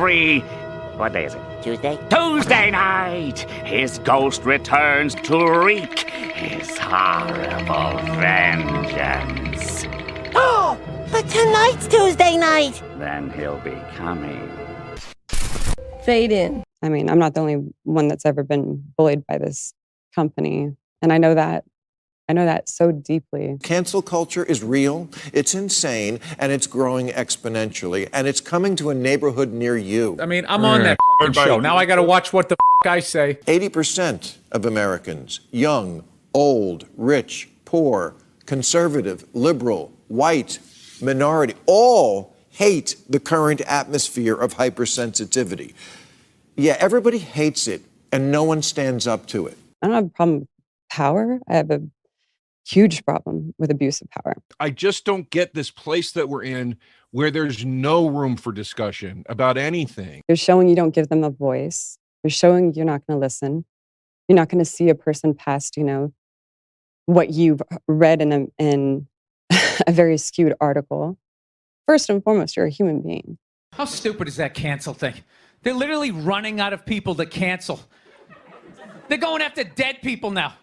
every... What day is it? Tuesday? Tuesday night! His ghost returns to wreak his horrible vengeance. Oh, but tonight's Tuesday night! Then he'll be coming. Fade in. I mean, I'm not the only one that's ever been bullied by this company. And I know that so deeply. Cancel culture is real, it's insane, and it's growing exponentially, and it's coming to a neighborhood near you. I mean, I'm on that fucking show. Now I got to watch what the fuck I say. 80% of Americans, young, old, rich, poor, conservative, liberal, white, minority, all hate the current atmosphere of hypersensitivity. Yeah, everybody hates it, and no one stands up to it. I don't have a problem with power. I have a huge problem with abuse of power. I just don't get this place that we're in where there's no room for discussion about anything. You're showing you don't give them a voice. You're showing you're not going to listen. You're not going to see a person past, what you've read in a very skewed article. First and foremost, you're a human being. How stupid is that cancel thing? They're literally running out of people to cancel. They're going after dead people now.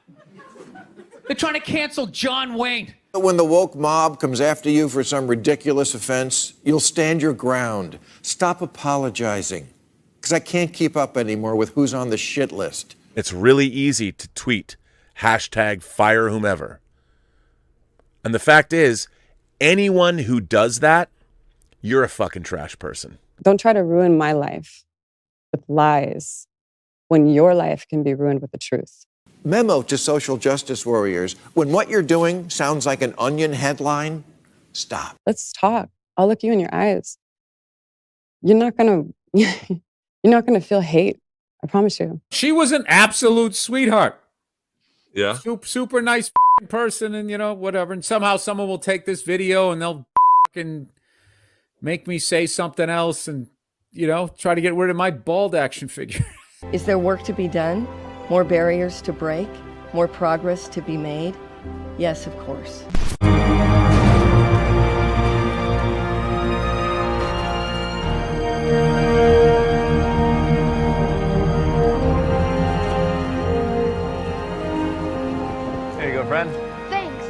They're trying to cancel John Wayne. When the woke mob comes after you for some ridiculous offense, you'll stand your ground. Stop apologizing. Because I can't keep up anymore with who's on the shit list. It's really easy to tweet #FireWhomever. And the fact is, anyone who does that, you're a fucking trash person. Don't try to ruin my life with lies when your life can be ruined with the truth. Memo to social justice warriors. When what you're doing sounds like an Onion headline, stop. Let's talk. I'll look you in your eyes. You're not gonna feel hate. I promise you. She was an absolute sweetheart. Yeah. Super nice fucking person, and whatever. And somehow someone will take this video and they'll fucking make me say something else and try to get rid of my bald action figure. Is there work to be done? More barriers to break? More progress to be made? Yes, of course. Here you go, friend. Thanks.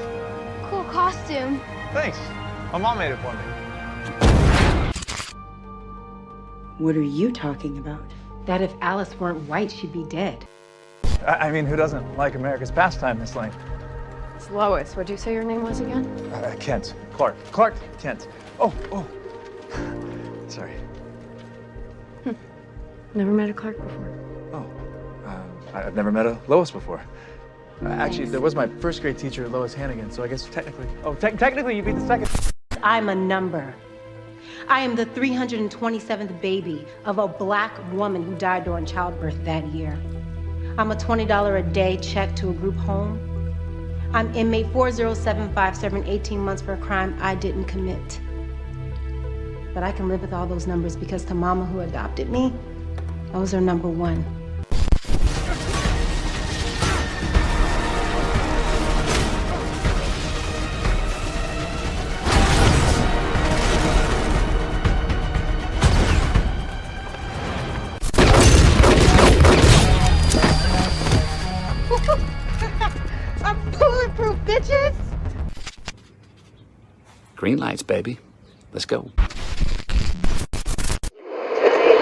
Cool costume. Thanks. My mom made it for me. What are you talking about? That if Alice weren't white, she'd be dead. I mean, who doesn't like America's pastime, Miss Lane? It's Lois. What'd you say your name was again? Kent. Clark Kent. Oh. Sorry. Never met a Clark before. Oh. I've never met a Lois before. Actually, there was my first grade teacher, Lois Hannigan, so I guess technically... Oh, technically you beat the second. I'm a number. I am the 327th baby of a black woman who died during childbirth that year. I'm a $20 a day check to a group home. I'm inmate 40757, serving 18 months for a crime I didn't commit. But I can live with all those numbers because to mama who adopted me, those are number one. Green lights, baby. Let's go.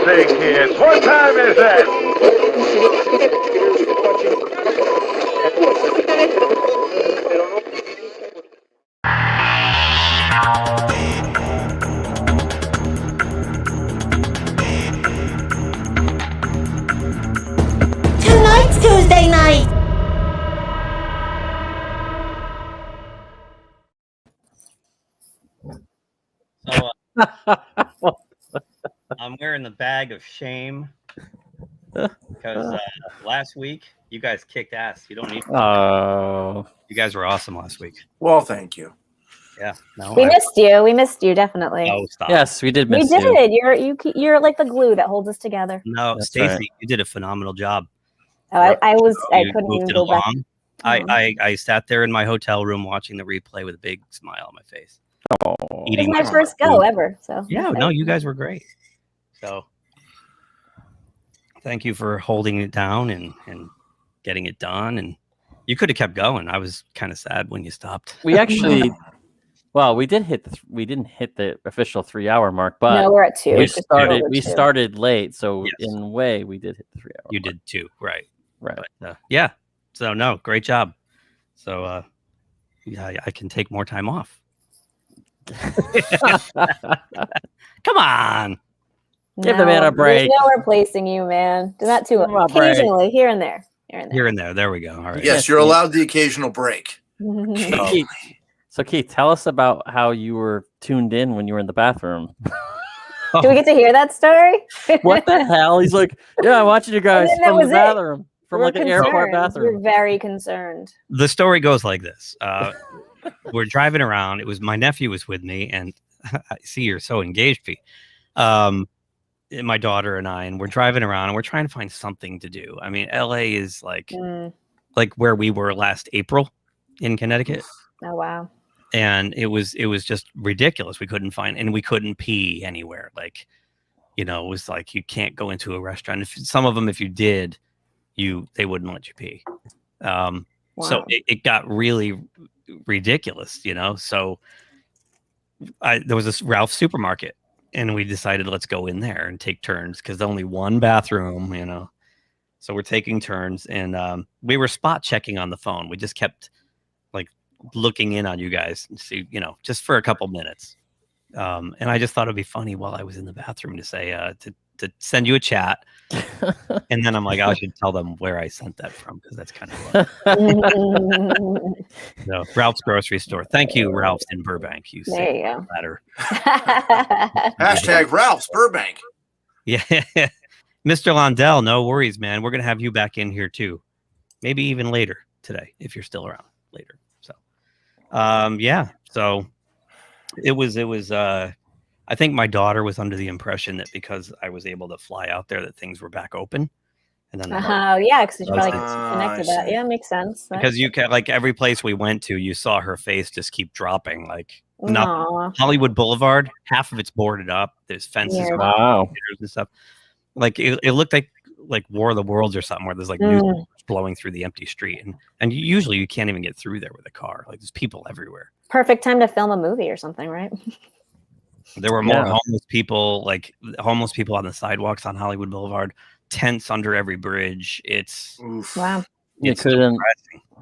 Say, kids, what time is that? Tonight's Tuesday night! I'm wearing the bag of shame because last week you guys kicked ass. You don't need. Oh, you guys were awesome last week. Well, thank you. Yeah, no, we missed you. We missed you definitely. Oh, stop. Yes, we did miss you. you. We did. You're like the glue that holds us together. No, Stacy, you did a phenomenal job. Oh, I couldn't even go back. I sat there in my hotel room watching the replay with a big smile on my face. Oh, it was my first go ever. So yeah, no, you guys were great. So Thank you for holding it down and getting it done. And you could have kept going. I was kind of sad when you stopped. We actually, well, we didn't hit the official 3-hour mark, but no, we're at 2. We started late, so in a way we did hit the 3 hour. You did too, right? Right. But, yeah. So no, great job. So yeah, I can take more time off. Come on. Give the man a break. There's no replacing you, man. Not too occasionally, here and there. Here and there. There we go. All right. Yes, you're allowed the occasional break. So Keith, tell us about how you were tuned in when you were in the bathroom. Do we get to hear that story? What the hell? He's like, yeah, I'm watching you guys from the bathroom. From like an airport bathroom. We're very concerned. The story goes like this. We're driving around. It was my nephew was with me, and I see you're so engaged, Pete. My daughter and I, and we're driving around and we're trying to find something to do. I mean, LA is like where we were last April in Connecticut. Oh wow. And it was just ridiculous. We couldn't pee anywhere. Like, it was like you can't go into a restaurant. Some of them, if you did, they wouldn't let you pee. So it got really ridiculous, So there was this Ralph's supermarket, and we decided let's go in there and take turns because only one bathroom, So we're taking turns, and we were spot checking on the phone. We just kept like looking in on you guys and see, just for a couple minutes. And I just thought it'd be funny while I was in the bathroom to say to send you a chat. And then I'm like, I should tell them where I sent that from because that's kind of fun. So, Ralph's grocery store. Thank you, Ralph's in Burbank. There you go. Better. Hashtag Ralph's Burbank. Yeah. Mr. Londell, no worries, man. We're going to have you back in here too. Maybe even later today, if you're still around later. So, yeah. So it was, I think my daughter was under the impression that because I was able to fly out there that things were back open. And then yeah, because you probably connected that. Yeah, makes sense. Because you can, like every place we went to, you saw her face just keep dropping. Like Hollywood Boulevard, half of it's boarded up. There's fences and stuff. Like it looked like War of the Worlds or something where there's like news blowing through the empty street. And usually you can't even get through there with a car. Like there's people everywhere. Perfect time to film a movie or something, right? There were more homeless people on the sidewalks on Hollywood Boulevard, tents under every bridge. It's wow. You couldn't.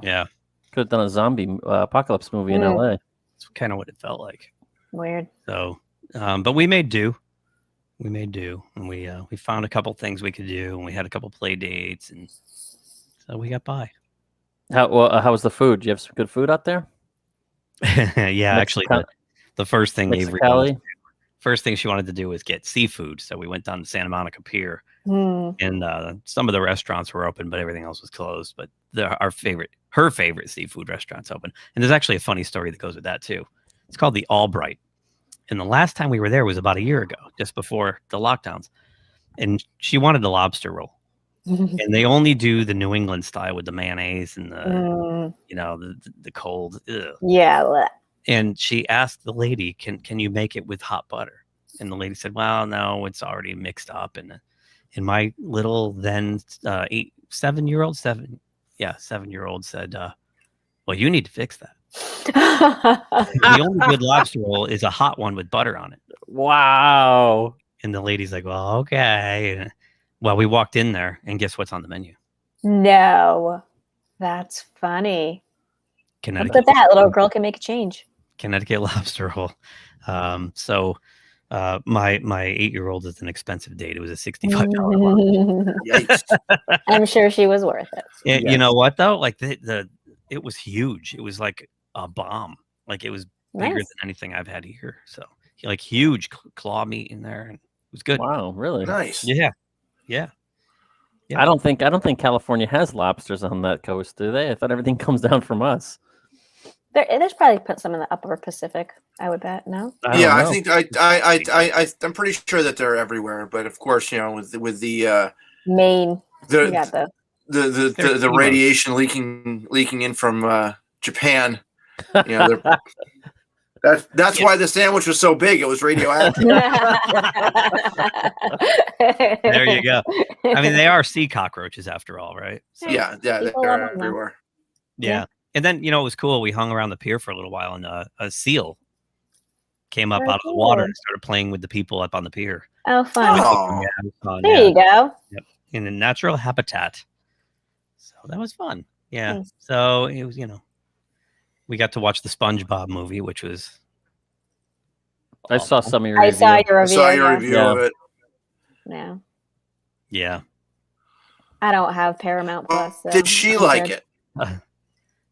Yeah, could have done a zombie apocalypse movie in LA. It's kind of what it felt like. Weird. So, but we made do. We made do, and we found a couple things we could do, and we had a couple play dates, and so we got by. How was the food? Do you have some good food out there? Yeah, actually, the first thing first thing she wanted to do was get seafood. So we went down to Santa Monica Pier, and some of the restaurants were open, but everything else was closed. But her favorite seafood restaurant's open. And there's actually a funny story that goes with that too. It's called the Albright. And the last time we were there was about a year ago, just before the lockdowns. And she wanted the lobster roll. And they only do the New England style with the mayonnaise and the the cold. Ugh. Yeah. And she asked the lady, can you make it with hot butter? And the lady said, well, no, it's already mixed up. And my little then 7-year-old said, well, you need to fix that. The only good lobster roll is a hot one with butter on it. Wow. And the lady's like, well, okay. Well, we walked in there, and guess what's on the menu? No. That's funny. Look Connecticut. at that. Little girl can make a change. Connecticut lobster roll. So my 8-year-old is an expensive date. It was a $65 one. I'm sure she was worth it. And you know what though? Like it was huge. It was like a bomb. Like it was bigger than anything I've had here. So like huge claw meat in there, and it was good. Wow, really nice. Yeah. I don't think California has lobsters on that coast, do they? I thought everything comes down from us. There's probably some in the upper Pacific, I would bet. No. I think I'm pretty sure that they're everywhere. But of course, with the Maine, you got the radiation leaking in from Japan. That's why the sandwich was so big. It was radioactive. There you go. I mean, they are sea cockroaches after all, right? So, Yeah, they're everywhere. yeah. And then, it was cool. We hung around the pier for a little while, and a seal came up out of the water and started playing with the people up on the pier. Oh, fun. Oh. Yeah, it was fun, There you go. Yep. In a natural habitat. So that was fun. Yeah. Nice. So it was, we got to watch the SpongeBob movie, which was. I saw some of your I review. saw your review. I saw your review of it. Yeah. Yeah. I don't have Paramount Plus. So Did she like it?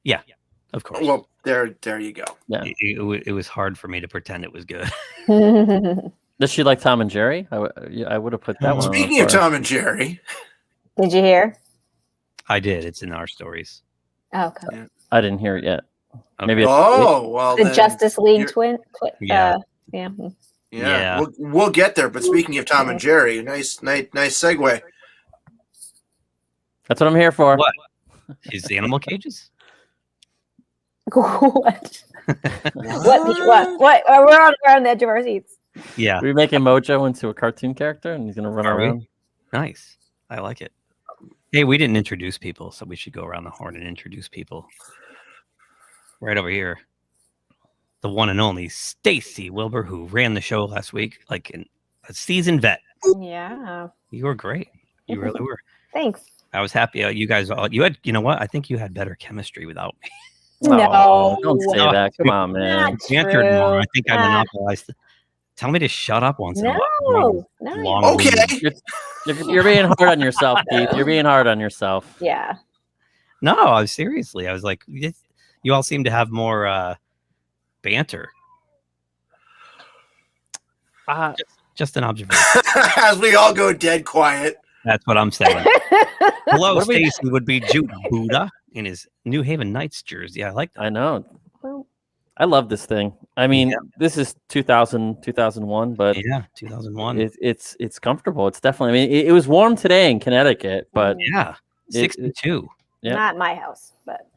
Yeah, of course. Well, there you go. Yeah. It was hard for me to pretend it was good. Does she like Tom and Jerry? I would have put that one. Speaking of Tom and Jerry, Did you hear? I did. It's in our stories. Oh, okay. I didn't hear it yet. Okay. Maybe. well, The then Justice League twin. Yeah. Yeah. Yeah. We'll get there. But speaking of Tom and Jerry, nice segue. That's what I'm here for. What? His animal cages? What? What? We're on the edge of our seats. Yeah. We're making Mojo into a cartoon character, and he's gonna run Are we? around. Nice. I like it. Hey, we didn't introduce people, so we should go around the horn and introduce people. Right over here. The one and only Stacy Wilbur, who ran the show last week, like a seasoned vet. Yeah. You were great. You really were. Thanks. I was happy. You guys all, you know what? I think you had better chemistry without me. No. Don't say that. Come on, man. Not Bantered true. more. I think I monopolized. Tell me to shut up once in a while. No. Okay. You're being hard on yourself, Keith. You're being hard on yourself. Yeah. No, I was seriously. I was like, you all seem to have more banter. Just an observation. As we all go dead quiet. That's what I'm saying. Hello, Stacy would be Jude Buddha in his New Haven Knights jersey. I like that. I know. I love this thing. I mean, this is 2000, 2001, but yeah, 2001. It's comfortable. It's definitely. I mean, it was warm today in Connecticut, but yeah, 62. Yeah, Not my house, but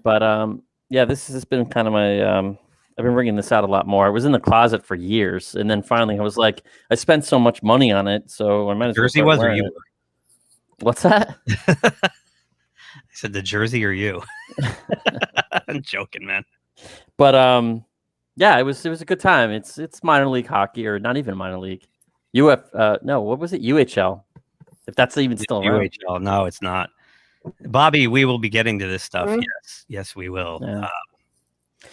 yeah, this has been kind of my. I've been bringing this out a lot more. I was in the closet for years, and then finally, I was like, I spent so much money on it, so I might as well. Jersey start was or wearing you? it. What's that? I said the jersey or you. I'm joking, man. But yeah, it was a good time. It's minor league hockey, or not even minor league. No, what was it? UHL. If that's even still around. UHL. No, it's not. Bobby, we will be getting to this stuff. Yes, we will.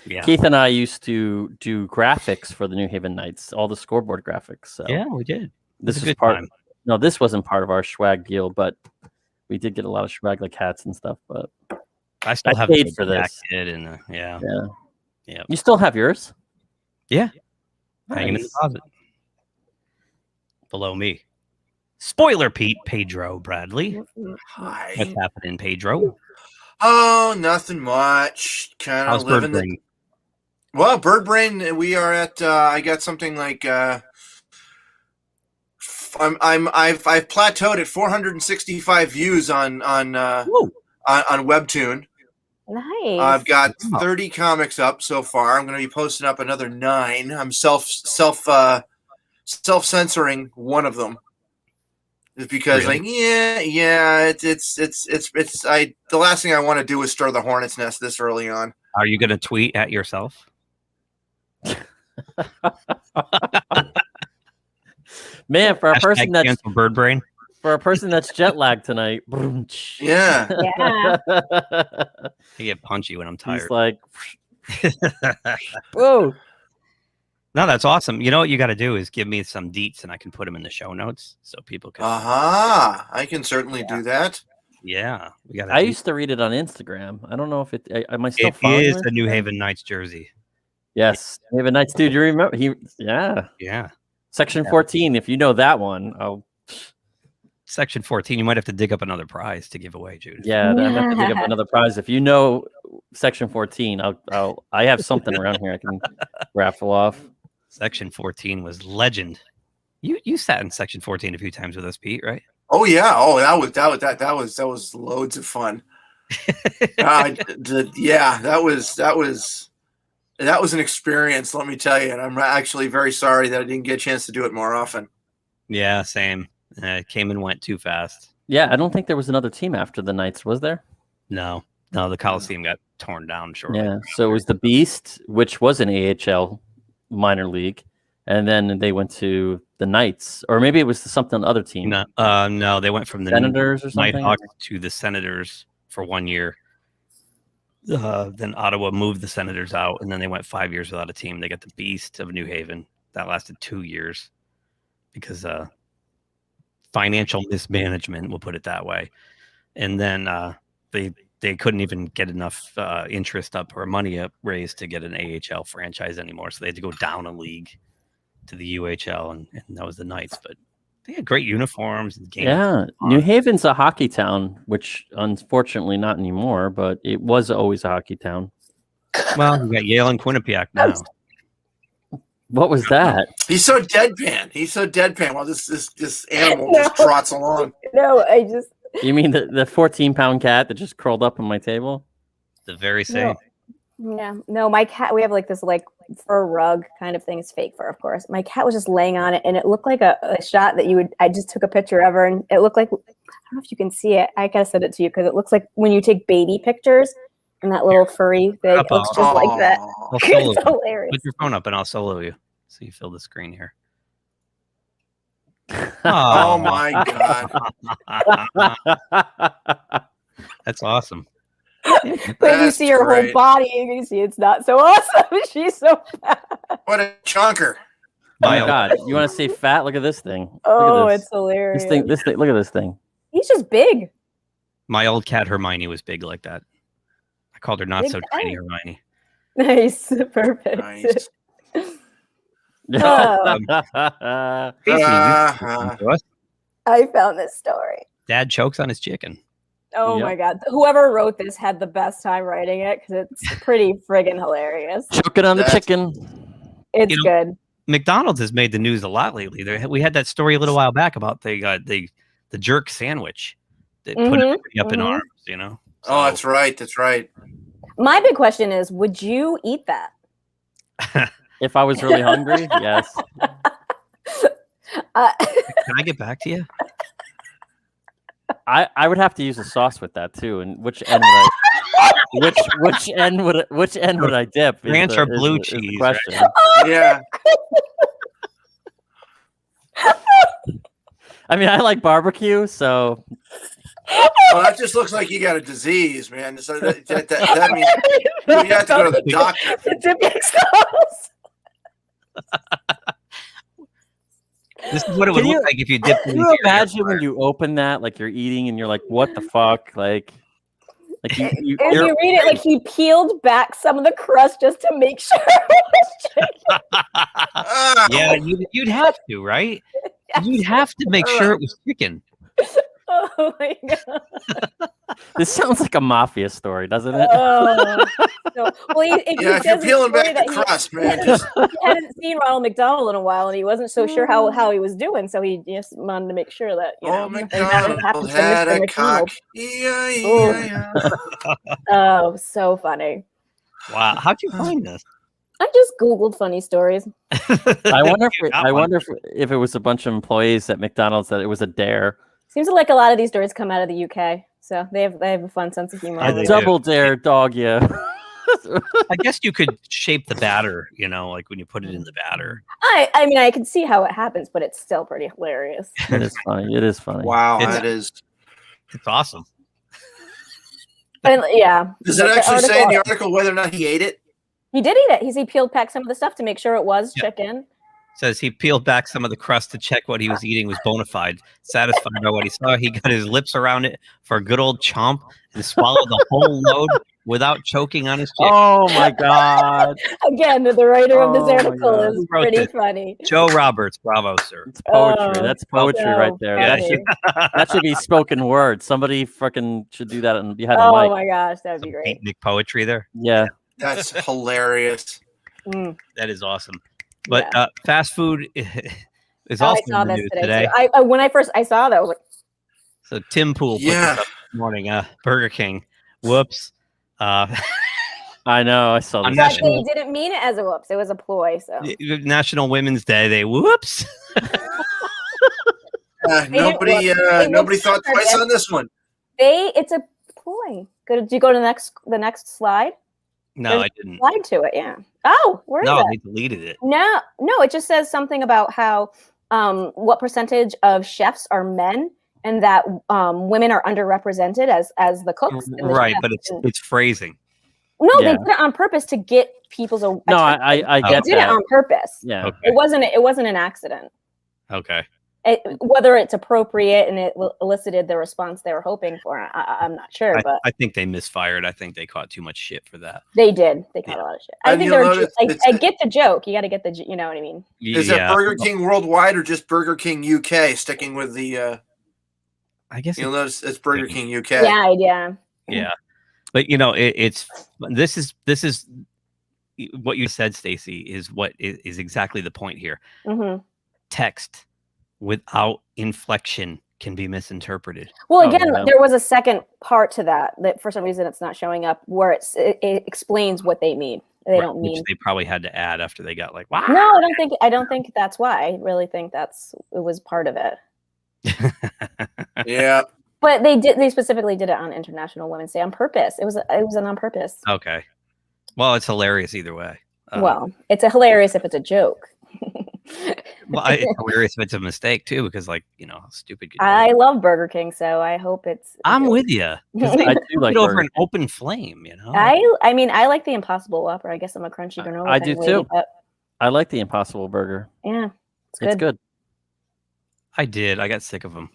Yeah. Keith and I used to do graphics for the New Haven Knights, all the scoreboard graphics. So yeah, we did. This was is part. No, this wasn't part of our swag deal, but we did get a lot of swag, like hats and stuff. But I still have paid for this. And yeah. You still have yours? Yeah. Hanging in the closet. Below me. Spoiler Pete, Pedro Bradley. Hi. What's happening, Pedro? Oh, nothing much. Kind How's of living Bird Brain? Well, Bird Brain, we are at. I got something like. I've plateaued at 465 views on Webtoon. Nice. I've got 30 comics up so far. I'm going to be posting up another 9. I'm self censoring one of them. It's because Really? the last thing I want to do is stir the hornet's nest this early on. Are you going to tweet at yourself? Man, for a person that's cancel Bird Brain. For a person that's jet lagged tonight. Yeah. Yeah. I get punchy when I'm tired. He's like, whoa. No, that's awesome. You know what you got to do is give me some deets and I can put them in the show notes so people can. Aha! I can certainly do that. Yeah, we got. I used to read it on Instagram. I don't know if it. Am I still It following is it? a New Haven Knights jersey. Yes, New Haven Knights, dude. You remember? Yeah. Section 14. If you know that one, Section 14. You might have to dig up another prize to give away, Jude. yeah, I have to dig up another prize. If you know Section 14, I have something around here I can raffle off. Section 14 was legend. You sat in Section 14 a few times with us, Pete, right? Oh yeah. Oh, that was loads of fun. Yeah, that was That was an experience, let me tell you. And I'm actually very sorry that I didn't get a chance to do it more often. Yeah, same. It came and went too fast. Yeah, I don't think there was another team after the Knights, was there? No, the Coliseum got torn down shortly. Yeah, so it was the Beast, which was an AHL minor league, and then they went to the Knights, or maybe it was something other team. No, they went from the Senators or something? Nighthawks to the Senators for 1 year. Then Ottawa moved the Senators out, and then they went 5 years without a team. They got the Beast of New Haven. That lasted 2 years because financial mismanagement, we'll put it that way. And then they couldn't even get enough interest up or money up raised to get an AHL franchise anymore. So they had to go down a league to the UHL, and that was the Knights. But they had great uniforms and games. Yeah, New Haven's a hockey town, which unfortunately not anymore, but it was always a hockey town. Well, you got Yale and Quinnipiac now. What was that? He's so deadpan while this animal just trots along. No, I just. You mean the 14-pound cat that just curled up on my table? The very same. Yeah, no, my cat. We have like this fur rug kind of thing. It's fake fur, of course. My cat was just laying on it, and it looked like a shot that you would. I just took a picture of her, and it looked like. I don't know if you can see it. I gotta send it to you because it looks like when you take baby pictures, and that little furry thing looks just like that. It's hilarious. Put your phone up, and I'll solo you so you fill the screen here. Oh my god, that's awesome. When you see her whole body, you can see it's not so awesome. She's so fat. What a chunker! Oh my god, you want to say fat? Look at this thing. Oh, it's hilarious. This thing. Look at this thing. He's just big. My old cat Hermione was big like that. I called her not Big so cat. tiny Hermione. Nice, perfect. Nice. Oh. I found this story. Dad chokes on his chicken. Oh my god! Whoever wrote this had the best time writing it because it's pretty friggin' hilarious. Choking on the chicken. It's good. McDonald's has made the news a lot lately. We had that story a little while back about the jerk sandwich that put everybody up in arms. You know. Oh, that's right. That's right. My big question is: would you eat that? If I was really hungry, yes. Can I get back to you? I would have to use a sauce with that too. And which end would I? which end would I dip? Ranch or blue cheese? Question. Right? Yeah. I mean, I like barbecue, so. Well, that just looks like you got a disease, man. So that means you have to go to the doctor. This is what it would look like if you dipped. Can you imagine when you open that, like you're eating and you're like, "What the fuck?" Like you If you read it, like he peeled back some of the crust just to make sure it was chicken. Yeah, you'd have to, right? You'd have to make sure it was chicken. Oh my god! This sounds like a mafia story, doesn't it? Well, if you're peeling back the crust, man. He hadn't seen Ronald McDonald in a while, and he wasn't so sure how he was doing, so he just wanted to make sure that McDonald had a cock. Oh, so funny! Wow, how'd you find this? I just Googled funny stories. I wonder if it was a bunch of employees at McDonald's that it was a dare. Seems like a lot of these stories come out of the UK, so they have a fun sense of humor. I double dare dog you. I guess you could shape the batter, like when you put it in the batter. I mean, I can see how it happens, but it's still pretty hilarious. It is funny. It is funny. Wow, it is. It's awesome. And, yeah. Does it actually say in the article whether or not he ate it? He did eat it. He peeled back some of the stuff to make sure it was chicken. Says he peeled back some of the crust to check what he was eating was bona fide. Satisfied by what he saw, he got his lips around it for a good old chomp and swallowed the whole load without choking on his chicken. Oh my god! Again, the writer of this article is pretty funny. Joe Roberts, bravo, sir. It's poetry. That's poetry right there. That should be spoken word. Somebody freaking should do that and behind the mic. Oh my gosh, that'd be great. Beatnik poetry there. Yeah, that's hilarious. That is awesome. But fast food is I also saw in the this news today. today. When I first saw that, I was like, so Tim Pool put this up this morning. Burger King. Whoops. I know. I saw On this. But National they didn't mean it as a whoops. It was a ploy. So National Women's Day, they whoops. Nobody thought twice on this one. It's a ploy. Did you go to the next slide? No, There's I a didn't. slide to it, yeah. Oh, where is No, it? they deleted it. No, it just says something about how what percentage of chefs are men, and that women are underrepresented as the cooks. And the Right, chefs. but it's phrasing. No, Yeah. they did it on purpose to get people's attention. No, I They get did that. it on purpose. Yeah. Okay. It wasn't an accident. Okay. Whether it's appropriate and it elicited the response they were hoping for, I'm not sure, but I think they misfired. I think they caught too much shit for that. they did. They caught a lot of shit. I And think you'll they're notice I get the joke. You got to get the, you know what I mean? Is that Burger King worldwide or just Burger King UK? Sticking with the, I guess you'll notice it's Burger King UK. Yeah. Yeah, but this is what you said, Stacey, is what is exactly the point here. Mm-hmm. Text without inflection can be misinterpreted. Well, again, there was a second part to that for some reason it's not showing up, where it explains what they mean. They don't mean. Which they probably had to add after they got like, wow. No, I don't think that's why. I really think it was part of it. Yeah. But they specifically did it on International Women's Day on purpose. It was on purpose. Okay. Well, it's hilarious either way. Well, it's hilarious if it's a joke. Well, it's hilarious if it's a mistake too, because how stupid. I love Burger King, so I hope it's. I'm with you. I do like over Burger an open flame, I mean, I like the Impossible Whopper. I guess I'm a crunchy granola. I do kind of lady, too. but I like the Impossible Burger. yeah, It's good. I did. I got sick of them.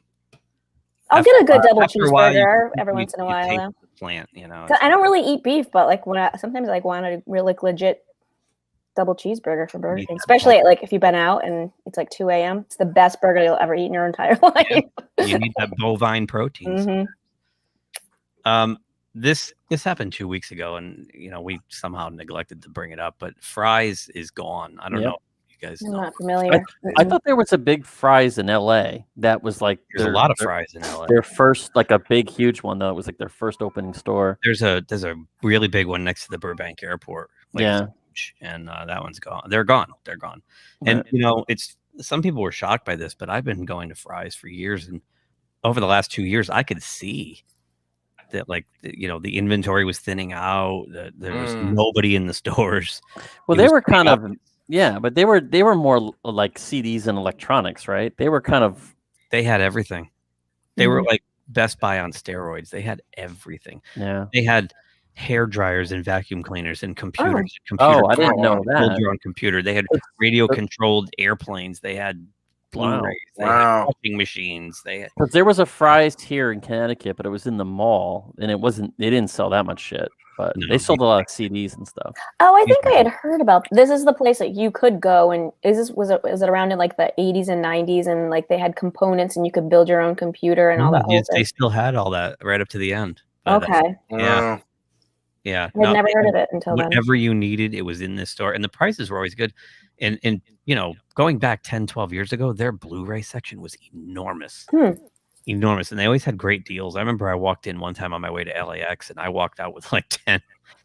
I'll get a good double after a while, cheeseburger every once in a while. taste Though. the plant, 'Cause I don't really eat beef, but sometimes I want a really legit double cheeseburger from Burger King, especially if you've been out and it's 2 a.m. It's the best burger you'll ever eat in your entire life. You need that bovine protein. Mhm. This happened 2 weeks ago, and we somehow neglected to bring it up. But Fry's is gone. I don't know. If you guys I'm know. not familiar. I thought there was a big Fry's in LA. That was There's a lot of Fry's in LA. Their first, a big, huge one though. It was their first opening store. There's a really big one next to the Burbank Airport. Yeah. And that one's gone. They're gone. And it's some people were shocked by this, but I've been going to Fry's for years, and over the last 2 years, I could see that the inventory was thinning out. That there was nobody in the stores. Well, It they was were pretty kind of obvious. but they were more like CDs and electronics, right? They were kind of They had everything. They were like Best Buy on steroids. They had everything. Yeah. They had hair dryers and vacuum cleaners and computers. Oh, I didn't know that. Build your own computer. They had radio controlled airplanes. They had Blu-rays. They had washing machines. They had, Because there was a Fry's here in Connecticut, but it was in the mall, and they didn't sell that much shit. But they sold a lot of CDs and stuff. Oh, I think I had heard about this. Is the place that you could go, and was it around in the 80s and 90s, and they had components and you could build your own computer and all that. Yes, they still had all that right up to the end. Okay. Yeah. Yeah. I'd never heard of it until then. Whatever you needed, it was in this store, and the prices were always good. And going back 10, 12 years ago, their Blu-ray section was enormous. Enormous, and they always had great deals. I remember I walked in one time on my way to LAX, and I walked out with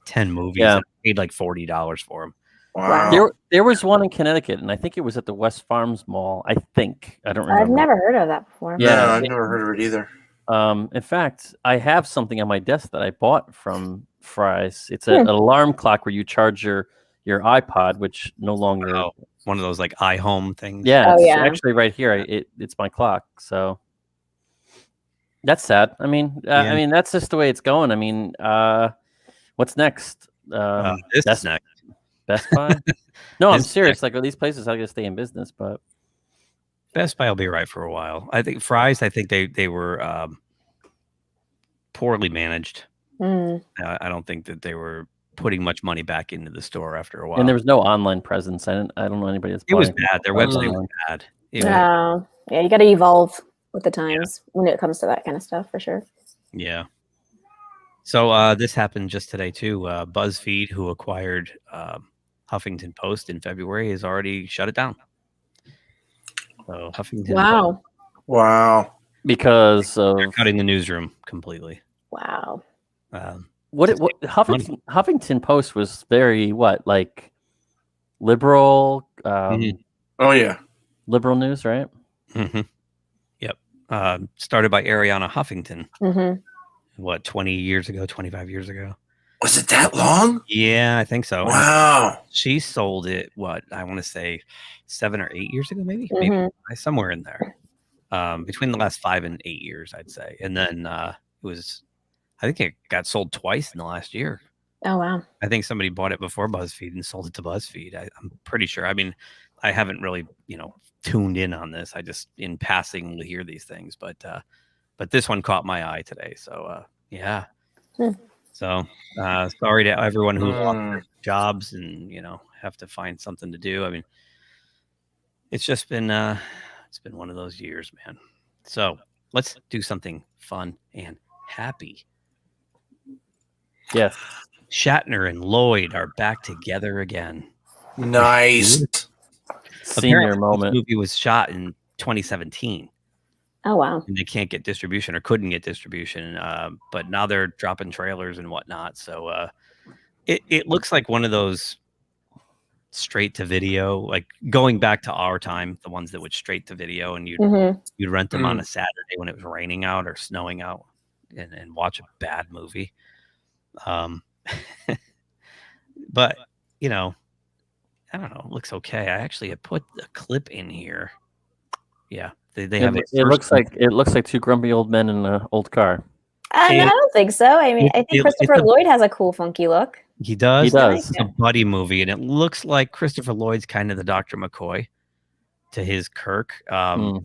10 movies. Yeah. And I paid $40 for them. Wow. There was one in Connecticut, and I think it was at the West Farms Mall. I think I don't remember. I've never heard of that before. Yeah, I've never heard of it either. In fact, I have something on my desk that I bought from Fry's. It's an alarm clock where you charge your iPod, which no longer one of those iHome things. Yeah, Oh, it's yeah. actually right here. It's my clock. So that's sad. I mean, that's just the way it's going. I mean, what's next? This is next. Best Buy? No, I'm This is serious. Are these places how to stay in business? But Best Buy will be right for a while. I think Fry's. I think they were poorly managed. I don't think that they were putting much money back into the store after a while. and there was no online presence. I don't know anybody that's. It was buying bad. Their website was bad. It was- Oh, yeah, you got to evolve with the times when it comes to that kind of stuff, for sure. Yeah. So this happened just today too. BuzzFeed, who acquired Huffington Post in February, has already shut it down. So Huffington. Wow. Wow. Because of They're cutting the newsroom completely. Wow. What Huffington Post was very like liberal. Oh yeah, liberal news, right? Mm-hmm. Yep. Started by Ariana Huffington. Mm-hmm. What, 20 years ago, 25 years ago? Was it that long? Yeah, I think so. Wow. She sold it, what, I want to say 7 or 8 years ago, maybe? Mm-hmm. Maybe somewhere in there. Between the last 5 and 8 years, I'd say. And then I think it got sold twice in the last year. Oh, wow. I think somebody bought it before BuzzFeed and sold it to BuzzFeed. I'm pretty sure. I mean, I haven't really, tuned in on this. I just, in passing, will hear these things. But this one caught my eye today. So, yeah. So, sorry to everyone who lost their jobs and, have to find something to do. I mean, it's just been, it's been one of those years, man. So let's do something fun and happy. Yes. Shatner and Lloyd are back together again. Nice. Senior moment. This movie was shot in 2017. Oh, wow. And they can't get distribution or couldn't get distribution. But now they're dropping trailers and whatnot. So it looks like one of those straight to video, like going back to our time, the ones that would straight to video and you'd rent them on a Saturday when it was raining out or snowing out and watch a bad movie. But I don't know, it looks okay. I actually had put a clip in here. Yeah, they have it. It looks like two grumpy old men in an old car. No, I don't think so. I mean, I think Christopher Lloyd has a cool, funky look. He does. He does. It's a buddy movie, and it looks like Christopher Lloyd's kind of the Dr. McCoy to his Kirk. I'll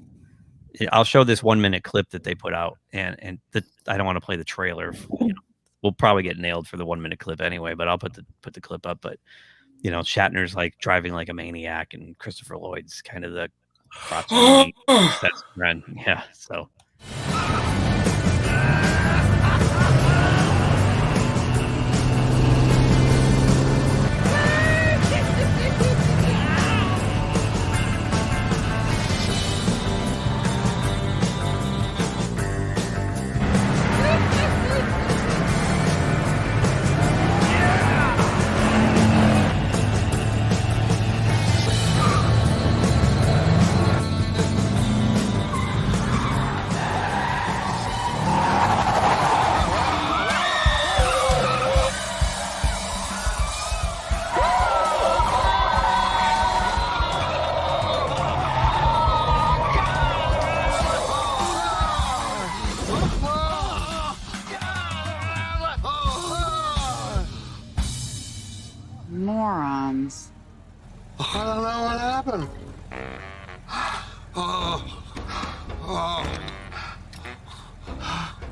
show this 1-minute clip that they put out, and I don't want to play the trailer. We'll probably get nailed for the 1-minute clip anyway, but I'll put the clip up. But Shatner's like driving like a maniac, and Christopher Lloyd's kind of the crotchety best friend. Yeah, so. Morons. I don't know what happened.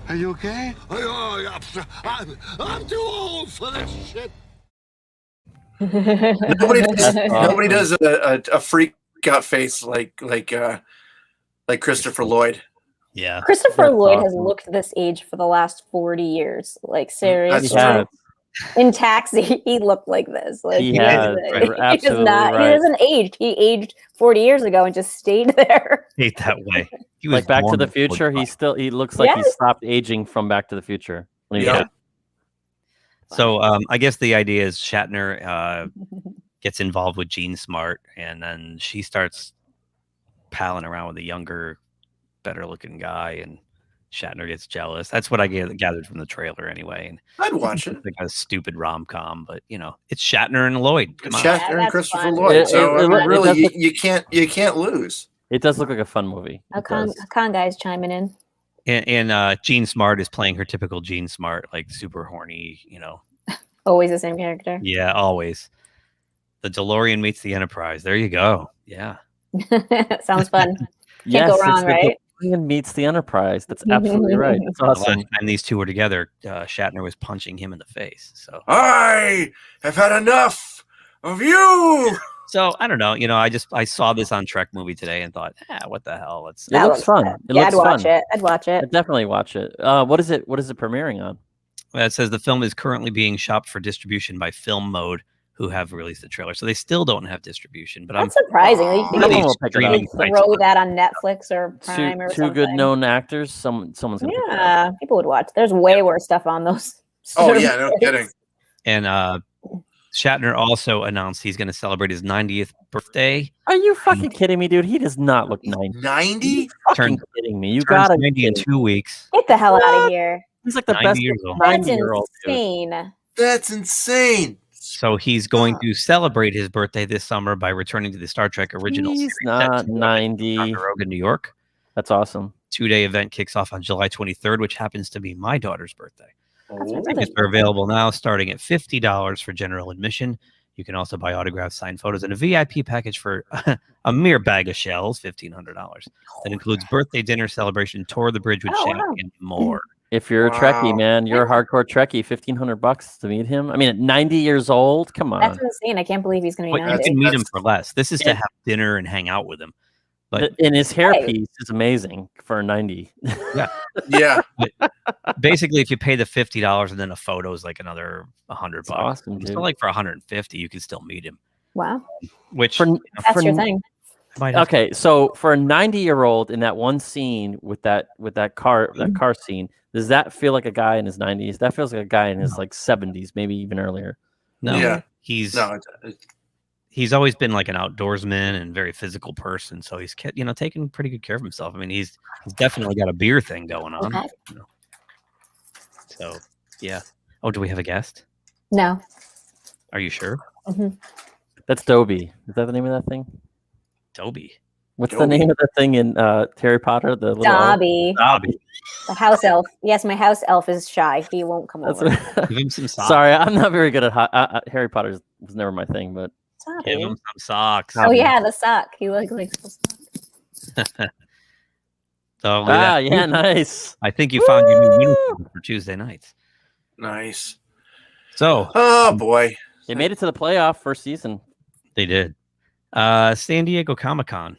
Are you okay? I'm too old for this shit. Nobody does a freak out face like Christopher Lloyd. Yeah, Christopher Lloyd has looked this age for the last 40 years. Like, seriously. In Taxi, he looked like this. Like, he does not. He hasn't aged. He aged 40 years ago and just stayed there. Stayed that way. He was like Back to the Future. He looks like he stopped aging from Back to the Future. So I guess the idea is Shatner gets involved with Jean Smart, and then she starts palling around with a younger, better-looking guy, and Shatner gets jealous. That's what I gathered from the trailer, anyway. And I'd watch it. Like a stupid rom-com, but it's Shatner and Lloyd. Come on. Shatner and Christopher Lloyd. So you can't lose. It does look like a fun movie. A con guy's chiming in. And Jean Smart is playing her typical Jean Smart, like super horny, Always the same character. Yeah, always. The DeLorean meets the Enterprise. There you go. Yeah. Sounds fun. Can't go wrong, right? DeLorean meets the Enterprise. That's absolutely right. That's awesome. The last time these two were together, Shatner was punching him in the face. So I have had enough of you. So I don't know. I saw this on Trek Movie today and thought, what the hell? It looks fun. I'd watch it. I'd watch it. I'd definitely watch it. What is it premiering on? Well, it says the film is currently being shopped for distribution by Film Mode, who have released the trailer. So they still don't have distribution. But that's surprising. You streaming throw that on Netflix or Prime or two something. Good known actors. Someone's gonna people would watch. There's way worse stuff on those Oh yeah, no kidding. And Shatner also announced he's going to celebrate his 90th birthday. Are you fucking kidding me, dude? He does not look 90. 90? Fucking kidding me. You turns gotta 90 in 2 weeks. Get the hell out of here. He's like the 90 best years old. 90-year-old. Insane. That's insane. So he's going to celebrate his birthday this summer by returning to the Star Trek original He's series not set to 90. Ticonderoga, New York. That's awesome. 2-day event kicks off on July 23rd, which happens to be my daughter's birthday. Oh. Tickets are available now, starting at $50 for general admission. You can also buy autographed signed photos and a VIP package for a mere bag of shells, $1,500. That includes birthday dinner, celebration, tour of the bridge with Shaq, and more. If you're a Trekkie, man, you're a hardcore Trekkie. $1,500 to meet him. I mean, at 90 years old, come on. That's insane. I can't believe he's going to be But 90. you can meet him for less. This is to have dinner and hang out with him. But And his hairpiece is amazing for a 90. yeah, yeah. But basically, if you pay the $50 and then a photo is like another $100, awesome, so dude. like for $150, you can still meet him. Wow. Which That's your thing. Okay, so for a 90-year-old in that one scene with that car scene, does that feel like a guy in his 90s? That feels like a guy in his like 70s, maybe even earlier. No, Yeah. he's always been like an outdoorsman and very physical person, so he's taking pretty good care of himself. I mean, he's definitely got a beer thing going on. Okay. So yeah. Oh, do we have a guest? No. Are you sure? Mm-hmm. That's Dobby. Is that the name of that thing? Dobby. What's the name of the thing in Harry Potter? The little Dobby. Dobby. The house elf. Yes, my house elf is shy. He won't come over. Give him some socks. Sorry, I'm not very good at Harry Potter. Was never my thing, but Give him some socks. Oh yeah, the sock. He likes the sock. So yeah, nice. I think you found your new uniform for Tuesday nights. Nice. So, oh boy, they made it to the playoff first season. They did. San Diego Comic-Con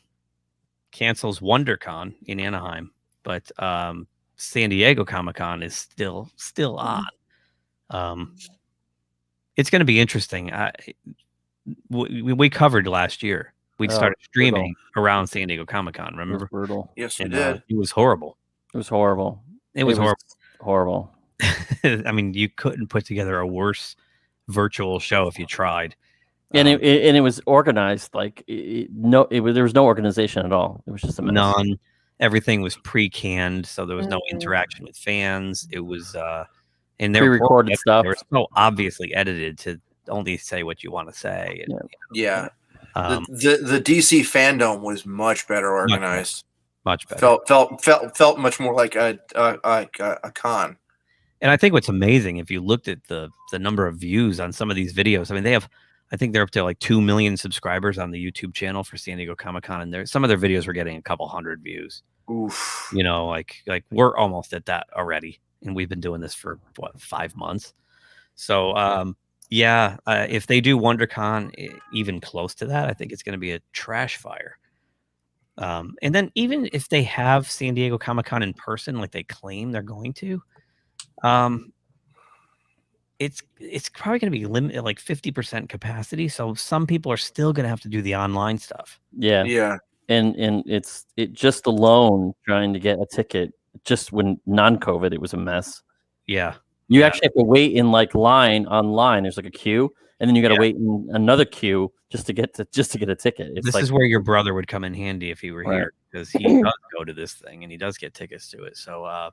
cancels WonderCon in Anaheim, but San Diego Comic-Con is still on. It's going to be interesting. We covered last year. We started streaming around San Diego Comic-Con. Remember? It was brutal. Yes, we And, did. it was horrible. It was horrible. It was horrible. Horrible. I mean, you couldn't put together a worse virtual show if you tried. And it was organized like there was no organization at all. It was just a mess. None. Everything was pre-canned, so there was no interaction with fans. It was and they were pre-recorded stuff. They were so obviously edited to only say what you want to say. And, Yeah. The DC fandom was much better organized. Much better. Felt much more like a con. And I think what's amazing, if you looked at the number of views on some of these videos, I mean, I think they're up to like 2 million subscribers on the YouTube channel for San Diego Comic-Con, and some of their videos were getting a couple hundred views. Oof. You know, like we're almost at that already, and we've been doing this for 5 months. So if they do WonderCon even close to that, I think it's going to be a trash fire. And then even if they have San Diego Comic-Con in person, like they claim they're going to, it's probably going to be limited, like 50% capacity. So some people are still going to have to do the online stuff. Yeah. Yeah. And it just alone trying to get a ticket just when non-COVID, it was a mess. Yeah. You actually have to wait in like line online. There's like a queue, and then you got to wait in another queue just to get a ticket. It's This like, is where your brother would come in handy if he were here, because he does go to this thing and he does get tickets to it. So I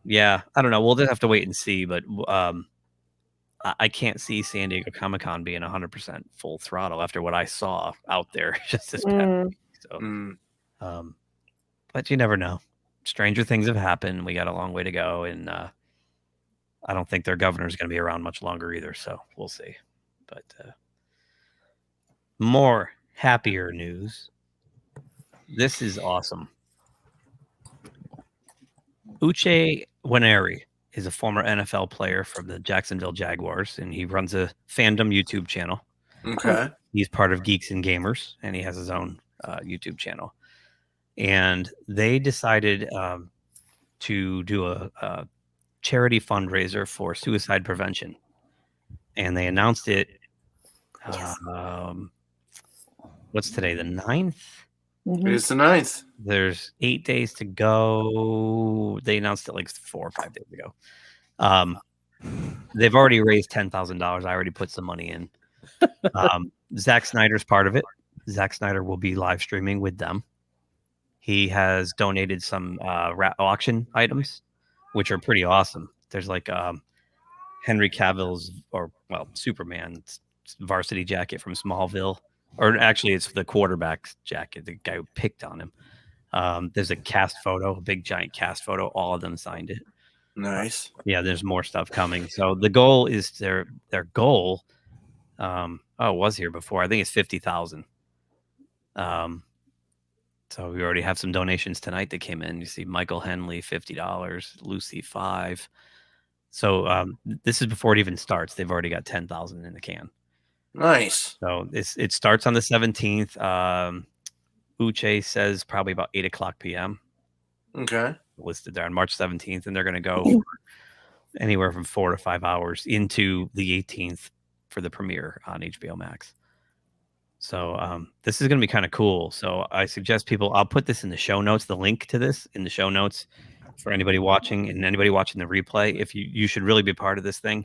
don't know. We'll just have to wait and see. But I can't see San Diego Comic-Con being 100% full throttle after what I saw out there just this past week. So, but you never know. Stranger things have happened. We got a long way to go, and I don't think their governor is going to be around much longer either. So we'll see. But more happier news. This is awesome. Uche Nwaneri is a former NFL player from the Jacksonville Jaguars, and he runs a fandom YouTube channel. Okay. He's part of Geeks and Gamers, and he has his own YouTube channel. And they decided to do a charity fundraiser for suicide prevention. And they announced it. What's today? The 9th? It's the 9th. There's 8 days to go. They announced it like 4 or 5 days ago. they've already raised $10,000. I already put some money in. Zack Snyder's part of it. Zack Snyder will be live streaming with them. He has donated some auction items, which are pretty awesome. There's like Henry Cavill's, Superman's varsity jacket from Smallville. Or actually, it's the quarterback's jacket, the guy who picked on him. There's a cast photo, a big giant cast photo. All of them signed it. Nice. Yeah, there's more stuff coming. So the goal is their goal. Was here before. I think it's 50,000. So we already have some donations tonight that came in. You see Michael Henley, $50, Lucy, $5. So this is before it even starts. They've already got 10,000 in the can. Nice. So it starts on the 17th. Uche says probably about 8:00 p.m. Okay. Listed there on March 17th, and they're going to go anywhere from 4 to 5 hours into the 18th for the premiere on HBO Max. So this is going to be kind of cool. So I suggest people, I'll put this in the show notes, the link to this in the show notes for anybody watching and anybody watching the replay. If you should really be part of this thing.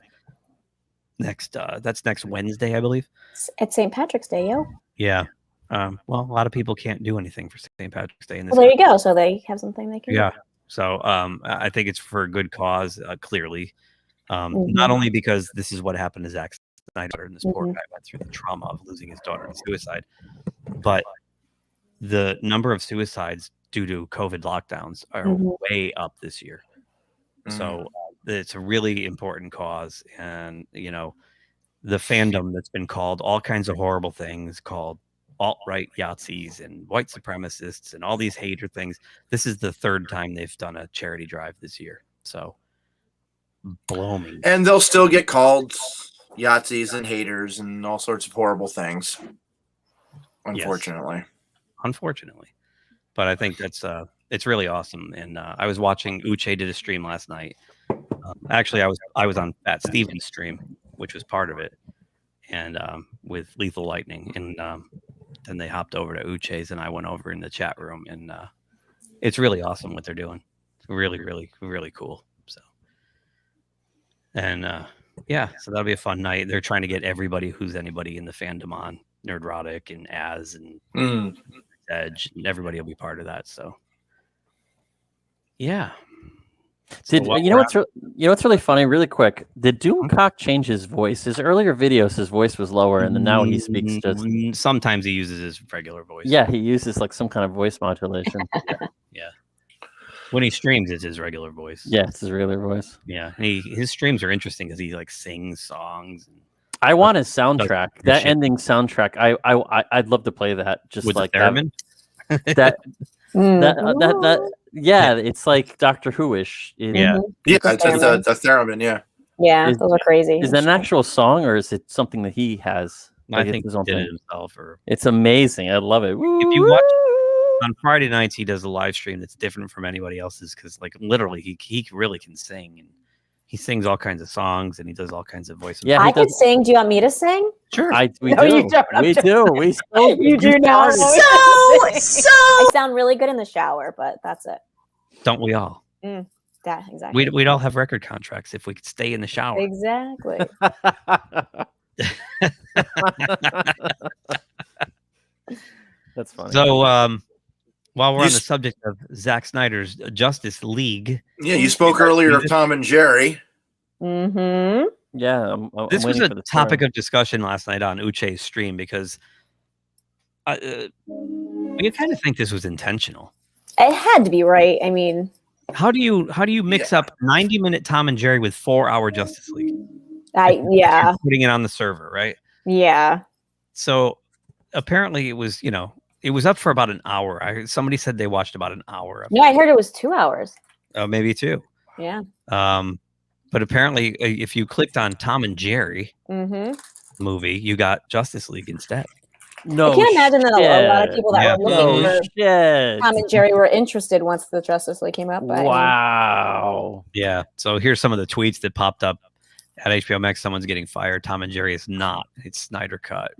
That's next Wednesday, I believe. It's St. Patrick's Day, yo. Yeah. Well, a lot of people can't do anything for St. Patrick's Day in this. Well, there you go. So they have something they can do. do. So I think it's for a good cause, clearly. Not only because this is what happened to Zack Snyder and this poor guy went through the trauma of losing his daughter to suicide, but the number of suicides due to COVID lockdowns are way up this year. So it's a really important cause. And, the fandom that's been called all kinds of horrible things, called alt-right Yahtzees and white supremacists and all these hater things. This is the third time they've done a charity drive this year. So blow me. And they'll still get called Yahtzees and haters and all sorts of horrible things. Unfortunately. Yes. Unfortunately. But I think that's it's really awesome. And I was watching Uche did a stream last night. Actually, I was on Pat Stevens' stream, which was part of it, and with Lethal Lightning, and then they hopped over to Uche's, and I went over in the chat room, and it's really awesome what they're doing. It's really, really, really cool. So, and so that'll be a fun night. They're trying to get everybody who's anybody in the fandom on, Nerdrotic and Az and Edge, and everybody will be part of that. So, yeah. You know what's really funny? Really quick, did Doomcock change his voice? His earlier videos, his voice was lower, and then now he speaks just. Sometimes he uses his regular voice. Yeah, he uses like some kind of voice modulation. Yeah. When he streams, it's his regular voice. Yeah, it's his regular voice. Yeah, and his streams are interesting because he like sings songs. And I want his soundtrack. That ending soundtrack. I'd love to play that. Just with like the theremin. That. Yeah, it's like Doctor Who-ish. Yeah, it's a theremin. Yeah, those are crazy. Is that an actual song, or is it something that he has? I think he did it himself. It's amazing. I love it. If you watch on Friday nights, he does a live stream that's different from anybody else's because, like, literally, he really can sing, and he sings all kinds of songs, and he does all kinds of voices. Yeah, I can sing. Do you want me to sing? Sure. We do. You do not. So. I sound really good in the shower, but that's it. Don't we all? That exactly. We'd all have record contracts if we could stay in the shower. Exactly. That's funny. So, while we're on the subject of Zack Snyder's Justice League, you spoke earlier of Tom and Jerry. Yeah, this was a topic of discussion last night on Uche's stream because you kind of think this was intentional. It had to be, right? I mean, how do you mix up 90-minute Tom and Jerry with 4-hour Justice League? Putting it on the server, right? Yeah. So apparently it was up for about an hour. Somebody said they watched about an hour. Yeah, I heard it was 2 hours. Oh, maybe 2. Yeah. But apparently, if you clicked on Tom and Jerry movie, you got Justice League instead. No, I can't imagine that a lot of people that were looking for Tom and Jerry were interested once the Justice League came up. But wow. Yeah. So here's some of the tweets that popped up at HBO Max. Someone's getting fired. Tom and Jerry is not. It's Snyder Cut.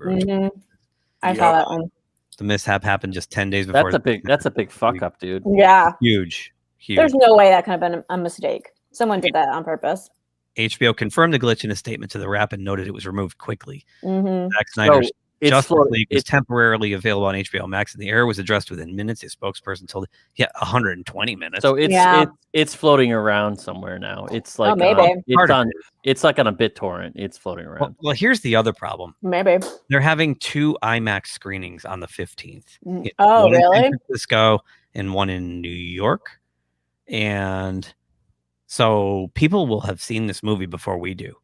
I saw that one. The mishap happened just 10 days before. That's a big fuck up, dude. Yeah. Huge. There's no way that could have been a mistake. Someone did that on purpose. HBO confirmed the glitch in a statement to the Wrap and noted it was removed quickly. Mhm. Zack Snyder's So it's Justice float- League was it's- temporarily available on HBO Max, and the error was addressed within minutes. A spokesperson told it, 120 minutes. So Yeah. it's floating around somewhere now. It's like maybe. it's like on a BitTorrent. It's floating around. Well, here's the other problem. Maybe. They're having 2 IMAX screenings on the 15th. Oh, One in really? San Francisco and one in New York. And so people will have seen this movie before we do.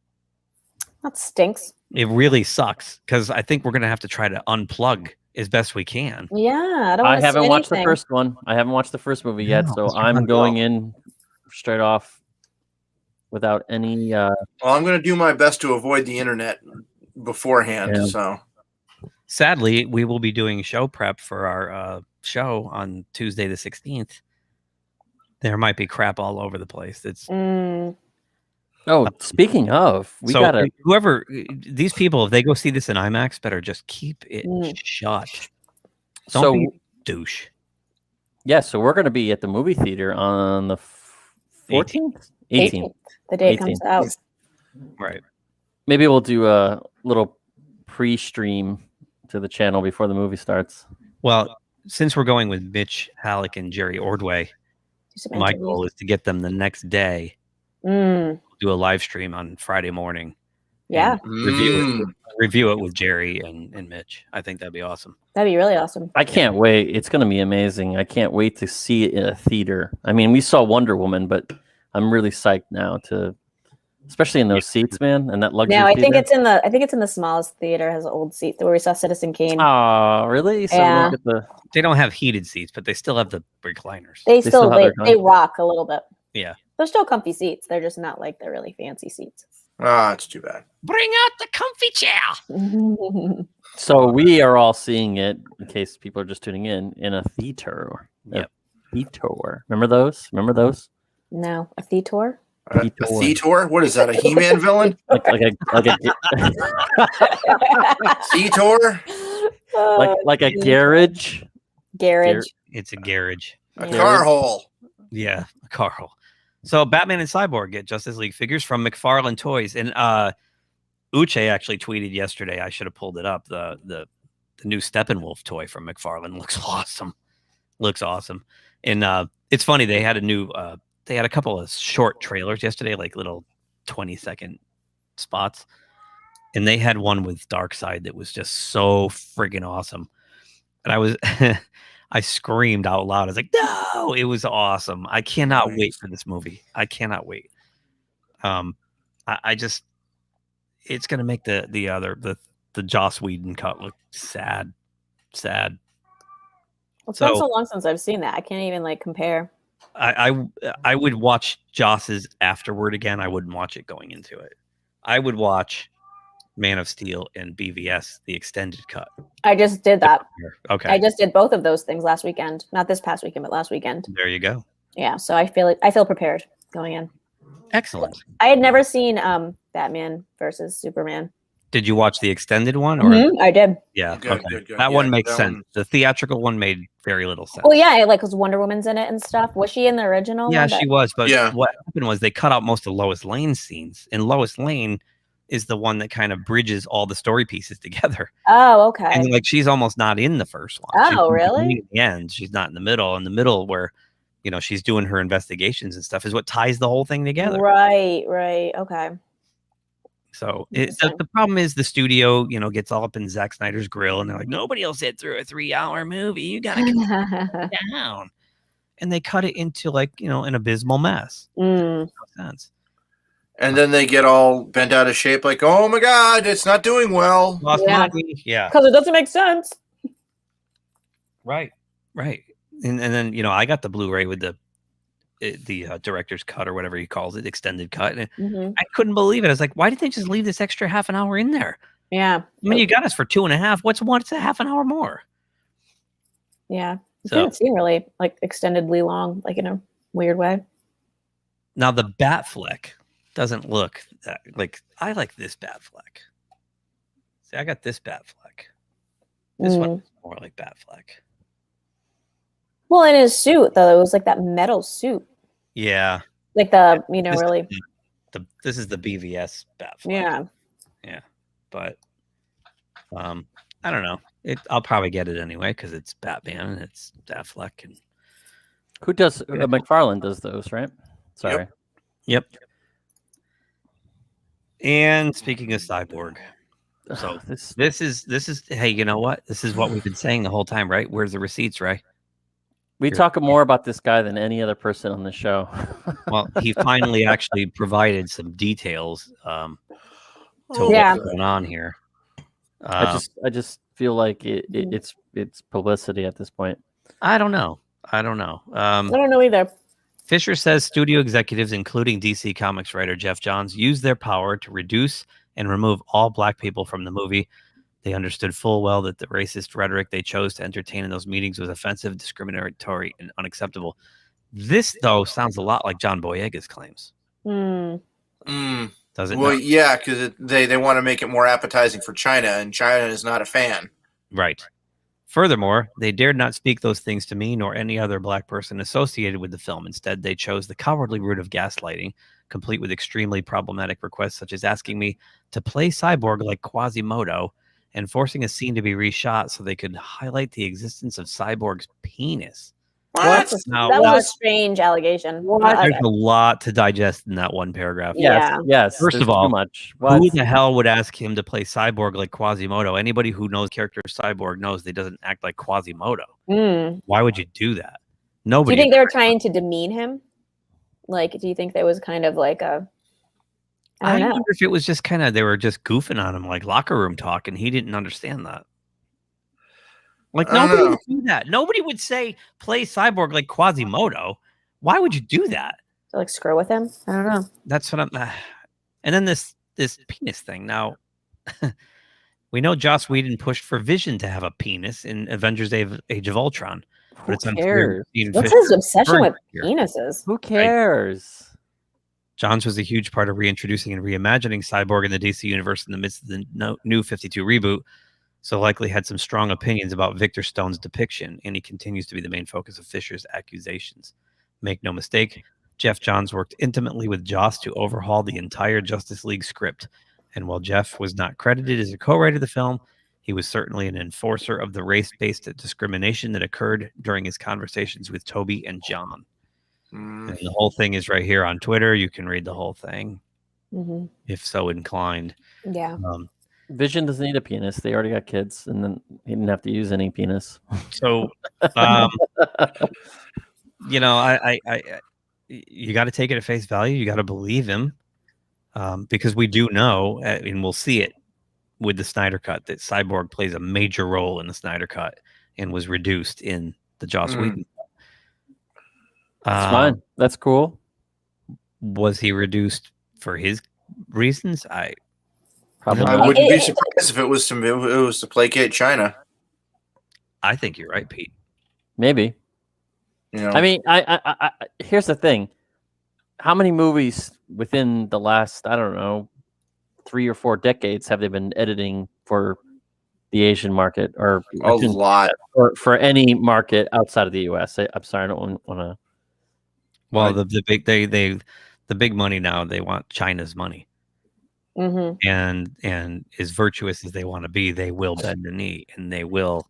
That stinks. It really sucks because I think we're going to have to try to unplug as best we can. Yeah, I haven't watched the first one. I haven't watched the first movie yet, so I'm going in straight off without any. Well, I'm going to do my best to avoid the internet beforehand. Yeah. So, Sadly, we will be doing show prep for our show on Tuesday the 16th. There might be crap all over the place. It's Oh, speaking of, we gotta. whoever these people, if they go see this in IMAX, better just keep it shut. Don't be a douche. Yeah, so we're going to be at the movie theater on the 14th, 18th. The day it comes out. Right. Maybe we'll do a little pre-stream to the channel before the movie starts. Well, since we're going with Mitch Halleck and Jerry Ordway, some my interviews. goal is to get them the next day. Do a live stream on Friday morning. Yeah. and Review it with Jerry and Mitch. I think that'd be awesome. That'd be really awesome. I can't wait. It's going to be amazing. I can't wait to see it in a theater. I mean, we saw Wonder Woman, but I'm really psyched now to, especially in those seats, man, and that luxury. No, I think theater. it's in the smallest theater. Has an old seat where we saw Citizen Kane. Oh, really? So Yeah. look at the. They don't have heated seats, but they still have the recliners. They still they rock a little bit. Yeah. They're still comfy seats. They're just not like the really fancy seats. it's too bad. Bring out the comfy chair. So we are all seeing it, in case people are just tuning in a theater. Yep. Theater. Remember those? No, a theater. A Theator? What is that? A He-Man villain? like a Theator? like a garage. Garage. It's a garage. A car hole. Yeah, a car hole. So Batman and Cyborg get Justice League figures from McFarlane Toys, and Uche actually tweeted yesterday. I should have pulled it up. The new Steppenwolf toy from McFarlane looks awesome. And it's funny, they had a couple of short trailers yesterday, like little 20-second spots, and they had one with Darkseid that was just so friggin' awesome. And I was I screamed out loud. I was like, no, it was awesome. I cannot wait for this movie. I cannot wait. I just, it's going to make the Joss Whedon cut look sad. Well, it's been so long since I've seen that. I can't even like compare. I would watch Joss's afterward again. I wouldn't watch it going into it. I would watch Man of Steel and BVS, the extended cut. I just did that. Okay. I just did both of those things last weekend. Not this past weekend, but last weekend. There you go. Yeah, so I feel prepared going in. Excellent. I had never seen Batman versus Superman. Did you watch the extended one? Or I did. Yeah. Good, okay. good, good. That Yeah, one makes that sense. one- The theatrical one made very little sense. Well, yeah, because Wonder Woman's in it and stuff. Was she in the original? Yeah, one? she was. But Yeah. what happened was they cut out most of Lois Lane's scenes, and Lois Lane is the one that kind of bridges all the story pieces together. Oh, okay. And like she's almost not in the first one. She's Oh, in the really? beginning and the end. She's not in the middle. In the middle, where she's doing her investigations and stuff, is what ties the whole thing together. Right. Okay. So the problem is the studio, gets all up in Zack Snyder's grill, and they're like, nobody will sit through a 3-hour movie. You gotta cut it down. And they cut it into an abysmal mess. No sense. And then they get all bent out of shape, like, oh my God, it's not doing well. Lost money. Yeah. Because it doesn't make sense. Right. And then I got the Blu-ray with the director's cut or whatever he calls it, extended cut. And I couldn't believe it. I was like, why did they just leave this extra half an hour in there? Yeah. I mean, you got us for 2.5. What's a half an hour more? Yeah. It So- didn't seem really extendedly long, in a weird way. Now the Batfleck doesn't look that I like this Batfleck. See, I got this Batfleck. This one is more like Batfleck. Well, in his suit though, it was like that metal suit, Yeah. really. this is the BVS Batfleck. Yeah, but I don't know. I'll probably get it anyway because it's Batman and it's Affleck. And who does McFarlane does those, right? Sorry. Yep. And speaking of Cyborg, so this is hey, you know what? This is what we've been saying the whole time, right? Where's the receipts, right? We talk more about this guy than any other person on the show. Well, he finally actually provided some details to what's going on here. I just feel like it's publicity at this point. I don't know. I don't know either. Fisher says studio executives, including DC Comics writer Jeff Johns, used their power to reduce and remove all black people from the movie. They understood full well that the racist rhetoric they chose to entertain in those meetings was offensive, discriminatory, and unacceptable. This, though, sounds a lot like John Boyega's claims. Does it? Well, not? yeah, because they want to make it more appetizing for China, and China is not a fan. Right. Furthermore, they dared not speak those things to me nor any other black person associated with the film. Instead, they chose the cowardly route of gaslighting, complete with extremely problematic requests such as asking me to play Cyborg like Quasimodo and forcing a scene to be reshot so they could highlight the existence of Cyborg's penis. What? That was a strange allegation. There's a lot to digest in that one paragraph. Yes. First of too all, much. who the hell would ask him to play Cyborg like Quasimodo? Anybody who knows character Cyborg knows they doesn't act like Quasimodo. Why would you do that? Do Nobody. you think they were trying to demean him? Like, do you think that was kind of like a? I don't know. wonder if it was just kind of they were just goofing on him like locker room talk, and he didn't understand that. Like nobody would do that. Nobody would say play Cyborg like Quasimodo. Why would you do that? To like screw with him? I don't know. That's what I'm. And then this penis thing. Now we know Joss Whedon pushed for Vision to have a penis in Avengers: Age of Ultron, but it's unclear. What's his obsession with penises? Who cares? Johns was a huge part of reintroducing and reimagining Cyborg in the DC universe in the midst of the New 52 reboot. So likely had some strong opinions about Victor Stone's depiction, and he continues to be the main focus of Fisher's accusations. Make no mistake, Jeff Johns worked intimately with Joss to overhaul the entire Justice League script. And while Jeff was not credited as a co-writer of the film, he was certainly an enforcer of the race-based discrimination that occurred during his conversations with Toby and John. And the whole thing is right here on Twitter. You can read the whole thing if so inclined. Yeah. Vision doesn't need a penis. They already got kids, and then he didn't have to use any penis. So, you know, I you got to take it at face value. You got to believe him, because we do know, and we'll see it with the Snyder Cut, that Cyborg plays a major role in the Snyder Cut and was reduced in the Joss Whedon. That's fine. That's cool. Was he reduced for his reasons? I wouldn't be surprised if it was to placate China. I think you're right, Pete. Maybe. You know, I mean, I here's the thing. How many movies within the last, I don't know, 3 or 4 decades have they been editing for the Asian market, or a lot, or for any market outside of the U.S.? I'm sorry, I don't want to. Well, the big money now, they want China's money, and as virtuous as they want to be, they will bend the knee and they will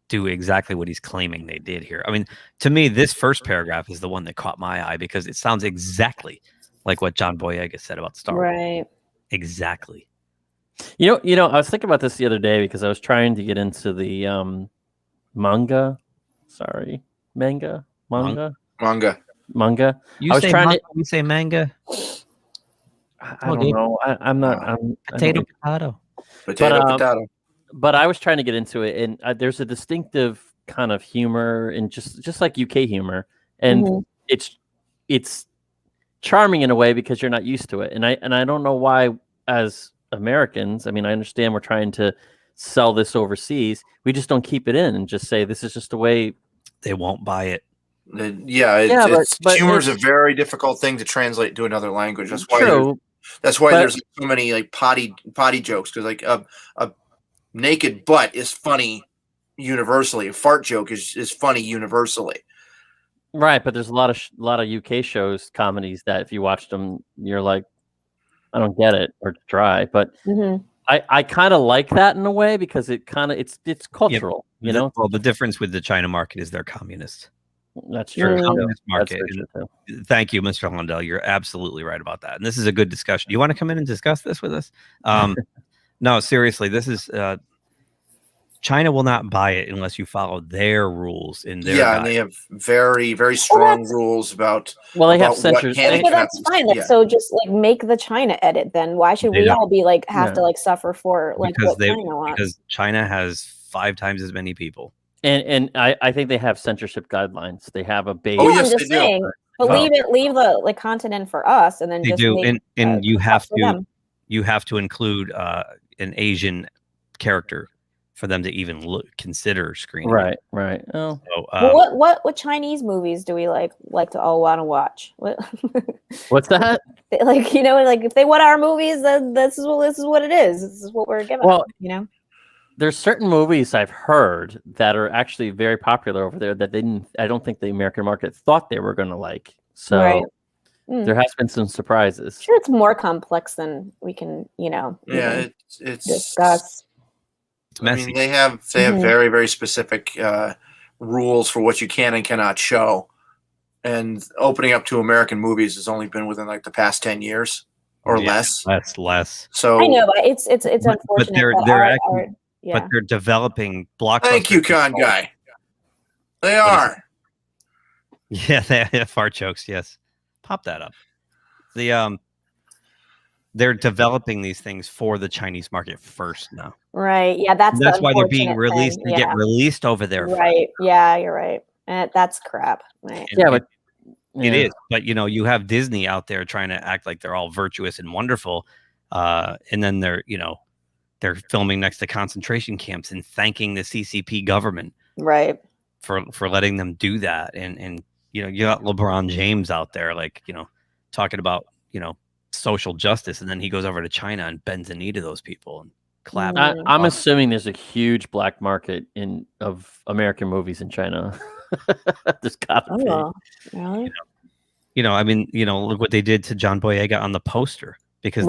do exactly what he's claiming they did here. I mean, to me, this first paragraph is the one that caught my eye because it sounds exactly like what John Boyega said about Star Wars. Right. Exactly. You know, I was thinking about this the other day because I was trying to get into the manga. Sorry, manga. You say manga. I don't know. I'm not. Potato. Potato. But I was trying to get into it, and there's a distinctive kind of humor, and just like UK humor, and it's charming in a way because you're not used to it, and I don't know why as Americans. I mean, I understand we're trying to sell this overseas. We just don't keep it in and just say this is just the way. They won't buy it. But humor is a very difficult thing to translate to another language. That's why. There's so many like potty jokes, because like a naked butt is funny universally. A fart joke is funny universally. Right, but there's a lot of UK shows, comedies that if you watch them, you're like, I don't get it, or dry. But I kind of like that in a way because it kind of it's cultural, you know. Well, the difference with the China market is they're communist. That's true. They're a communist That's market. very true, And thank you, Mr. Londell. You're absolutely right about that. And this is a good discussion. You want to come in and discuss this with us? No, seriously, this is China will not buy it unless you follow their rules in their and they have very, very strong rules about. Well, they have about what censors. can and But cannot that's be- fine. Like, yeah. so just like make the China edit then. Why should They we don't. all be like have to Yeah. like suffer for like because what China wants? because China has 5 times as many people. And I think they have censorship guidelines. They have a base. I'm just saying. But leave the like content in for us, and then They just do, make, and you have for to them. include an Asian character for them to even consider screening. Right. Oh. So, Well, what Chinese movies do we like to all want to watch? What's that? Like, you know, like if they want our movies, then this is what it is. This is what we're given. Well, you know. There's certain movies I've heard that are actually very popular over there that I don't think the American market thought they were going to like. So Right. there has been some surprises. Sure, it's more complex than we can, you know. Yeah, even it's discuss. I mean, they have very, very specific rules for what you can and cannot show, and opening up to American movies has only been within like the past 10 years or less. Less. So I know, but it's unfortunate. But they're that actually, yeah. but they're developing blockbusters. Thank you, con guy. They are. Yeah, they have fart jokes. Yes, pop that up. They're developing these things for the Chinese market first now. Right. Yeah, that's why they're being released. They get released over there. Right. Yeah, you're right. That's crap. Right. Yeah, It is, but you know, you have Disney out there trying to act like they're all virtuous and wonderful, and then they're filming next to concentration camps and thanking the CCP government, right, for letting them do that. And you know, you got LeBron James out there, like, you know, talking about, you know, social justice, and then he goes over to China and bends the knee to those people and claps. I'm assuming there's a huge black market of American movies in China. There's gotta be. Really? You know, I mean, you know, look what they did to John Boyega on the poster, because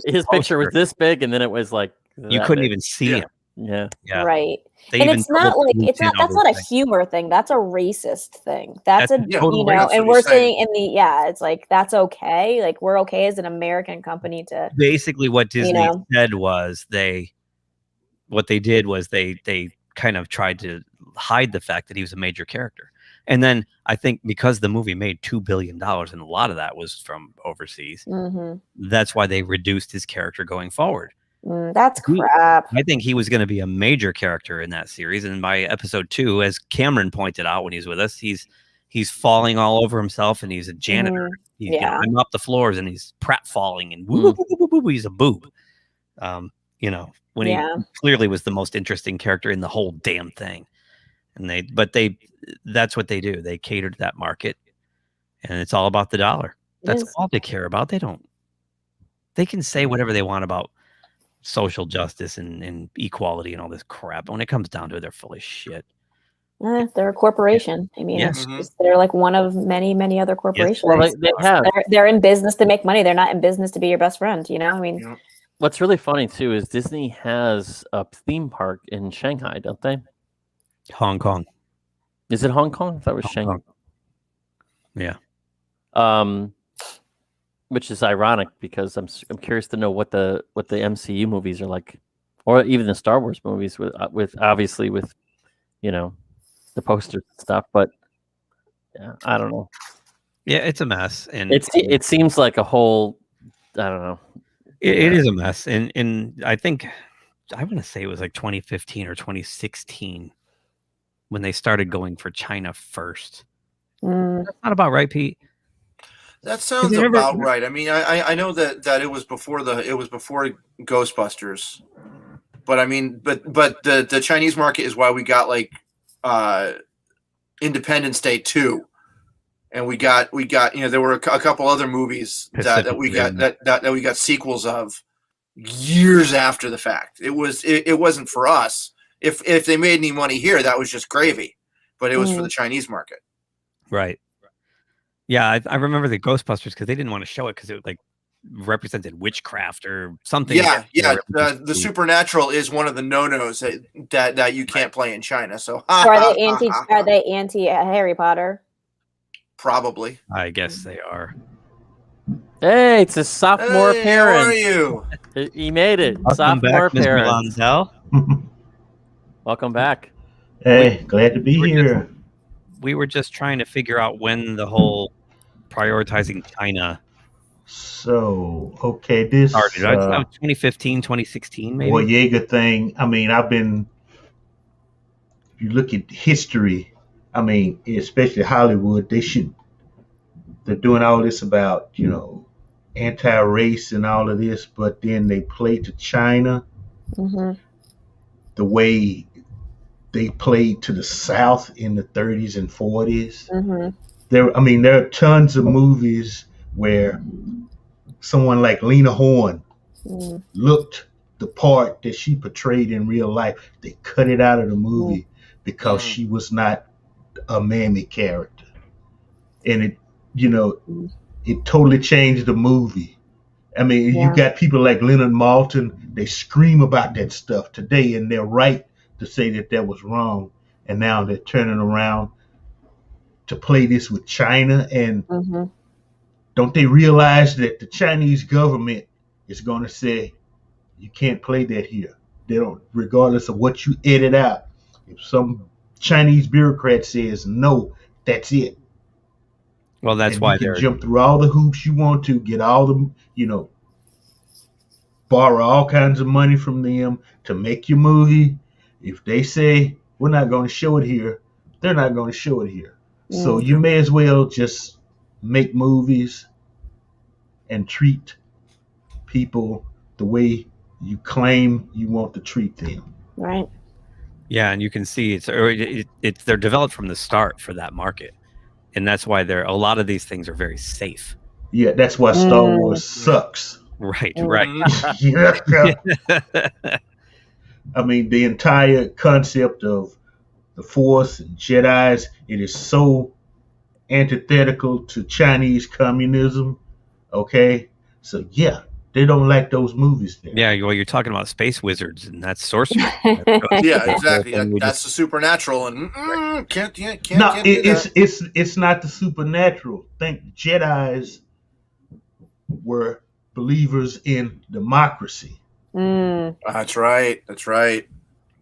His picture was this big, and then it was like you couldn't even see him. Yeah. Right. They and even it's not like double-teamed that's not a things. humor thing. That's a racist thing. That's a total you know, racist. and we're saying it's like that's okay. Like we're okay as an American company to Basically what Disney you know? said was they kind of tried to hide the fact that he was a major character. And then I think because the movie made $2 billion and a lot of that was from overseas, that's why they reduced his character going forward. That's crap. I think he was going to be a major character in that series. And by episode 2, as Cameron pointed out when he's with us, he's falling all over himself, and he's a janitor. He's climbing up the floors, and he's pratfalling, and woo, woo, woo, woo, woo, he's a boob. You know, when he clearly was the most interesting character in the whole damn thing. And that's what they do. They cater to that market, and it's all about the dollar. That's all they care about. They can say whatever they want about social justice and equality and all this crap. When it comes down to it, they're full of shit. They're a corporation. I mean, it's just, they're like one of many, many other corporations. Well, they have. They're in business to make money. They're not in business to be your best friend. You know, I mean, What's really funny too is Disney has a theme park in Shanghai, don't they? Hong Kong. Is it Hong Kong? I thought it was Shanghai. Yeah. Which is ironic because I'm curious to know what the MCU movies are like, or even the Star Wars movies with obviously with, you know, the posters and stuff. But yeah, I don't know. Yeah, it's a mess, and it seems like a whole. I don't know. It is a mess, and I think I want to say it was like 2015 or 2016 when they started going for China first. That's not about right, Pete. That sounds about right. I mean, I know that it was before Ghostbusters, but I mean, but the Chinese market is why we got like Independence Day 2, and we got you know, there were a couple other movies that we got sequels of years after the fact. It wasn't for us. If they made any money here, that was just gravy. but it was for the Chinese market. Right. Yeah, I remember the Ghostbusters because they didn't want to show it because it like represented witchcraft or something. Yeah. The supernatural is one of the no-nos that you can't play in China. So So are they anti Harry Potter? Probably. I guess they are. Hey, it's a sophomore appearance. How are you? He made it. Welcome Sophomore back, Mr. appearance. Londell. Welcome back. Hey, glad to be here. We were just trying to figure out when the whole prioritizing China So, okay, this started. 2015, 2016, maybe? Boyega thing, I mean, if you look at history, I mean, especially Hollywood, they're doing all this about, anti-race and all of this, but then they play to China the way they played to the South in the 30s and 40s. There are tons of movies where someone like Lena Horne looked the part that she portrayed in real life. They cut it out of the movie because she was not a mammy character. And it totally changed the movie. I mean, you got people like Leonard Maltin, they scream about that stuff today, and they're right to say that was wrong. And now they're turning around to play this with China. And don't they realize that the Chinese government is going to say, you can't play that here? They don't, regardless of what you edit out. If some Chinese bureaucrat says no, that's it. Well, that's and why you can they're jump through all the hoops you want to, get all the, borrow all kinds of money from them to make your movie. If they say we're not going to show it here, they're not going to show it here. So you may as well just make movies and treat people the way you claim you want to treat them. Right. Yeah, and you can see they're developed from the start for that market, and that's why a lot of these things are very safe. Yeah, that's why Star Wars sucks. Right. Yeah. I mean, the entire concept of the Force and Jedis, it is so antithetical to Chinese communism. Okay, so yeah, they don't like those movies there. Yeah, well, you're talking about space wizards, and that's sorcery. Yeah, exactly. That's the supernatural, and can't No, do that. it's not the supernatural. Think Jedis were believers in democracy. That's right.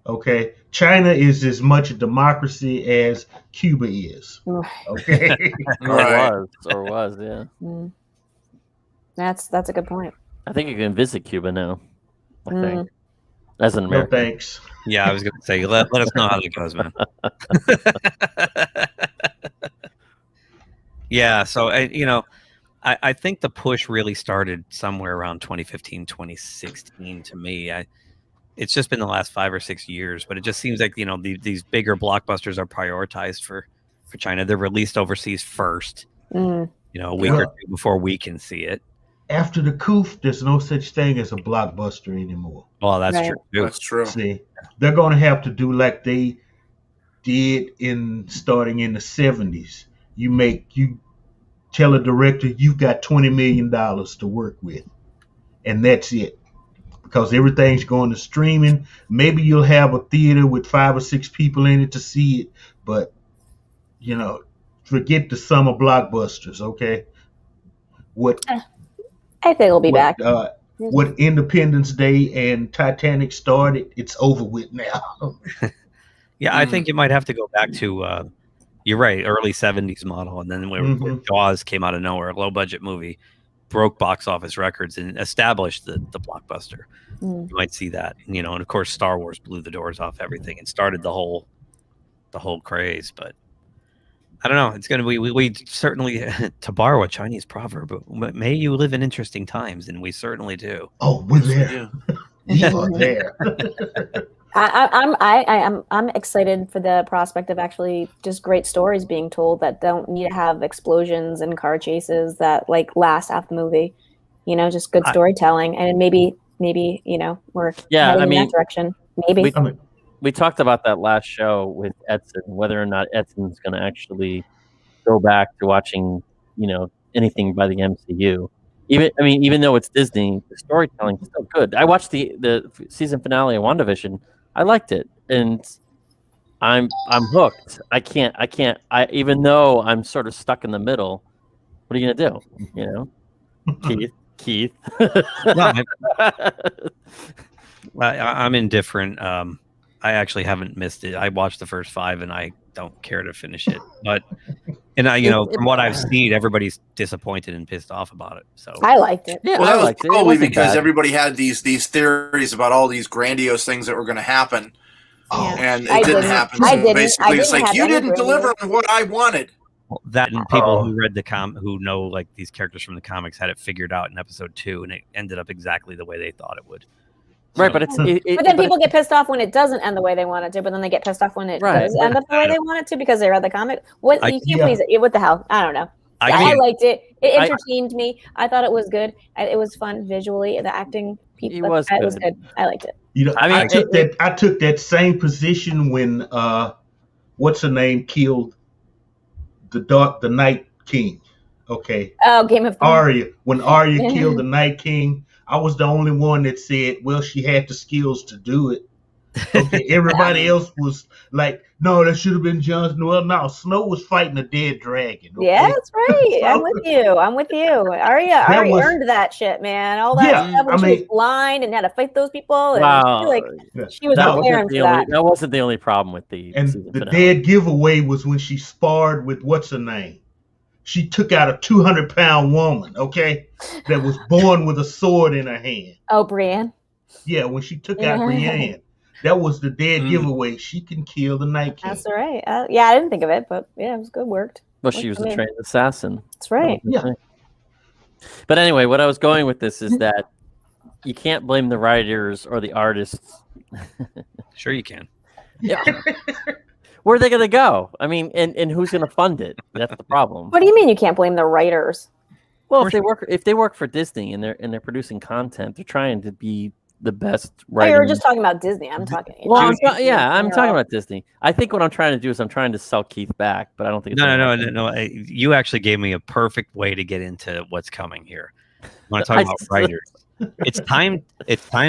Okay, China is as much a democracy as Cuba is. Okay, Or was, yeah. That's a good point. I think you can visit Cuba now. I think as an no American. thanks. Yeah, I was going to say, let us know how that goes, man. Yeah, so I think the push really started somewhere around 2015, 2016 to me. It's just been the last 5 or 6 years, but it just seems like, these bigger blockbusters are prioritized for China. They're released overseas first, a week or two before we can see it. After the coup, there's no such thing as a blockbuster anymore. Oh, that's true. That's true. See, they're going to have to do like they did starting in the 70s. You tell a director you've got $20 million to work with, and that's it. Because everything's going to streaming. Maybe you'll have a theater with 5 or 6 people in it to see it, but forget the summer blockbusters. Okay, I think it'll be back. What Independence Day and Titanic started, it's over with now. Yeah, I think you might have to go back to, you're right, early 70s model. And then when Jaws came out of nowhere, a low budget movie, broke box office records and established the blockbuster. You might see that, and of course Star Wars blew the doors off everything and started the whole craze. But I don't know. It's going to be, we certainly, to borrow a Chinese proverb, may you live in interesting times, and we certainly do. Oh, we're there. You are there. I'm excited for the prospect of actually just great stories being told that don't need to have explosions and car chases that last half the movie. Just good storytelling, and maybe we're heading in that direction. Maybe. we talked about that last show with Edson, whether or not Edson's going to actually go back to watching, anything by the MCU. Even though it's Disney, the storytelling is still good. I watched the season finale of WandaVision. I liked it, and I'm hooked. I can't. Even though I'm sort of stuck in the middle. What are you gonna do? Keith. I'm indifferent. I actually haven't missed it. I watched the first 5 and I don't care to finish it. But from what I've seen, everybody's disappointed and pissed off about it. So I liked it. Yeah, well, that was probably because everybody had these theories about all these grandiose things that were going to happen, and it didn't happen. So basically, it's like you didn't deliver on what I wanted. Well, that and people who read who know like these characters from the comics had it figured out in episode 2, and it ended up exactly the way they thought it would. Right, but but then people get pissed off when it doesn't end the way they want it to, but then they get pissed off when it does end up the way they want it to because they read the comic. You can't please it. What the hell? I don't know. I liked it. It entertained me. I thought it was good. It was fun visually. The acting, it was good. I liked it. I took that same position when what's her name killed the Night King. Okay. Oh, Game of Thrones. Arya. When Arya killed the Night King, I was the only one that said, well, she had the skills to do it. Okay, everybody else was like, no, that should have been Jon Snow. Well, no, Snow was fighting a dead dragon. Okay? Yeah, that's right. I'm with you. Arya earned that shit, man. All that stuff when she was blind and had to fight those people. And she was preparing for that. That wasn't the only problem with the dead giveaway was when she sparred with what's her name. She took out a 200-pound woman, okay, that was born with a sword in her hand. Oh, Brienne? Yeah, when she took out Brienne, that was the dead giveaway. She can kill the Night King. That's all right. I didn't think of it, but yeah, it was good worked. Well, she was a trained assassin. That's right. Yeah. But anyway, what I was going with this is that you can't blame the writers or the artists. Sure you can. Yeah. Where are they going to go? I mean, and who's going to fund it? That's the problem. What do you mean you can't blame the writers? Well, if they work for Disney and they're producing content, they're trying to be the best writer. You were just talking about Disney. I'm talking. Well, I'm talking about Disney. I think what I'm trying to do is I'm trying to sell Keith back, but I don't think it's no. You actually gave me a perfect way to get into what's coming here. When I talk about writers, it's time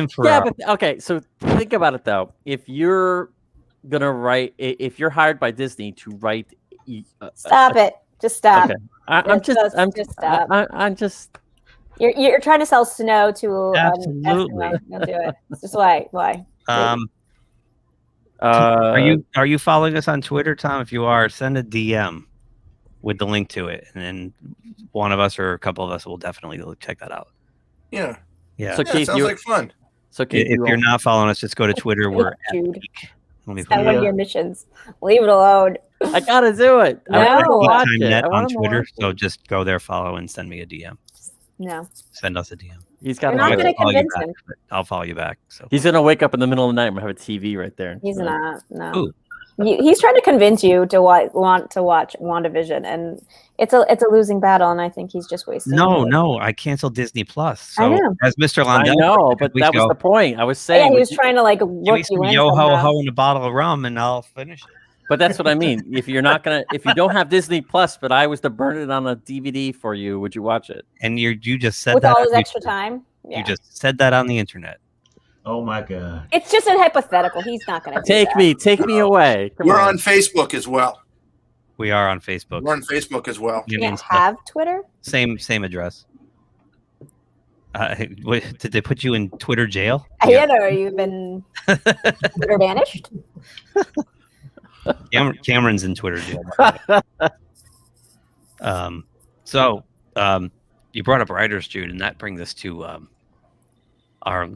for. Yeah, but okay. So think about it though. If you're gonna write, if you're hired by Disney to write, stop it. Just stop. Okay. I'm just. You're trying to sell Snow to absolutely. Don't do it. It's just why. Are you following us on Twitter, Tom? If you are, send a DM with the link to it, and then one of us or a couple of us will definitely check that out. Yeah. So Keith, sounds like fun. So Keith, if you're not following us, just go to Twitter. We're one of your missions. Leave it alone. I gotta do it. No. I want to watch it. on Twitter, so just go there, follow, and send me a DM. No. Send us a DM. He's got. You're not going to convince him. I'll follow you back. So he's going to wake up in the middle of the night and have a TV right there. He's not. No. He's trying to convince you to want to watch WandaVision, and it's a losing battle. And I think he's just wasting. No. I canceled Disney Plus. So I know. as Mr. Londell, I know, but that was the point. I was saying. Yeah, he was trying to like look you in. Yo ho ho and a bottle of rum, and I'll finish it. But that's what I mean. If you don't have Disney Plus, but I was to burn it on a DVD for you, would you watch it? And you just said with that all his extra time. Yeah. You just said that on the internet. Oh my God! It's just a hypothetical. He's not going to take me away. We're on Facebook as well. We are on Facebook. We're on Facebook as well. You can't have Twitter. Same address. Did they put you in Twitter jail? Yeah, or you've been Twitter banished. Cameron's in Twitter jail. So you brought up writers, Jude, and that brings us to our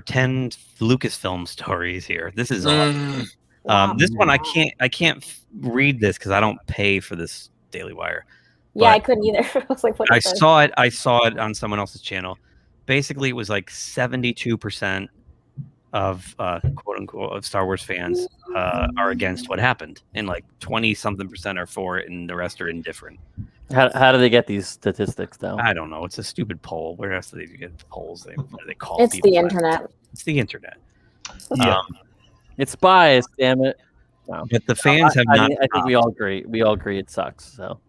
10 Lucasfilm stories here. This is awesome. This one I can't read this because I don't pay for this Daily Wire. Yeah, I couldn't either. I was like, what I saw it on someone else's channel. Basically, it was like 72% of quote unquote of Star Wars fans are against what happened, and like 20-something% are for it, and the rest are indifferent. How do they get these statistics though? I don't know. It's a stupid poll. Where else do they get polls? They call it's people the internet. It's the internet. Yeah. It's biased, damn it. No. But the fans have not. I think we all agree. We all agree it sucks. So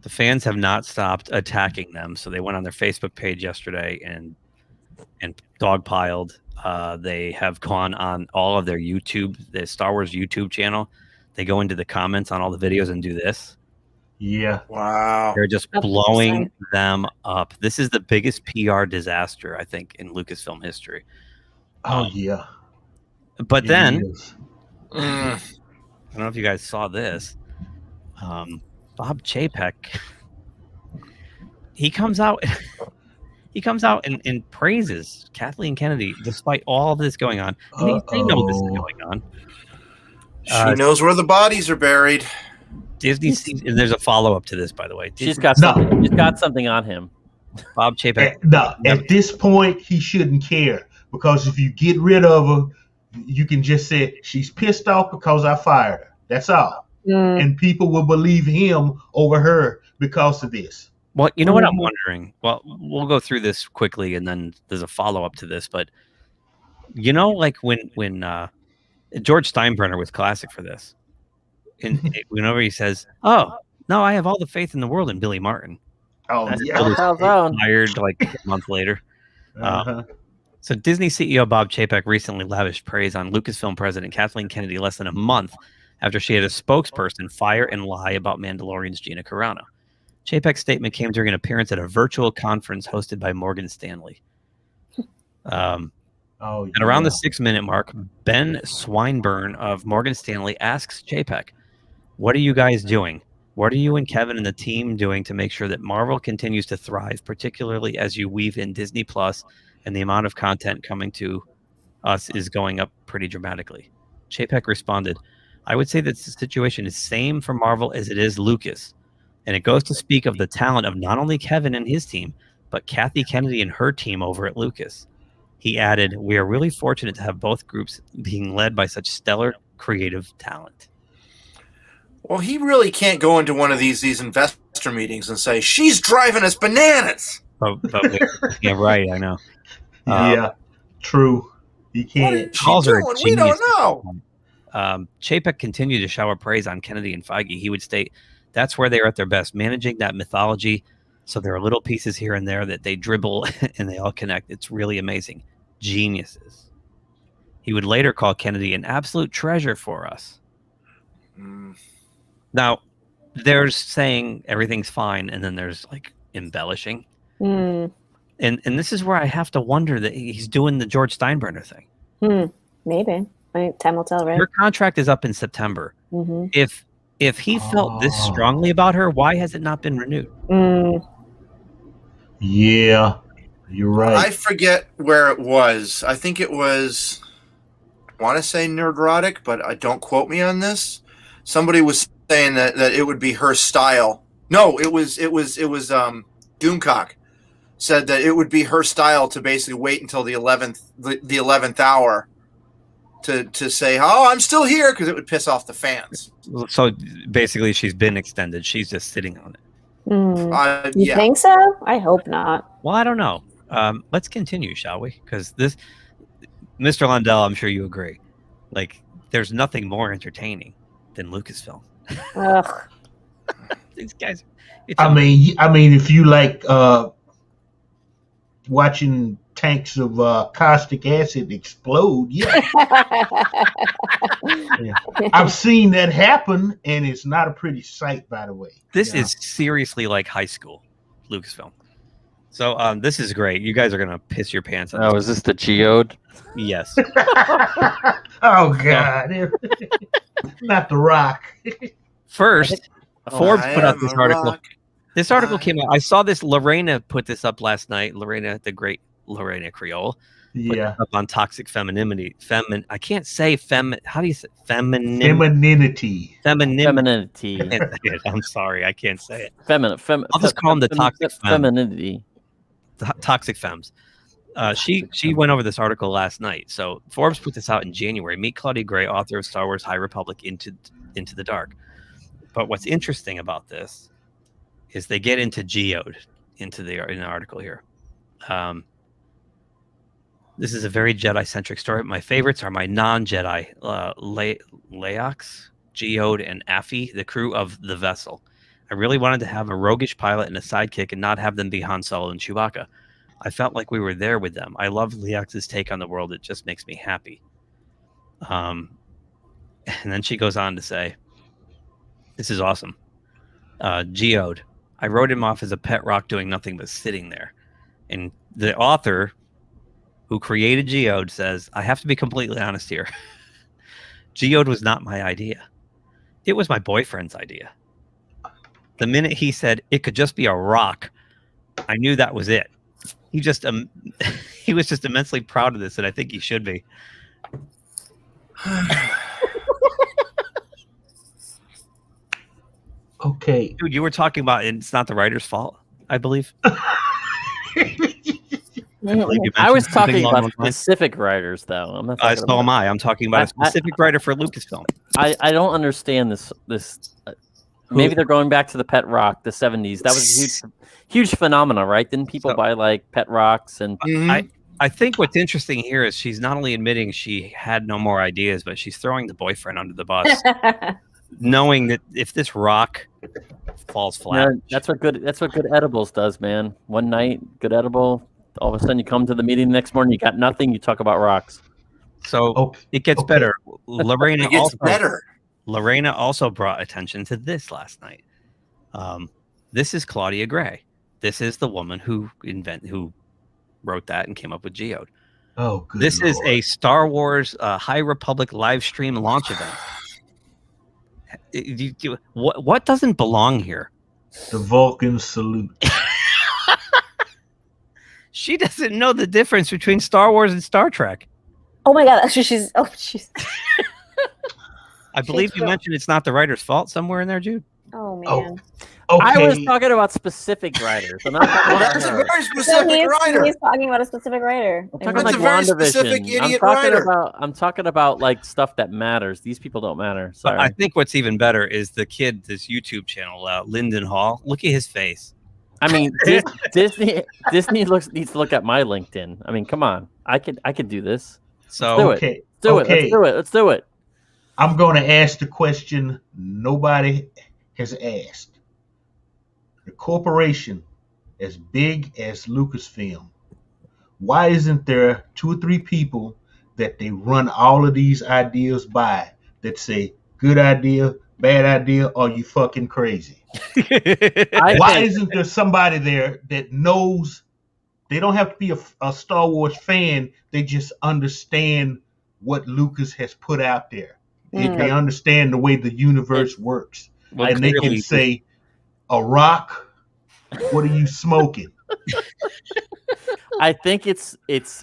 the fans have not stopped attacking them. So they went on their Facebook page yesterday and dogpiled. They have gone on all of their YouTube, the Star Wars YouTube channel. They go into the comments on all the videos and do this. Yeah. Wow. They're just blowing them up. This is the biggest PR disaster, I think, in Lucasfilm history. Oh, yeah. But then, Mm. I don't know if you guys saw this. Bob Chapek, he comes out and praises Kathleen Kennedy despite all this going on. And they know this is going on. She knows where the bodies are buried. Disney sees, and there's a follow-up to this, by the way. she's got something. She's got something on him. Bob Chapek. At this point, he shouldn't care, because if you get rid of her, you can just say she's pissed off because I fired her. That's all. And people will believe him over her because of this. Well, you know what I'm wondering? Well, we'll go through this quickly, and then there's a follow-up to this. But you know, like when George Steinbrenner was classic for this, and whenever he says, "Oh no, I have all the faith in the world in Billy Martin," fired like a month later. So Disney CEO Bob Chapek recently lavished praise on Lucasfilm president Kathleen Kennedy less than a month after she had a spokesperson fire and lie about Mandalorian's Gina Carano. Chapek's statement came during an appearance at a virtual conference hosted by Morgan Stanley. And around the 6-minute mark, Ben Swinburne of Morgan Stanley asks Chapek, "What are you guys doing? What are you and Kevin and the team doing to make sure that Marvel continues to thrive, particularly as you weave in Disney Plus and the amount of content coming to us is going up pretty dramatically?" Chapek responded, "I would say that the situation is same for Marvel as it is Lucas. And it goes to speak of the talent of not only Kevin and his team, but Kathy Kennedy and her team over at Lucas." He added, "We are really fortunate to have both groups being led by such stellar creative talent." Well, he really can't go into one of these investor meetings and say, "She's driving us bananas." Yeah, right. I know. Yeah, true. He can't. Calls her a We don't genius. know. Chapek continued to shower praise on Kennedy and Feige. He would state, "That's where they're at their best, managing that mythology. So there are little pieces here and there that they dribble and they all connect. It's really amazing. Geniuses." He would later call Kennedy an absolute treasure for us. Now, there's saying everything's fine, and then there's like embellishing. And this is where I have to wonder that he's doing the George Steinbrenner thing. Maybe. I mean, time will tell, right? Her contract is up in September. If he felt this strongly about her, why has it not been renewed? Yeah, you're right. I forget where it was. I think it was, I want to say Nerdrotic, but don't quote me on this. Somebody was saying that it would be her style. No, it was Doomcock said that it would be her style to basically wait until the 11th hour to say, "Oh, I'm still here," because it would piss off the fans. So basically, she's been extended. She's just sitting on it. You think so? I hope not. Well, I don't know. Let's continue, shall we? Because this, Mr. Londell, I'm sure you agree. Like, there's nothing more entertaining than Lucasfilm. Ugh. These guys. I mean, if you like watching tanks of caustic acid explode, yeah. I've seen that happen, and it's not a pretty sight, by the way. This is seriously like high school, Lucasfilm. So this is great. You guys are gonna piss your pants on. Oh, is this the Geode? Yes. Oh God, not the Rock. First, Forbes put out this article. Rock. This article came out. I saw this. Lorena put this up last night. Lorena, the great Lorena Creole. Yeah. Up on toxic femininity. I can't say how do you say Femininity. Femininity. I can't say it. I'm sorry. I can't say it. I'll just call them the toxic femininity. Toxic femmes. She went over this article last night. So Forbes put this out in January. Meet Claudia Gray, author of Star Wars High Republic Into the Dark. But what's interesting about this is they get into Geode in the article here. This is a very Jedi-centric story. My favorites are my non-Jedi, Leox, Geode, and Affy, the crew of the vessel. I really wanted to have a roguish pilot and a sidekick and not have them be Han Solo and Chewbacca. I felt like we were there with them. I love Leox's take on the world. It just makes me happy. And then she goes on to say, this is awesome. Geode. I wrote him off as a pet rock doing nothing but sitting there. And the author who created Geode says, I have to be completely honest here. Geode was not my idea. It was my boyfriend's idea. The minute he said it could just be a rock, I knew that was it. He was just immensely proud of this, and I think he should be. Okay. Dude, you were talking about it's not the writer's fault, I believe. I was talking about specific writers, though. I'm not. So am I. I'm talking about a specific writer for Lucasfilm. I don't understand this. Maybe they're going back to the pet rock, the 70s. That was a huge phenomena, right? Didn't people buy like pet rocks? And I think what's interesting here is she's not only admitting she had no more ideas, but she's throwing the boyfriend under the bus, knowing that if this rock falls flat, that's what good edibles does, man. One night, good edible. All of a sudden, you come to the meeting the next morning, you got nothing. You talk about rocks. So it gets better. Lorena It gets better. Lorena also brought attention to this last night. This is Claudia Gray. This is the woman who wrote that and came up with Geode. Oh, good This Lord. is a Star Wars High Republic live stream launch event. What doesn't belong here? The Vulcan salute. She doesn't know the difference between Star Wars and Star Trek. Oh my god, actually she's I believe you mentioned it's not the writer's fault somewhere in there, Jude. Oh man. I was talking about specific writers. I'm not talking about That's a her. very specific writer. He's talking about a specific writer. I'm talking like WandaVision. I'm talking about like stuff that matters. These people don't matter. Sorry. But I think what's even better is the kid, this YouTube channel, Lyndon Hall. Look at his face. I mean, Disney needs to look at my LinkedIn. I mean, come on. I could do this. So Let's do it. Let's do it. I'm going to ask the question nobody has asked. The corporation as big as Lucasfilm, why isn't there 2 or 3 people that they run all of these ideas by that say, good idea, bad idea, or you fucking crazy? Why isn't there somebody there that knows? They don't have to be a Star Wars fan. They just understand what Lucas has put out there. They understand the way the universe works. Well, and they can say, a rock, what are you smoking? I think it's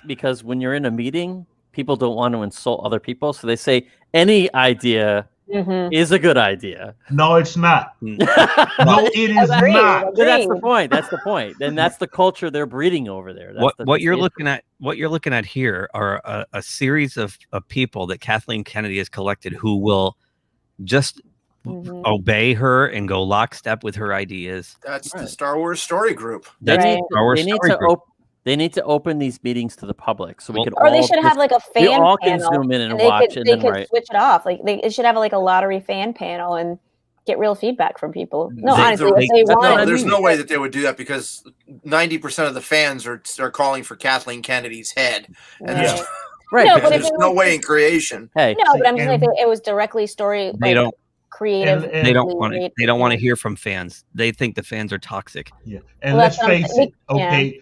because when you're in a meeting, people don't want to insult other people. So they say any idea is a good idea. No, it's not. No, it is not. But that's the point. That's the point. And that's the culture they're breeding over there. What you're looking at here are a series of people that Kathleen Kennedy has collected who will just obey her and go lockstep with her ideas. That's the Star Wars story group. They need to open these meetings to the public so we can. Or they should have like a fan panel. We all can zoom in and watch, and they then could switch it off. Like it should have like a lottery fan panel and get real feedback from people. No, honestly, if they want, there's no way that they would do that because 90% of the fans are calling for Kathleen Kennedy's head, and there's, No, but there's no way in creation. No, but I'm just saying if it was directly story. They don't. Creative. They don't want to. They don't want to hear from fans. They think the fans are toxic. Yeah, and let's face it. Okay,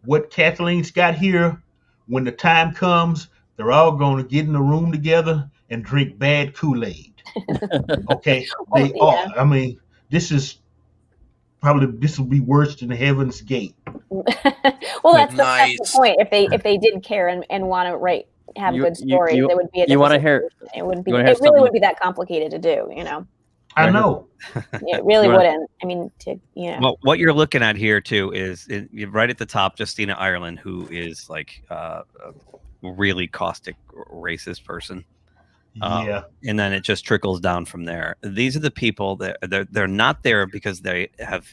what Kathleen's got here, when the time comes, they're all going to get in the room together and drink bad Kool-Aid. Okay, they are. I mean, this will be worse than Heaven's Gate. Well, that's the point. If they did care and want to have good stories, it would be. You want to hear? It wouldn't be. It really would be that complicated to do. You know. I know. It really wouldn't. I mean, Well, what you're looking at here too is right at the top, Justina Ireland, who is like a really caustic, racist person. And then it just trickles down from there. These are the people that they're not there because they have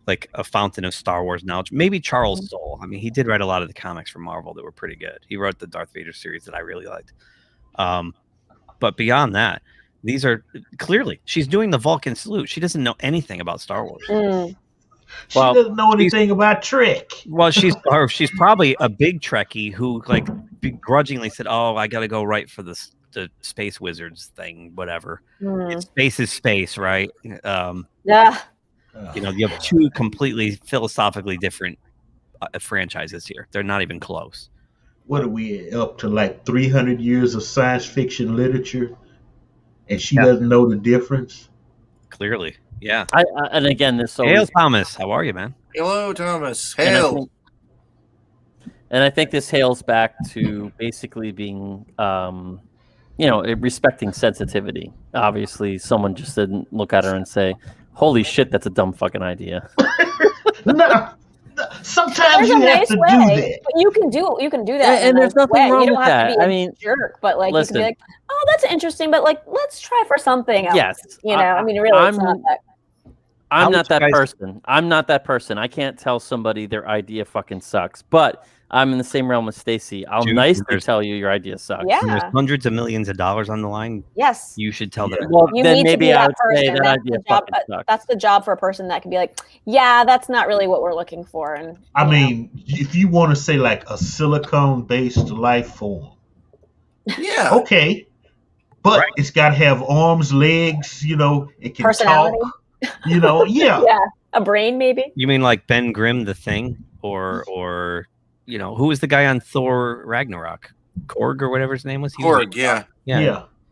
like a fountain of Star Wars knowledge. Maybe Charles Soule. I mean, he did write a lot of the comics for Marvel that were pretty good. He wrote the Darth Vader series that I really liked. But beyond that, these are clearly she's doing the Vulcan salute. She doesn't know anything about Star Wars. She doesn't know anything about Trek. Well, she's probably a big Trekkie who like begrudgingly said, "Oh, I got to go right for the Space Wizards thing, whatever. Space is space, right?" Yeah. You know, you have two completely philosophically different franchises here. They're not even close. What are we up to, like 300 years of science fiction literature, and she doesn't know the difference? Clearly, yeah. And again, this. Hail, Thomas. How are you, man? Hello, Thomas. Hail. And I think this hails back to basically being, respecting sensitivity. Obviously, someone just didn't look at her and say, "Holy shit, that's a dumb fucking idea." No. Sometimes you have to do that. But you can do that. And there's nothing wrong you don't with have that. to be a jerk, but like listen, you can be like, "Oh, that's interesting," but like, let's try for something else. Yes, really, it's not that. I'm not that person. I'm not that person. I can't tell somebody their idea fucking sucks. But I'm in the same realm as Stacy. I'll nicely tell you your idea sucks. Yeah. There's hundreds of millions of dollars on the line. Yes. You should tell them. Well, You then need to maybe be I that would say person. that idea fucking sucks. That's the job for a person that can be like, yeah, that's not really what we're looking for. And I mean, if you want to say like a silicone-based life form, yeah, okay, but it's got to have arms, legs. You know, it can personality. talk. You know, yeah. Yeah, a brain maybe. You mean like Ben Grimm, the Thing, or you know, who was the guy on Thor Ragnarok? Korg or whatever his name was. Korg, yeah.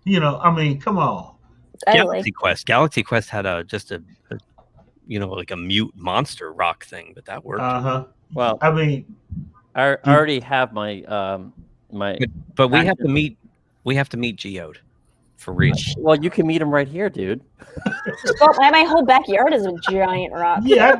You know, I mean, come on. Galaxy Quest. Galaxy Quest had like a mute monster rock thing, but that worked. Well, I mean, I already have my my. But we have to meet. We have to meet Geode for real. Well, you can meet him right here, dude. Well, my whole backyard is a giant rock. Yeah, I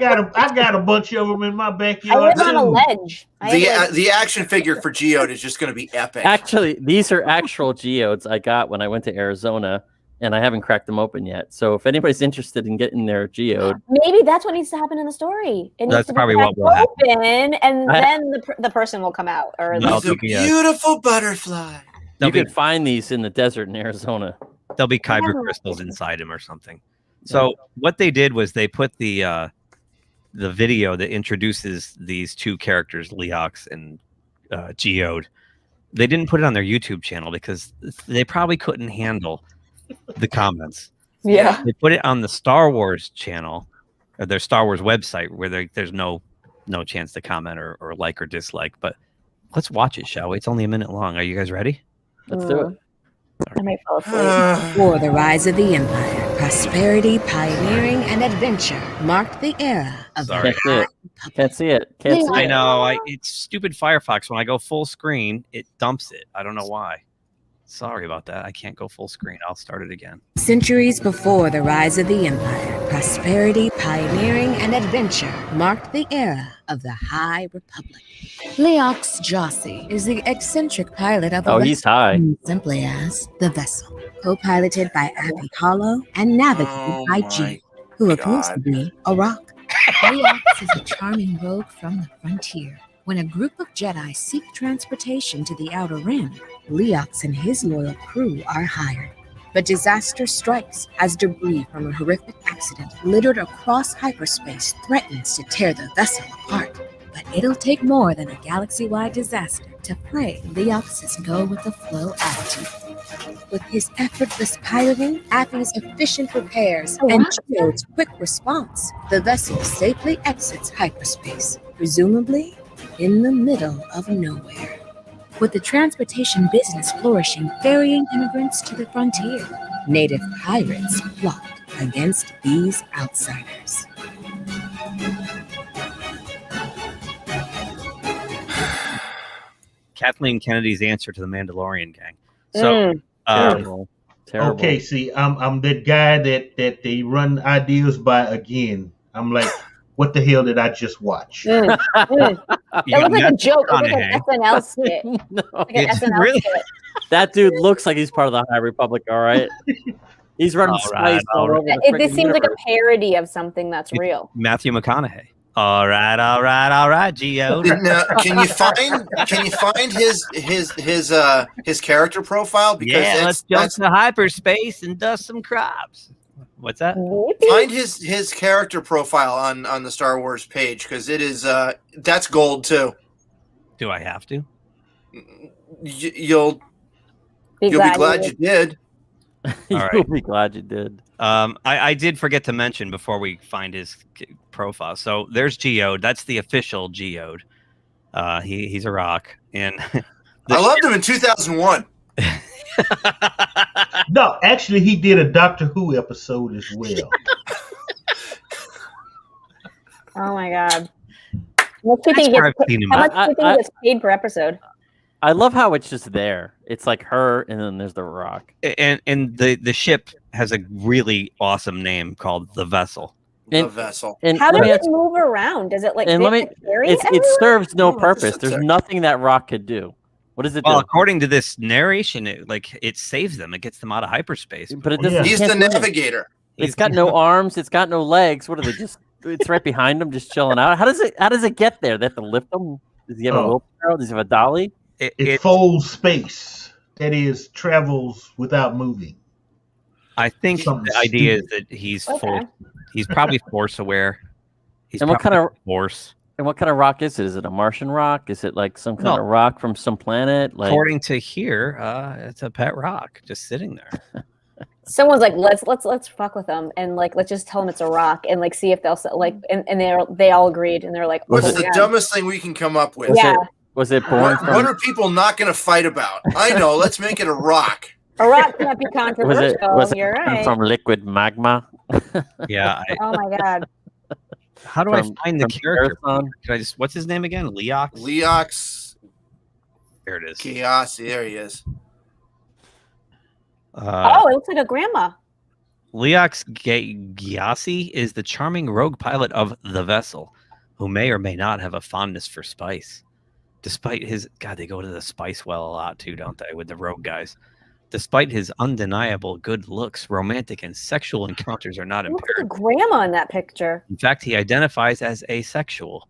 got a bunch of them in my backyard. I live on a ledge. The action figure for Geode is just going to be epic. Actually, these are actual geodes I got when I went to Arizona, and I haven't cracked them open yet. So if anybody's interested in getting their geode, maybe that's what needs to happen in the story. It needs That's to be probably what will open, and then the person will come out. Or He's a beautiful butterfly. you can find these in the desert in Arizona. There'll be kyber crystals inside him or something. So what they did was they put the video that introduces these two characters, Leox and Geode. They didn't put it on their YouTube channel because they probably couldn't handle the comments. Yeah. They put it on the Star Wars channel, or their Star Wars website, where there's no chance to comment or like or dislike. But let's watch it, shall we? It's only a minute long. Are you guys ready? Let's do it. I might fall asleep. Before the rise of the empire, prosperity, pioneering, and adventure marked the era of Sorry. Can't see it. Can't see it. I know. It's stupid Firefox. When I go full screen, it dumps it. I don't know why. Sorry about that. I can't go full screen. I'll start it again. Centuries before the rise of the empire, prosperity, pioneering, and adventure marked the era of the High Republic. Leox Jossi is the eccentric pilot of a he's high. simply as the vessel, co-piloted by Abby Hollow and navigated by G, who appears to be a rock. Leox is a charming rogue from the frontier. When a group of Jedi seek transportation to the Outer Rim, Leox and his loyal crew are hired. But disaster strikes as debris from a horrific accident littered across hyperspace threatens to tear the vessel apart. But it'll take more than a galaxy-wide disaster to play Leox's go-with-the-flow attitude. With his effortless piloting, Appy's efficient repairs, and Geode's quick response, the vessel safely exits hyperspace, presumably in the middle of nowhere. With the transportation business flourishing, ferrying immigrants to the frontier, native pirates flocked against these outsiders. Kathleen Kennedy's answer to the Mandalorian gang. So Terrible. Okay, see, I'm that guy that they run ideas by again. I'm like, what the hell did I just watch? It looked like a joke. It looked like an SNL skit. No, Like an SNL skit. That dude looks like he's part of the High Republic. All right. He's running spice all over the This friggin' seems like a universe. parody of something that's real. Matthew McConaughey. All right, Geode. Now, can you find his character profile? Because Yeah, let's jump to hyperspace and dust some crops. What's that? find his character profile on the Star Wars page, because it is that's gold too. Do I have to? You'll be glad you did. You'll be glad you did. I did forget to mention before we find his profile. So there's Geode. That's the official Geode. He's a rock, and I loved him in 2001. No, actually, he did a Doctor Who episode as well. Oh my god! How much do you think he gets paid per episode? I love how it's just there. It's like her, and then there's the rock. And the ship has a really awesome name called the Vessel. The Vessel. And How does it move around? Does it like? It serves no purpose. There's nothing that rock could do. What does it do? Well, according to this narration, it saves them. It gets them out of hyperspace. But it doesn't. He's the navigator. It's got no arms. It's got no legs. What are they just? It's right behind them, just chilling out. How does it get there? They have to lift them. Does he have a wheelbarrow? Does he have a dolly? It folds space. That is, travels without moving. I think the idea is that he's probably force aware. He's And what kind of force? And what kind of rock is it? Is it a Martian rock? Is it like some kind of rock from some planet? Like, according to here, it's a pet rock just sitting there. Someone's like, let's fuck with them, and like let's just tell them it's a rock, and like see if they'll like, and they all agreed, and they're like, What's the dumbest thing we can come up with? Was it born from? What are people not going to fight about? I know. Let's make it a rock. A rock cannot be controversial. Was it You're right. from liquid magma? Yeah. Oh my god. How do I find the character? Can I just? What's his name again? Leox. Leox. There it is. Chaos. There he is. Oh, it looks like a grandma. Leox Gyasi is the charming rogue pilot of the Vessel, who may or may not have a fondness for spice. Despite his they go to the spice well a lot too, don't they, with the rogue guys? Despite his undeniable good looks, romantic and sexual encounters are not Look impaired. at the grandma in that picture. In fact, he identifies as asexual.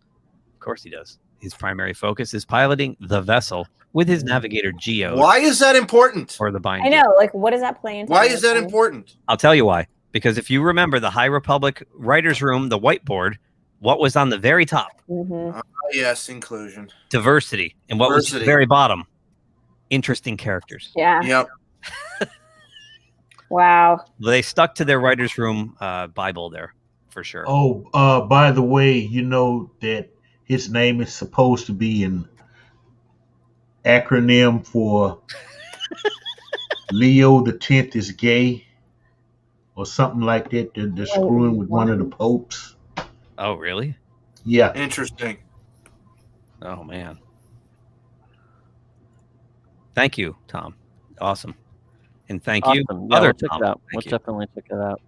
Of course he does. His primary focus is piloting the Vessel with his navigator Geode. Why is that important? Or the bind. I know. Like, what does that play into? Why is that important? I'll tell you why. Because if you remember the High Republic writer's room, the whiteboard, what was on the very top? Yes, inclusion. Diversity. And what was at the very bottom? Interesting characters. Yeah. Yep. Wow. They stuck to their writer's room Bible there, for sure. Oh, by the way, you know that his name is supposed to be an acronym for Leo the 10th is gay, or something like that. They're screwing with one of the popes. Oh, really? Yeah. Interesting. Oh, man. Thank you, Tom. Awesome. And thank you, Yeah, other we'll check Tom. it out. Thank you. Definitely check it out.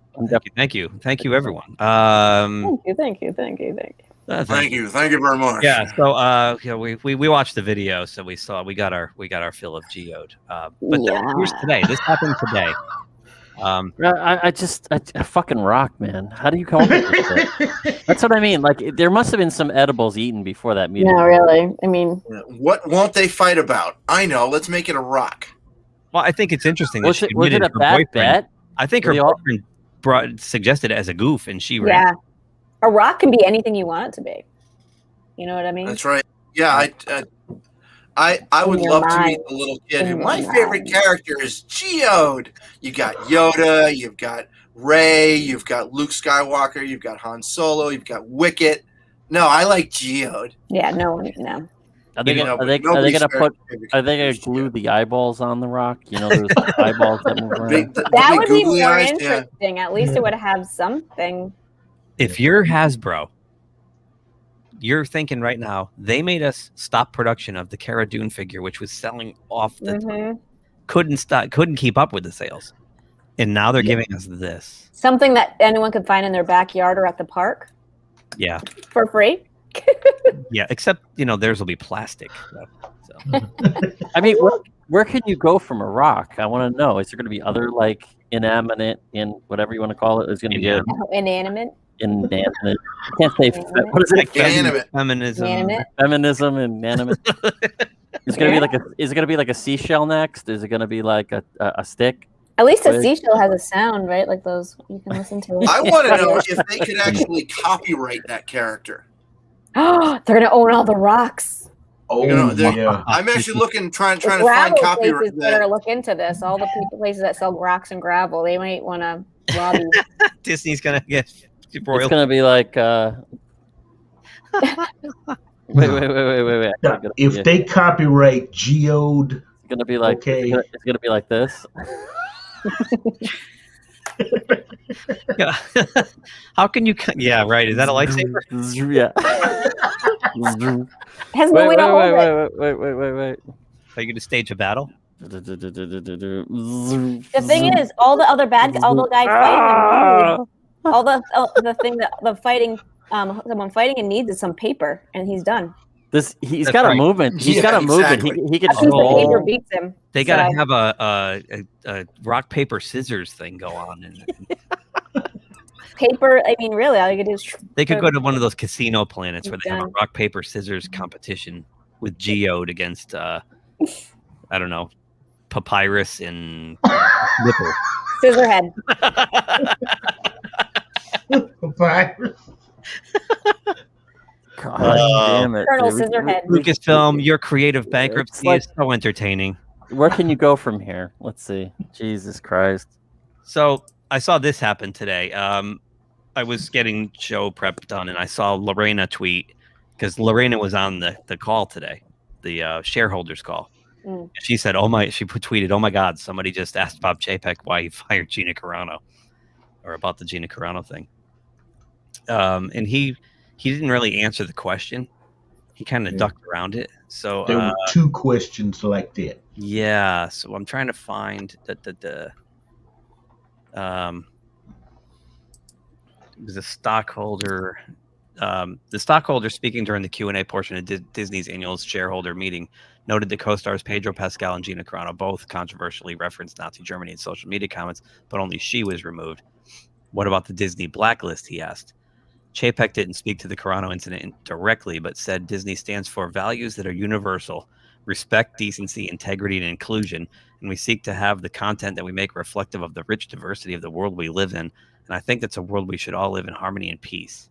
Thank you, everyone. Thank you. Thank you very much. Yeah. So, we watched the video, so we got our fill of Geode. But here's today. This happened today. I fucking rock, man. How do you come up with this shit? That's what I mean. Like, there must have been some edibles eaten before that meeting. No, really. I mean, what won't they fight about? I know. Let's make it a rock. Well, I think it's interesting. Was it a bad bet? I think her boyfriend suggested it as a goof, and she ran. yeah. A rock can be anything you want it to be. You know what I mean? That's right. Yeah, I would love to meet the little kid. My favorite character is Geode. You got Yoda, you've got Rey, you've got Luke Skywalker, you've got Han Solo, you've got Wicket. No, I like Geode. Yeah, no. Are they gonna glue the eyeballs on the rock? You know, those eyeballs that move around. That would be more interesting. At least it would have something. If you're Hasbro, you're thinking right now, they made us stop production of the Cara Dune figure, which was selling off the top. Couldn't keep up with the sales. And now they're giving us this. Something that anyone could find in their backyard or at the park Yeah. for free. Yeah, except, theirs will be plastic. So. I mean, where can you go from a rock? I want to know. Is there going to be other inanimate, in whatever you want to call it, is going to be good. Inanimate. Inanimate. I can't say what is it? Inanimate. Feminism. Inanimate. Feminism and inanimate. It's gonna be like is it gonna be like a seashell next? Is it gonna be like a stick? At least a Twig? seashell has a sound, right? Like those you can listen to. I want to know if they could actually copyright that character. They're gonna own all the rocks. Oh, yeah. I'm actually trying to find Gravel copyright. places better look into this. All the places that sell rocks and gravel, they might want to lobby. Disney's gonna get It's gonna be like. Wait. If they copyright Geode, it's gonna be like it's gonna be like this. How can you? Yeah, right. Is that a lightsaber? Yeah. Has no way to hold it. Wait. Are you gonna stage a battle? The thing is, all the other guys fighting, all the thing that the fighting, someone fighting and needs is some paper, and he's done. He's got a movement. He can just The paper beats him. They gotta have a rock paper scissors thing go on. Paper. I mean, really, all you could do is. They could go to one of those casino planets where they have a rock paper scissors competition with Geode against I don't know, Papyrus and Nipple. Scissorhead. Papyrus. God damn it. Colonel Scissorhead. Lucasfilm, your creative bankruptcy is so entertaining. Where can you go from here? Let's see. Jesus Christ. So I saw this happen today. I was getting show prep done, and I saw Lorena tweet, because Lorena was on the call today, the shareholders call. She said, she tweeted, "Oh my God, somebody just asked Bob Chapek why he fired Gina Carano, or about the Gina Carano thing." And he didn't really answer the question. He kind of ducked around it. So there were two questions like that. Yeah. So I'm trying to find it was a stockholder. The stockholder speaking during the Q&A portion of Disney's annual shareholder meeting noted the co-stars Pedro Pascal and Gina Carano both controversially referenced Nazi Germany in social media comments, but only she was removed. What about the Disney blacklist, he asked. Chapek didn't speak to the Carano incident directly, but said Disney stands for values that are universal: respect, decency, integrity, and inclusion, and we seek to have the content that we make reflective of the rich diversity of the world we live in, and I think that's a world we should all live in harmony and peace.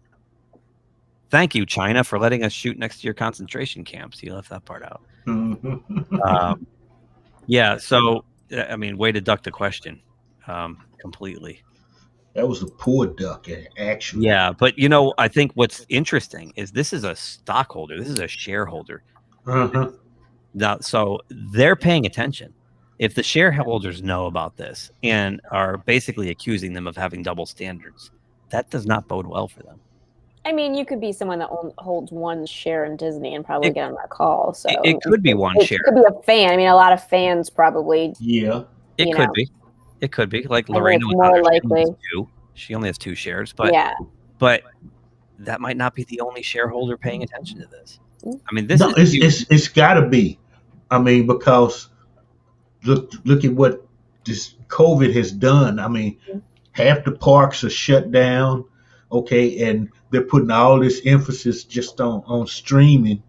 Thank you, China, for letting us shoot next to your concentration camps. He left that part out. Yeah, so, I mean, way to duck the question completely. That was a poor duck, actually. Yeah, but, I think what's interesting is this is a stockholder. This is a shareholder. Now, so they're paying attention. If the shareholders know about this and are basically accusing them of having double standards, that does not bode well for them. I mean, you could be someone that holds one share in Disney and probably get on that call. So it could be one share. It could be a fan. I mean, a lot of fans probably. Yeah. It could be. It could be. Like Lorena, more likely. She only has two shares, but but that might not be the only shareholder paying attention to this. I mean, it's got to be. I mean, because look at what this COVID has done. I mean, half the parks are shut down. Okay, and they're putting all this emphasis just on streaming.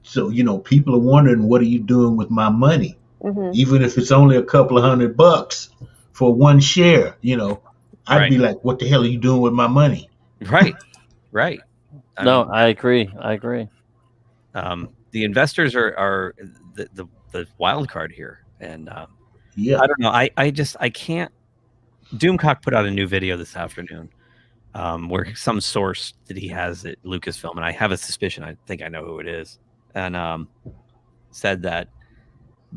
So, people are wondering, what are you doing with my money? Even if it's only a couple of $100 for one share, I'd be like, what the hell are you doing with my money? Right. I agree. The investors are the wild card here. And I don't know. I can't. Doomcock put out a new video this afternoon. Where some source that he has at Lucasfilm, and I have a suspicion, I think I know who it is, and said that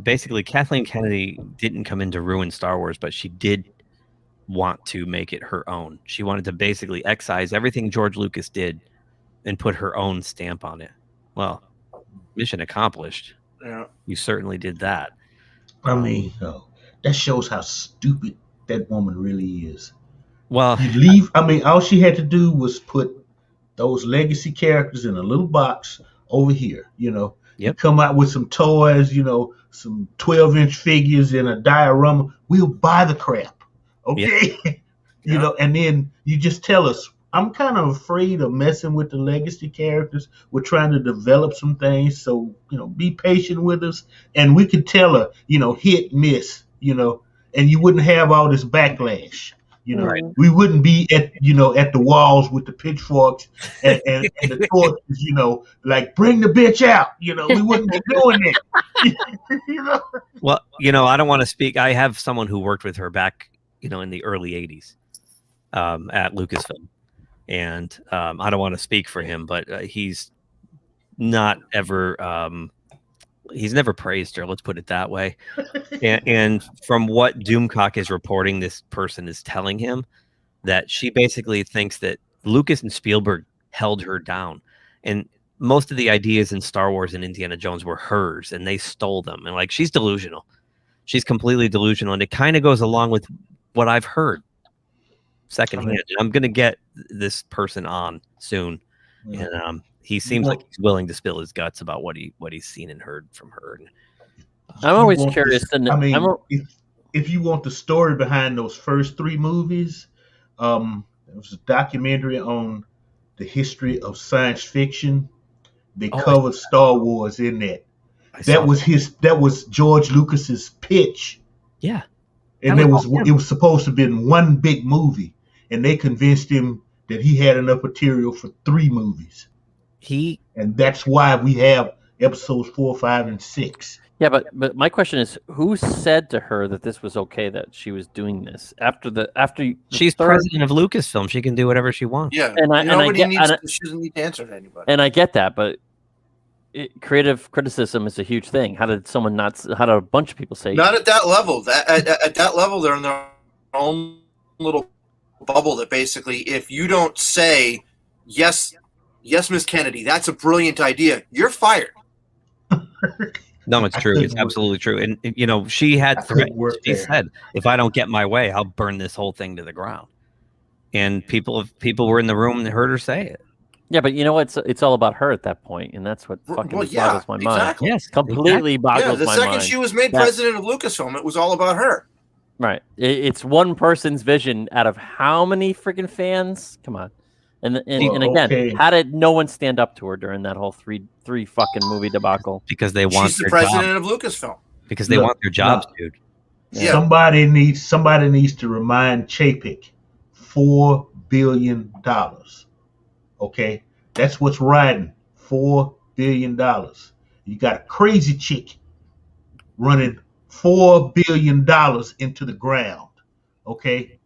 basically Kathleen Kennedy didn't come in to ruin Star Wars, but she did want to make it her own. She wanted to basically excise everything George Lucas did and put her own stamp on it. Well, mission accomplished. Yeah. You certainly did that. I mean, that shows how stupid that woman really is. Well, all she had to do was put those legacy characters in a little box over here, You come out with some toys, some 12-inch figures and a diorama. We'll buy the crap, okay? And then you just tell us, I'm kind of afraid of messing with the legacy characters. We're trying to develop some things, so be patient with us. And we could tell her, hit, miss, and you wouldn't have all this backlash. We wouldn't be at the walls with the pitchforks and the torches, like bring the bitch out. We wouldn't be doing it. Well, I don't want to speak. I have someone who worked with her back, in the early '80s at Lucasfilm. And I don't want to speak for him, but he's not ever he's never praised her. Let's put it that way. and from what Doomcock is reporting, this person is telling him that she basically thinks that Lucas and Spielberg held her down. And most of the ideas in Star Wars and Indiana Jones were hers, and they stole them. And she's delusional. She's completely delusional. And it kind of goes along with what I've heard secondhand. I'm going to get this person on soon. And he seems like he's willing to spill his guts about what he's seen and heard from her. I'm always curious to know. If you want the story behind those first 3 movies, there was a documentary on the history of science fiction. They covered Star Wars in that. That was George Lucas's pitch. Yeah. And it was supposed to have been one big movie, and they convinced him that he had enough material for 3 movies. And that's why we have episodes 4, 5, and 6. Yeah, but my question is, who said to her that this was okay, that she was doing this after she's president of Lucasfilm? She can do whatever she wants. Yeah, she doesn't need to answer to anybody. And I get that, but creative criticism is a huge thing. How did a bunch of people say? Not at that level. At that level, they're in their own little bubble. That basically, if you don't say yes, Miss Kennedy, that's a brilliant idea, you're fired. No, it's true. It's absolutely true. And she had threats. She said, "If I don't get my way, I'll burn this whole thing to the ground." And people were in the room and heard her say it. Yeah, but it's all about her at that point, and that's what fucking boggles my mind. Exactly. Yes, completely boggles my mind. The second she was made president of Lucasfilm, it was all about her. Right. It's one person's vision out of how many freaking fans? Come on. And again, how did no one stand up to her during that whole three fucking movie debacle? Because they want She's the president of Lucasfilm. Because they want their jobs, dude. Yeah. Somebody needs to remind Chapek $4 billion. Okay, that's what's riding. $4 billion. You got a crazy chick running $4 billion into the ground. Okay,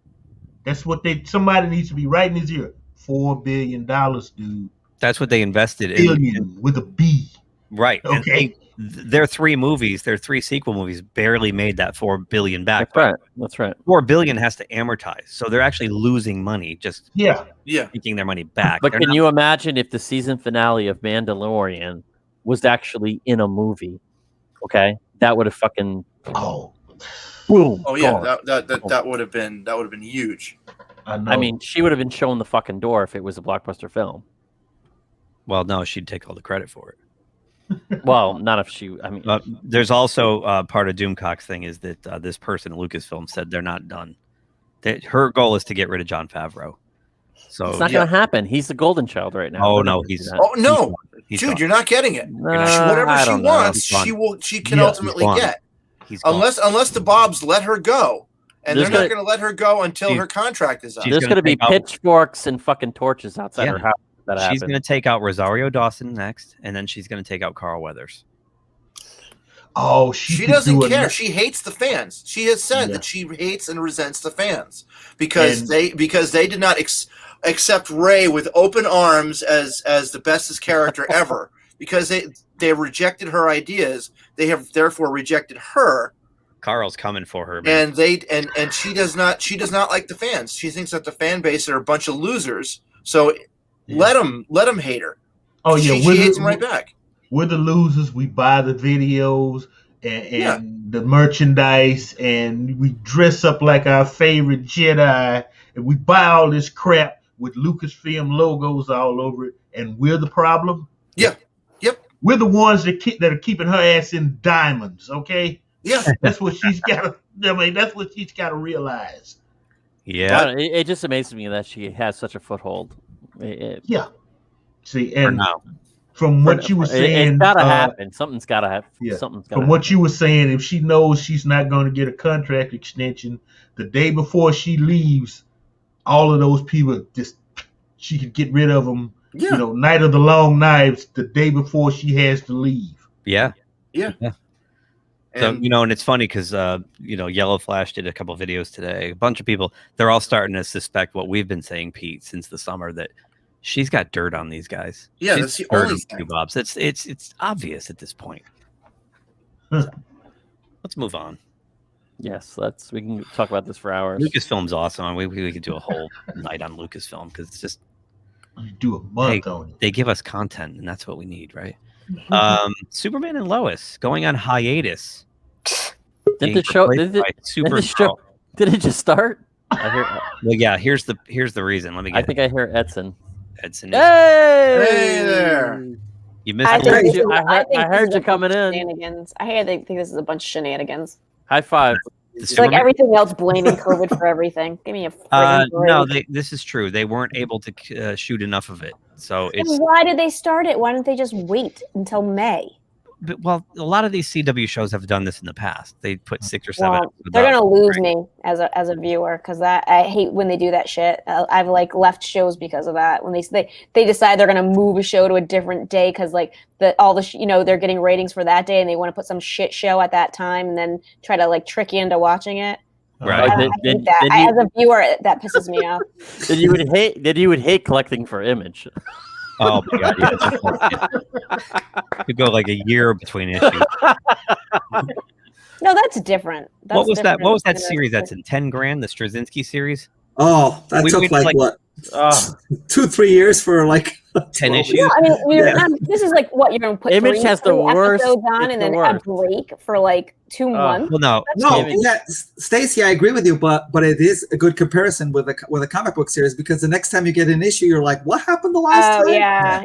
that's what somebody needs to be right in his ear. $4 billion, dude. That's what they invested in with a B. Right. Okay. And their 3 movies, their 3 sequel movies, barely made that $4 billion back. That's right. $4 billion has to amortize, so they're actually losing money. Just taking their money back. But can you imagine if the season finale of Mandalorian was actually in a movie? Okay, that would have fucking boom. Oh yeah, that would have been huge. I mean, she would have been shown the fucking door if it was a blockbuster film. Well, no, she'd take all the credit for it. Well, not if she. I mean, there's also part of Doomcock's thing is that this person at Lucasfilm said they're not done. Her goal is to get rid of Jon Favreau. So it's not going to happen. He's the golden child right now. Oh no, dude, you're not getting it. Whatever she wants, she can ultimately get. Unless the Bobs let her go. And they're not going to let her go until her contract is up. There's going to be pitchforks and fucking torches outside her house. She's going to take out Rosario Dawson next, and then she's going to take out Carl Weathers. Oh, she doesn't care. She hates the fans. She has said that she hates and resents the fans because they did not accept Rey with open arms as the bestest character ever. Because they rejected her ideas, they have therefore rejected her. Carl's coming for her, man. And she does not like the fans. She thinks that the fan base are a bunch of losers. So let them hate her. Oh yeah, she hates them right back. We're the losers. We buy the videos and the merchandise, and we dress up like our favorite Jedi, and we buy all this crap with Lucasfilm logos all over it, and we're the problem. Yeah. Yep. We're the ones that are keeping her ass in diamonds. Okay. Yeah. That's what she's got to. I mean, that's what she's got to realize. Yeah, it just amazes me that she has such a foothold. Yeah. See, and from what you were saying, it's gotta happen. Something's gotta happen. Yeah. Something's gotta From what you were saying, if she knows she's not going to get a contract extension the day before she leaves, all of those people she could get rid of them. Yeah. You know, Night of the Long Knives the day before she has to leave. Yeah. Yeah. So, And- and it's funny because, Yellow Flash did a couple videos today. A bunch of people, they're all starting to suspect what we've been saying, Pete, since the summer, that she's got dirt on these guys. Yeah, She's that's the got dirt only on thing. Stu Bobs. It's obvious at this point. Let's move on. Yes, we can talk about this for hours. Lucasfilm's awesome. We could do a whole night on Lucasfilm because it's just do a month on it. They give us content, and that's what we need, right? Superman and Lois going on hiatus. Did the show? Did it just start? I hear. Well, yeah. Here's the reason. Let me. I think I hear Edson. Edson. Hey there. You missed. I heard you coming in. Shenanigans. I think this is a bunch of shenanigans. High five. It's like everything else blaming COVID for everything. Give me a freaking break. No, this is true. They weren't able to shoot enough of it, so Then it's. why did they start it? Why didn't they just wait until May? Well, a lot of these CW shows have done this in the past. They put 6 or 7. Well, they're gonna lose me as a viewer because I hate when they do that shit. I've like left shows because of that. When they decide they're gonna move a show to a different day because like they're getting ratings for that day and they want to put some shit show at that time and then try to like trick you into watching it. Right. I hate that. As a viewer, that pisses me off. Then you would hate collecting for Image. Oh my god! Yeah, could go like a year between issues. No, that's different. That's What was that? different What was that than series? That's in 10 grand. The Straczynski series. Oh, that took waited, like what? Oh. 2-3 years for like 10 issues. Yeah, I mean, this is like what you're gonna put Image has the worst. episodes on It's and the then worst. a break for like 2 months. Well, no, No, yeah, Stacey, I agree with you, but it is a good comparison with a comic book series because the next time you get an issue, you're like, what happened the last time? Yeah.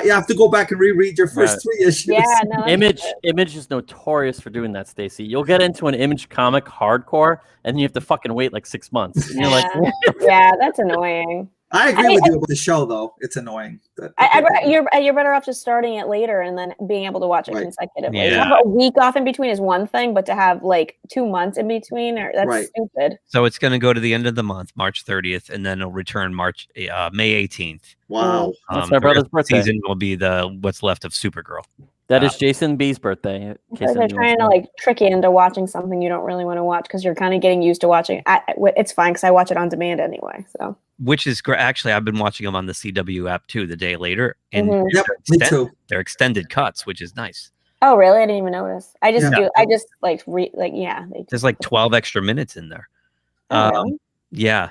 You have to go back and reread your first 3 issues. Yeah, no, Image is notorious for doing that, Stacey. You'll get into an Image comic hardcore, and you have to fucking wait like 6 months. And you're like, yeah, that's annoying. I agree with you about the show, though. It's annoying. You're better off just starting it later and then being able to watch it consecutively. Yeah. To have a week off in between is one thing, but to have like 2 months in between, that's stupid. So it's going to go to the end of the month, March 30th, and then it'll return May 18th. Wow, that's my brother's birthday. Season will be what's left of Supergirl. That is Jason B's birthday. They're trying to like trick you into watching something you don't really want to watch because you're kind of getting used to watching. It's fine because I watch it on demand anyway. So. Which is great. Actually, I've been watching them on the CW app too, the day later, and me too. They're extended cuts, which is nice. Oh, really? I didn't even notice. I just Yeah. do. I just like There's like 12 extra minutes in there. Oh, really? Yeah.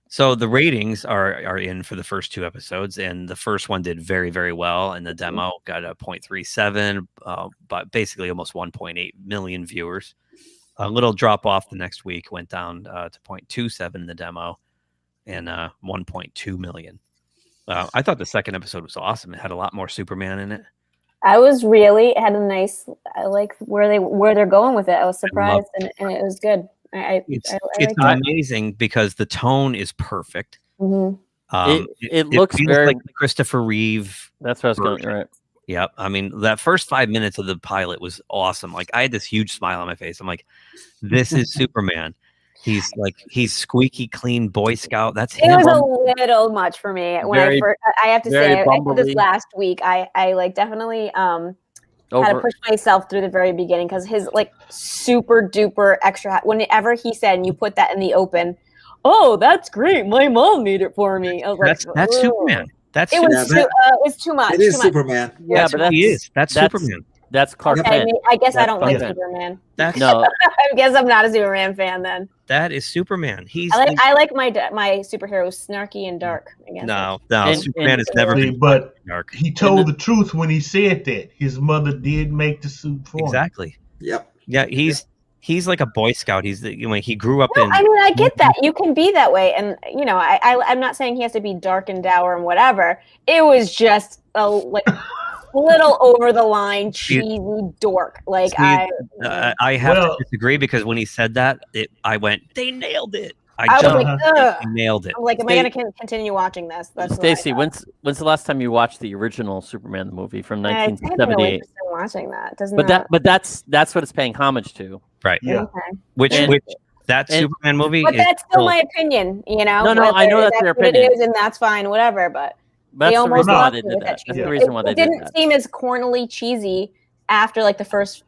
So the ratings are in for the first 2 episodes, and the first one did very, very well, and the demo got a 0.37, but basically almost 1.8 million viewers. A little drop off the next week, went down to 0.27 in the demo, and 1.2 million. I thought the second episode was awesome. It had a lot more Superman in it. It had a nice. I like where they're going with it. I was surprised, and it was good. It's liked it. amazing because the tone is perfect. Mhm. It looks feels very like Christopher Reeve. That's what I was going. Right. Yep. I mean, that first 5 minutes of the pilot was awesome. Like, I had this huge smile on my face. I'm like, this is Superman. He's squeaky clean Boy Scout. That's It him. was a little much for me when I have to say I did this last week. I like definitely had to push myself through the very beginning because his like super duper extra whenever he said and you put that in the open, oh, that's great. My mom made it for me. I was That's "Ugh." Superman. That's it was too much. It is too much. Superman. Yeah, that's but what he is. That's Superman. That's Clark Okay, Kent. I guess I don't like Clark Kent. Superman. That's No. I guess I'm not a Superman fan then. That is Superman. He's I like my superheroes snarky and dark. I guess. no. And- Superman and- has never See, been but dark. he told the truth when he said that his mother did make the suit for him. Exactly. Yep. Yeah, he's like a Boy Scout. He grew up No, in. I mean, I get that. You can be that way. And, I'm not saying he has to be dark and dour and whatever. It was just little over the line, cheesy dork. Like I have to disagree because when he said that, I went, they nailed it. I was like, ugh. Nailed it. I'm like, am I going to continue watching this? That's Stacey, when's the last time you watched the original Superman movie from 1978? I have no interest in watching that. Doesn't but that's what it's paying homage to, right? Yeah. Which that Superman movie, but that's still my opinion. You know, no, I know that's your opinion. It is, and that's fine, whatever. But that's the reason why they did that. That's the reason why they did that. It didn't seem as cornily cheesy after like the first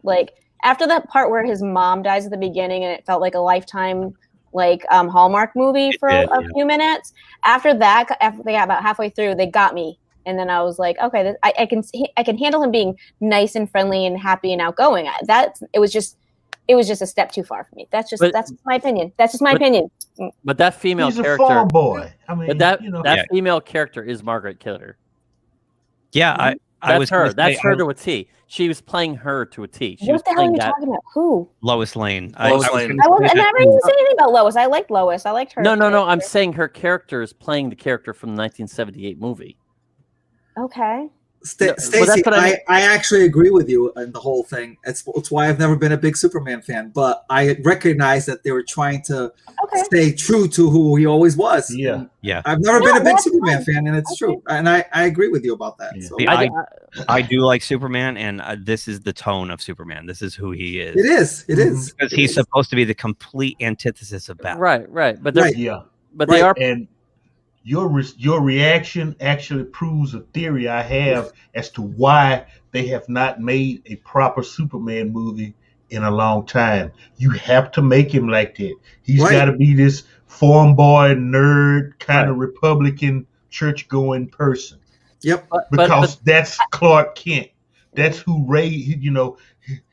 after that part where his mom dies at the beginning, and it felt like a Lifetime Hallmark movie for a few minutes. After that, after they got about halfway through, they got me, and then I was like, okay, I can handle him being nice and friendly and happy and outgoing. It was just a step too far for me. That's my opinion. That's just my opinion. But that female He's character, a farm boy. I mean, but that female character is Margaret Kidder. Yeah, That's her. That's her to a T. She was playing her to a T. What the hell are you talking about? Who? Lois Lane. I never even say anything about Lois. I liked Lois. I liked her. No. I'm saying her character is playing the character from the 1978 movie. Okay. Stacey, I actually agree with you in the whole thing. It's why I've never been a big Superman fan, but I recognize that they were trying to stay true to who he always was. Yeah. I've never been a big Superman fan, and it's true. And I agree with you about that. So. I do like Superman, and this is the tone of Superman. This is who he is. It is. Because he's supposed to be the complete antithesis of Batman. Right. But they are. And your reaction actually proves a theory I have as to why they have not made a proper Superman movie in a long time. You have to make him like that. He's got to be this farm boy, nerd, kind of Republican, church-going person. Yep. Because that's Clark Kent. That's who raised,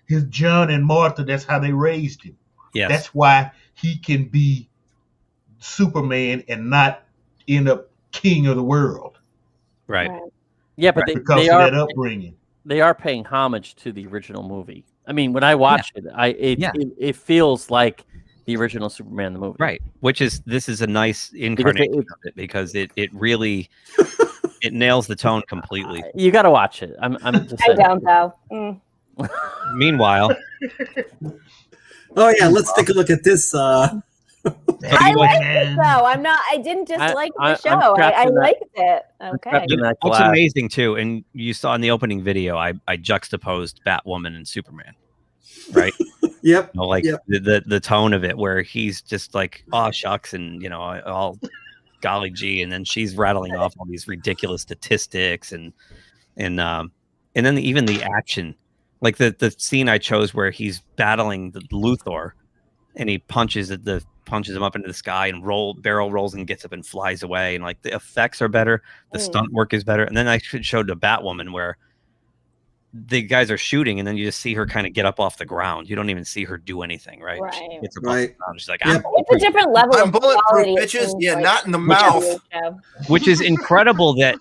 his John and Martha, that's how they raised him. Yes. That's why he can be Superman and not end up king of the world. Right. Yeah, but because of that upbringing. They are paying homage to the original movie. I mean, when I watch it feels like the original Superman the movie. Right. This is a nice incarnation of it because it really it nails the tone completely. You got to watch it. I'm just saying. I don't know. Meanwhile. Oh yeah, let's take a look at this. I liked it though. I didn't dislike the show. I liked it. Okay. What's amazing too, and you saw in the opening video, I juxtaposed Batwoman and Superman. Right? Yep. The tone of it where he's just like, oh shucks, and all golly gee, and then she's rattling off all these ridiculous statistics and then even the action. Like the scene I chose where he's battling the Luthor and he punches him up into the sky and barrel rolls and gets up and flies away, and like the effects are better, the stunt work is better. And then I showed the Batwoman where the guys are shooting and then you just see her kind of get up off the ground. You don't even see her do anything, right? Right. It's She's like, it's a different level of bulletproof, bitches. Yeah, not in the mouth. Which is incredible that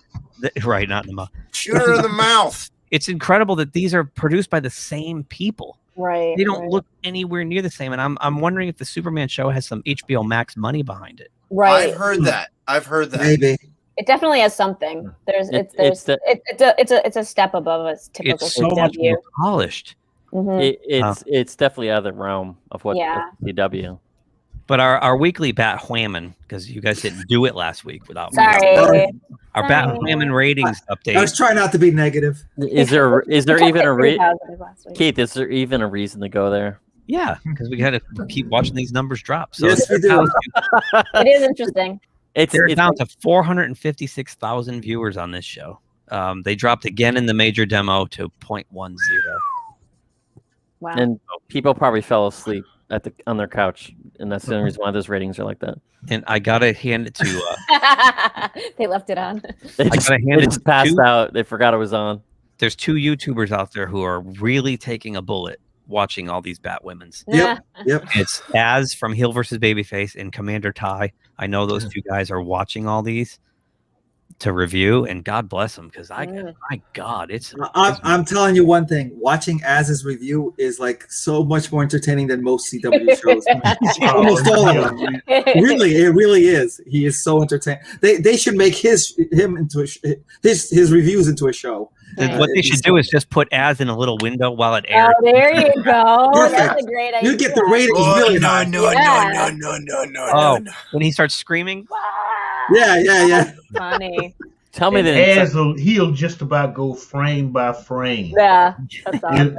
right, not in the mouth. Shoot her in the mouth. It's incredible that these are produced by the same people. Right. They don't look anywhere near the same. And I'm wondering if the Superman show has some HBO Max money behind it. Right. I've heard that. Maybe. It definitely has something. It's a step above a typical It's so much more polished. Mm-hmm. It's definitely out of the realm of what CW. But our weekly Batwoman, because you guys didn't do it last week without Sorry. Our Batwoman ratings update. I was trying not to be negative. Is there even a Keith? Is there even a reason to go there? Yeah, because we got to keep watching these numbers drop. So yes, we do. It is interesting. They're down to 456,000 viewers on this show. They dropped again in the major demo to 0.10. Wow. And people probably fell asleep on their couch, and that's the only reason why those ratings are like that. And I gotta hand it to. They left it on. They just passed out. They forgot it was on. There's two YouTubers out there who are really taking a bullet watching all these Batwomens. Yep. It's Az from Heel versus Babyface and Commander Ty. I know those two guys are watching all these. to review, and God bless him, because my God, I'm telling you one thing: watching Az's review is like so much more entertaining than most CW shows. Almost all of them. Really, it really is. He is so entertaining. They should make his reviews into a show. What they should do is just put Az in a little window while it airs. Oh, there you go. That's a great idea. You get the ratings really high. No. When he starts screaming. Yeah. Funny. Tell me that he'll just about go frame by frame. Yeah, that's awesome.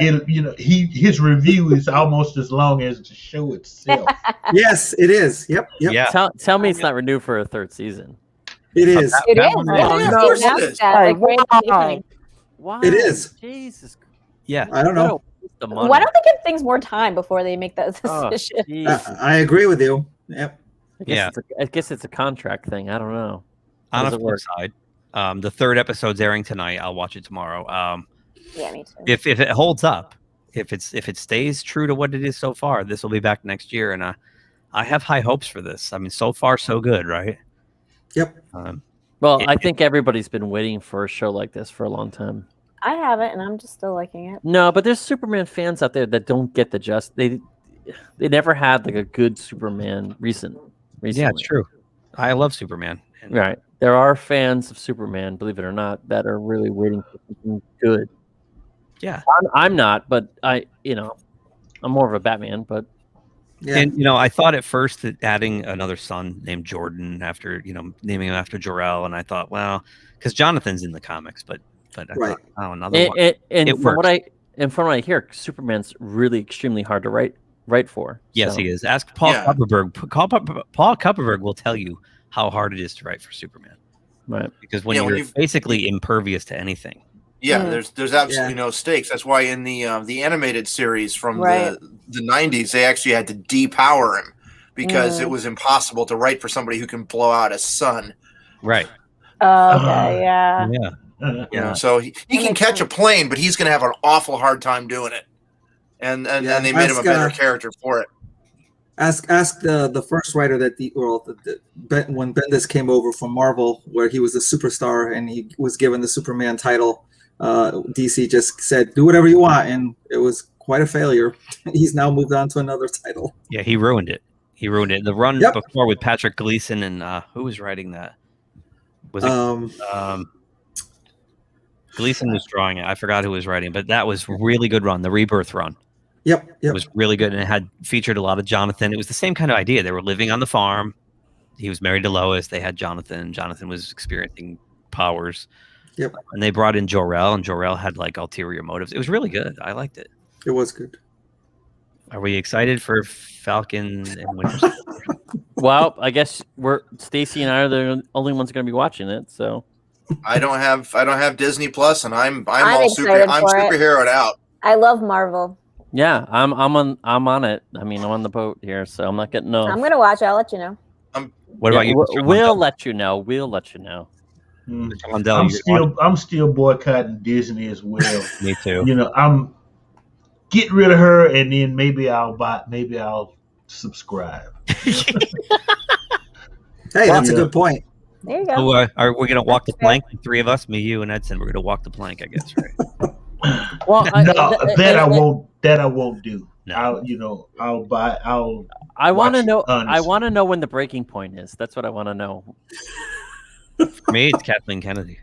His review is almost as long as the show itself. Yes, it is. Yep. Yeah. Tell me it's not renewed for a third season. It is. It is. Of course it is. Why? It is. Jesus. Yeah. I don't know. Why don't they give things more time before they make that decision? I agree with you. Yep. I guess it's a contract thing. I don't know. On a flip side, the third episode's airing tonight. I'll watch it tomorrow. Yeah, me too. If it holds up, if it stays true to what it is so far, this will be back next year, and I have high hopes for this. I mean, so far so good, right? Yep. I think everybody's been waiting for a show like this for a long time. I haven't, and I'm just still liking it. No, but there's Superman fans out there that don't get they never had like a good Superman recently. Yeah, it's true. I love Superman. Right. There are fans of Superman, believe it or not, that are really waiting for something good. Yeah. I'm not, but I'm more of a Batman, but yeah. And I thought at first that adding another son named Jordan after, naming him after Jor-El, and I thought, well, because Jonathan's in the comics, but I right. thought, another one. And it from works. what I hear, Superman's really extremely hard to write for. Yes, he is. Ask Paul Kupperberg. Paul Kupperberg will tell you how hard it is to write for Superman. Right. Because when you're basically impervious to anything. Yeah, there's absolutely no stakes. That's why in the animated series from the 90s, they actually had to depower him because it was impossible to write for somebody who can blow out a sun. Right. Okay, yeah. So he can catch a plane, but he's going to have an awful hard time doing it. And they made him a better character for it. Ask the first writer that when Bendis came over from Marvel, where he was a superstar and he was given the Superman title. DC just said, "Do whatever you want," and it was quite a failure. He's now moved on to another title. Yeah, he ruined it. The run before with Patrick Gleason and who was writing that? Was it Gleason was drawing it? I forgot who was writing, but that was a really good run. The Rebirth run. Yep. It was really good, and it had featured a lot of Jonathan. It was the same kind of idea. They were living on the farm. He was married to Lois. They had Jonathan. Jonathan was experiencing powers. Yep. And they brought in Jor-El, and Jor-El had like ulterior motives. It was really good. I liked it. It was good. Are we excited for Falcon and Winter Soldier? Well, I guess Stacy and I are the only ones going to be watching it. So I don't have Disney Plus, and I'm I'm superheroed out. I love Marvel. Yeah, I'm on it. I mean, I'm on the boat here, so I'm not getting no. I'm gonna watch it. I'll let you know. What about you? We'll let you know. We'll let you know. Londell, I'm still boycotting Disney as well. Me too. I'm get rid of her, and then maybe I'll subscribe. Hey, that's a good point. There you go. So, are we gonna walk the plank? The three of us, me, you, and Edson. We're gonna walk the plank, I guess, right? Well, I won't do. No. I'll buy. I want to know. I want to know when the breaking point is. That's what I want to know. For me, it's Kathleen Kennedy.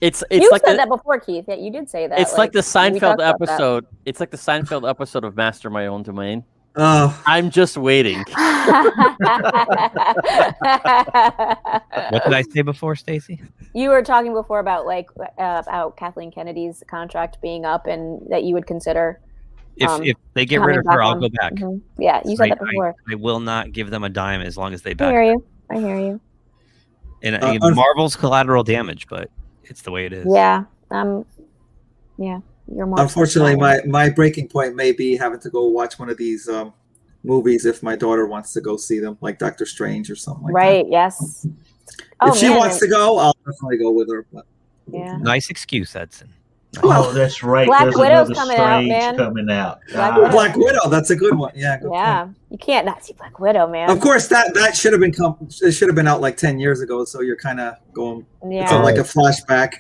It's you like said that before, Keith. Yeah, you did say that. It's like the Seinfeld episode. It's like the Seinfeld episode of Master My Own Domain. I'm just waiting. What did I say before, Stacy? You were talking before about about Kathleen Kennedy's contract being up, and that you would consider. If they get rid of her, I'll go back. Mm-hmm. Yeah, you said that before. I will not give them a dime as long as they back. I hear you. And Marvel's collateral damage, but it's the way it is. Yeah. Yeah. You're more. Unfortunately, my breaking point may be having to go watch one of these movies if my daughter wants to go see them, like Doctor Strange or something like that. Right. Yes. If she wants to go, I'll definitely go with her. But yeah. Nice excuse, Edson. Oh, that's right. Black There's Widow's another coming out, Strange man. coming out. Black Widow. That's a good one. Yeah. Good Yeah, point. you can't not see Black Widow, man. Of course, that should have been it should have been out like 10 years ago. So you're kind of going. It's Yeah. like a flashback.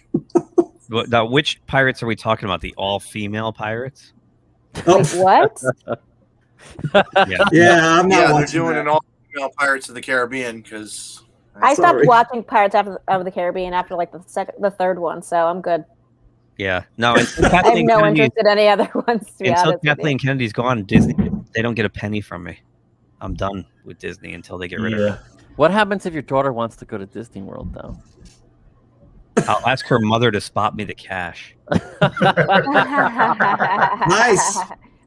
Now, which pirates are we talking about? The all-female pirates? Oh. What? Yeah, I'm not they're watching doing that. an all-female Pirates of the Caribbean because I stopped watching Pirates of the Caribbean after like the third one, so I'm good. Yeah. No, and I have no interest in any other ones. To be until honest with you. Kathleen Kennedy's gone, Disney, they don't get a penny from me. I'm done with Disney until they get rid of her. What happens if your daughter wants to go to Disney World, though? I'll ask her mother to spot me the cash. Nice.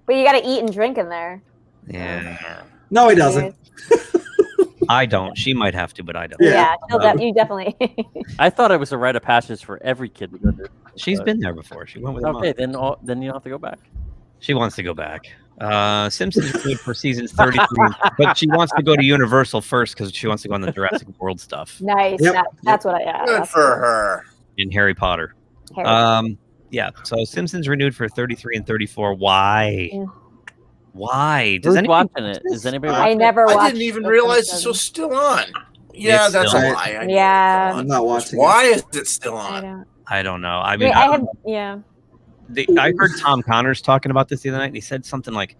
But you got to eat and drink in there. Yeah. No, he doesn't. I don't. She might have to, but I don't. Yeah, you definitely. I thought it was a rite of passage for every kid to go to. She's been there before. She went with her Okay, mom. then you don't have to go back. She wants to go back. Simpsons is good for season 33, but she wants to go to Universal first because she wants to go on the Jurassic World stuff. Nice. That's what I. Yeah, good that's for her. In Harry Potter. Harry Yeah. So Simpsons renewed for 33 and 34. Why? Why? Who's watching it? Is anybody watching I never watched. I didn't even realize this was still on. Yeah, It's that's still a on. lie. Yeah. I'm not watching. Why is it still on? I don't know. I I mean, mean, I have. Yeah. I heard Tom Connors talking about this the other night, and he said something like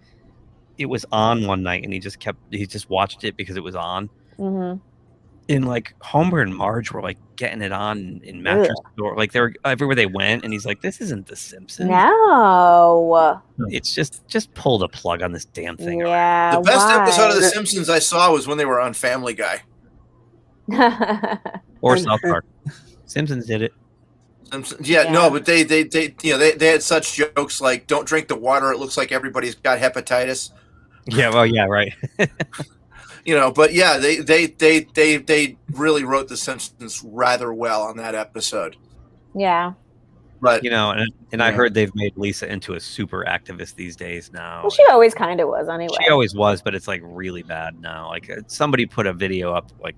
it was on one night, and he just watched it because it was on. Mm-hmm. And like Homer and Marge were like getting it on in mattress store, like they were everywhere they went, and he's like, "This isn't The Simpsons. No. It's just pull the plug on this damn thing." Yeah. The best why? episode of The Simpsons I saw was when they were on Family Guy. Or South Park. Simpsons did it. Yeah, no, but they had such jokes like, "Don't drink the water; it looks like everybody's got hepatitis." Yeah, well, yeah, right. But yeah, they really wrote The Simpsons rather well on that episode. Yeah. But and I heard they've made Lisa into a super activist these days now. Well, she always kind of was anyway. She always was, but it's like really bad now. Like somebody put a video up like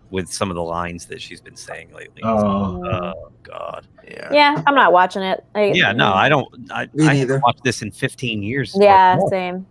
with some of the lines that she's been saying lately. Oh God. Yeah, I'm not watching it. I don't. I haven't watched this in 15 years. Yeah, Or more. same.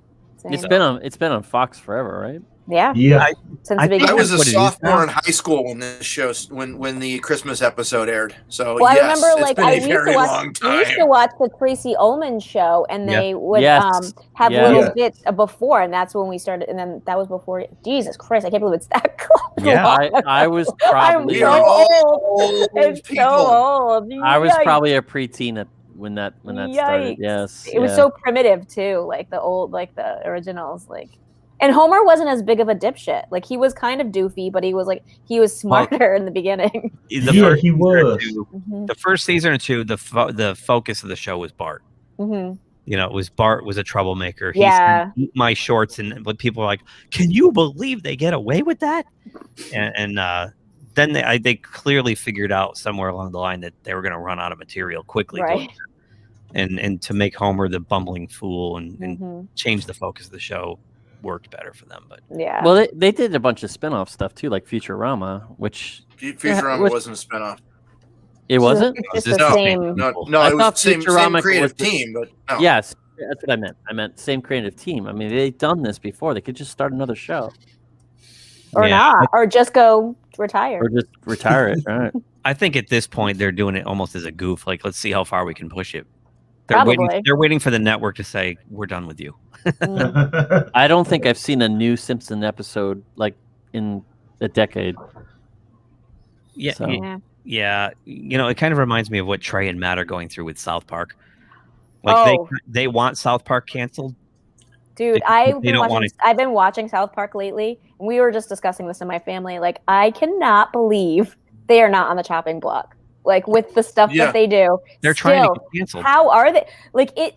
It's been on Fox forever, right? Yeah. Yeah. Since the beginning. I was a sophomore in high school when this show, when the Christmas episode aired. So Well, yes, I remember, it's like, been we a used very to watch. long We used time. to watch the Tracy Ullman show, and they would Yes. have Yeah. little bits before, and that's when we started. And then that was before. Jesus Christ, I can't believe it's that close. Yeah, I was probably. I'm so old. It's people. so old. I was Yikes. probably a preteen when that started. Yikes. Yes, It was so primitive too, like the originals, like. And Homer wasn't as big of a dipshit. Like he was kind of doofy, but he was smarter in the beginning. He was. The first season or two, the focus of the show was Bart. Mm-hmm. It was Bart was a troublemaker. Yeah. He said, "Eat my shorts," and but people were like, "Can you believe they get away with that?" And then they clearly figured out somewhere along the line that they were going to run out of material quickly. Right. And to make Homer the bumbling fool and Mm-hmm. change the focus of the show worked better for them. But yeah. Well, they did a bunch of spin-off stuff too, like Futurama, which Futurama wasn't a spinoff. It wasn't. It's just the same. No, I it was thought the same Futurama creative was the- team, but no. Yes, that's what I meant. I meant same creative team. I mean, they've done this before. They could just start another show Or not, or just go retire. or just retire it. Right. I think at this point they're doing it almost as a goof. Like, let's see how far we can push it. Probably. They're waiting for the network to say we're done with you. I don't think I've seen a new Simpson episode like in a decade. Yeah, So- yeah. It kind of reminds me of what Trey and Matt are going through with South Park. Like Oh. they want South Park canceled. Dude, They don't want I've been watching South Park lately, and we were just discussing this in my family. Like, I cannot believe they are not on the chopping block. Like with the stuff that they do. They're trying to Still, get canceled. How are they? Like yeah.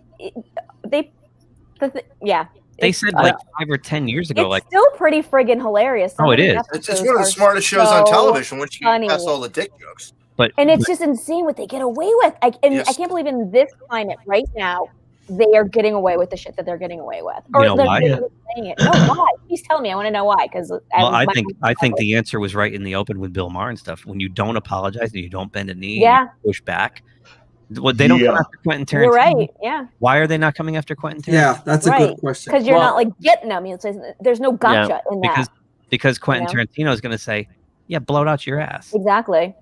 They It's- said like 5 or 10 years ago, it's like still pretty friggin' hilarious. Some Oh, of it the is. It's episodes one of the are smartest shows on so television once you funny. get past all the dick jokes. But And it's just insane what they get away with. I can't believe in this climate right now, they are getting away with the shit that they're getting away with. Or know they're why? saying it. No, why? Please tell me. I want to know why. Because I think the answer was right in the open with Bill Maher and stuff. When you don't apologize and you don't bend a knee, Yeah. and you push back, Well, they don't come after Quentin Tarantino. You're right. Yeah. Why are they not coming after Quentin Tarantino? Yeah, that's a good question. Because you're not like getting them. There's no gotcha in that. Because Quentin Tarantino is going to say, "Yeah, blow it out your ass." Exactly.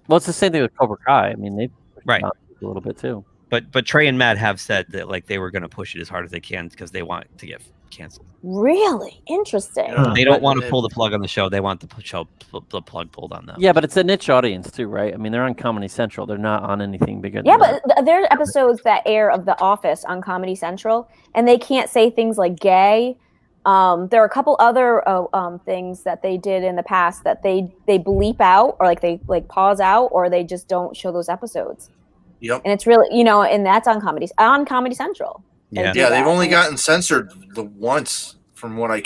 Well, it's the same thing with Cobra Kai. I mean, they've right a little bit too. But Trey and Matt have said that like they were going to push it as hard as they can because they want it to get canceled. Really interesting. They don't want to pull the plug on the show. They want the plug pulled on them. Yeah, but it's a niche audience too, right? I mean, they're on Comedy Central. They're not on anything bigger. Yeah, than but there are episodes that air of The Office on Comedy Central, and they can't say things like gay. There are a couple other things that they did in the past that they bleep out, or like they like pause out, or they just don't show those episodes. Yep. And it's really, and that's on Comedy Central. Yeah, they've only gotten censored once, from what I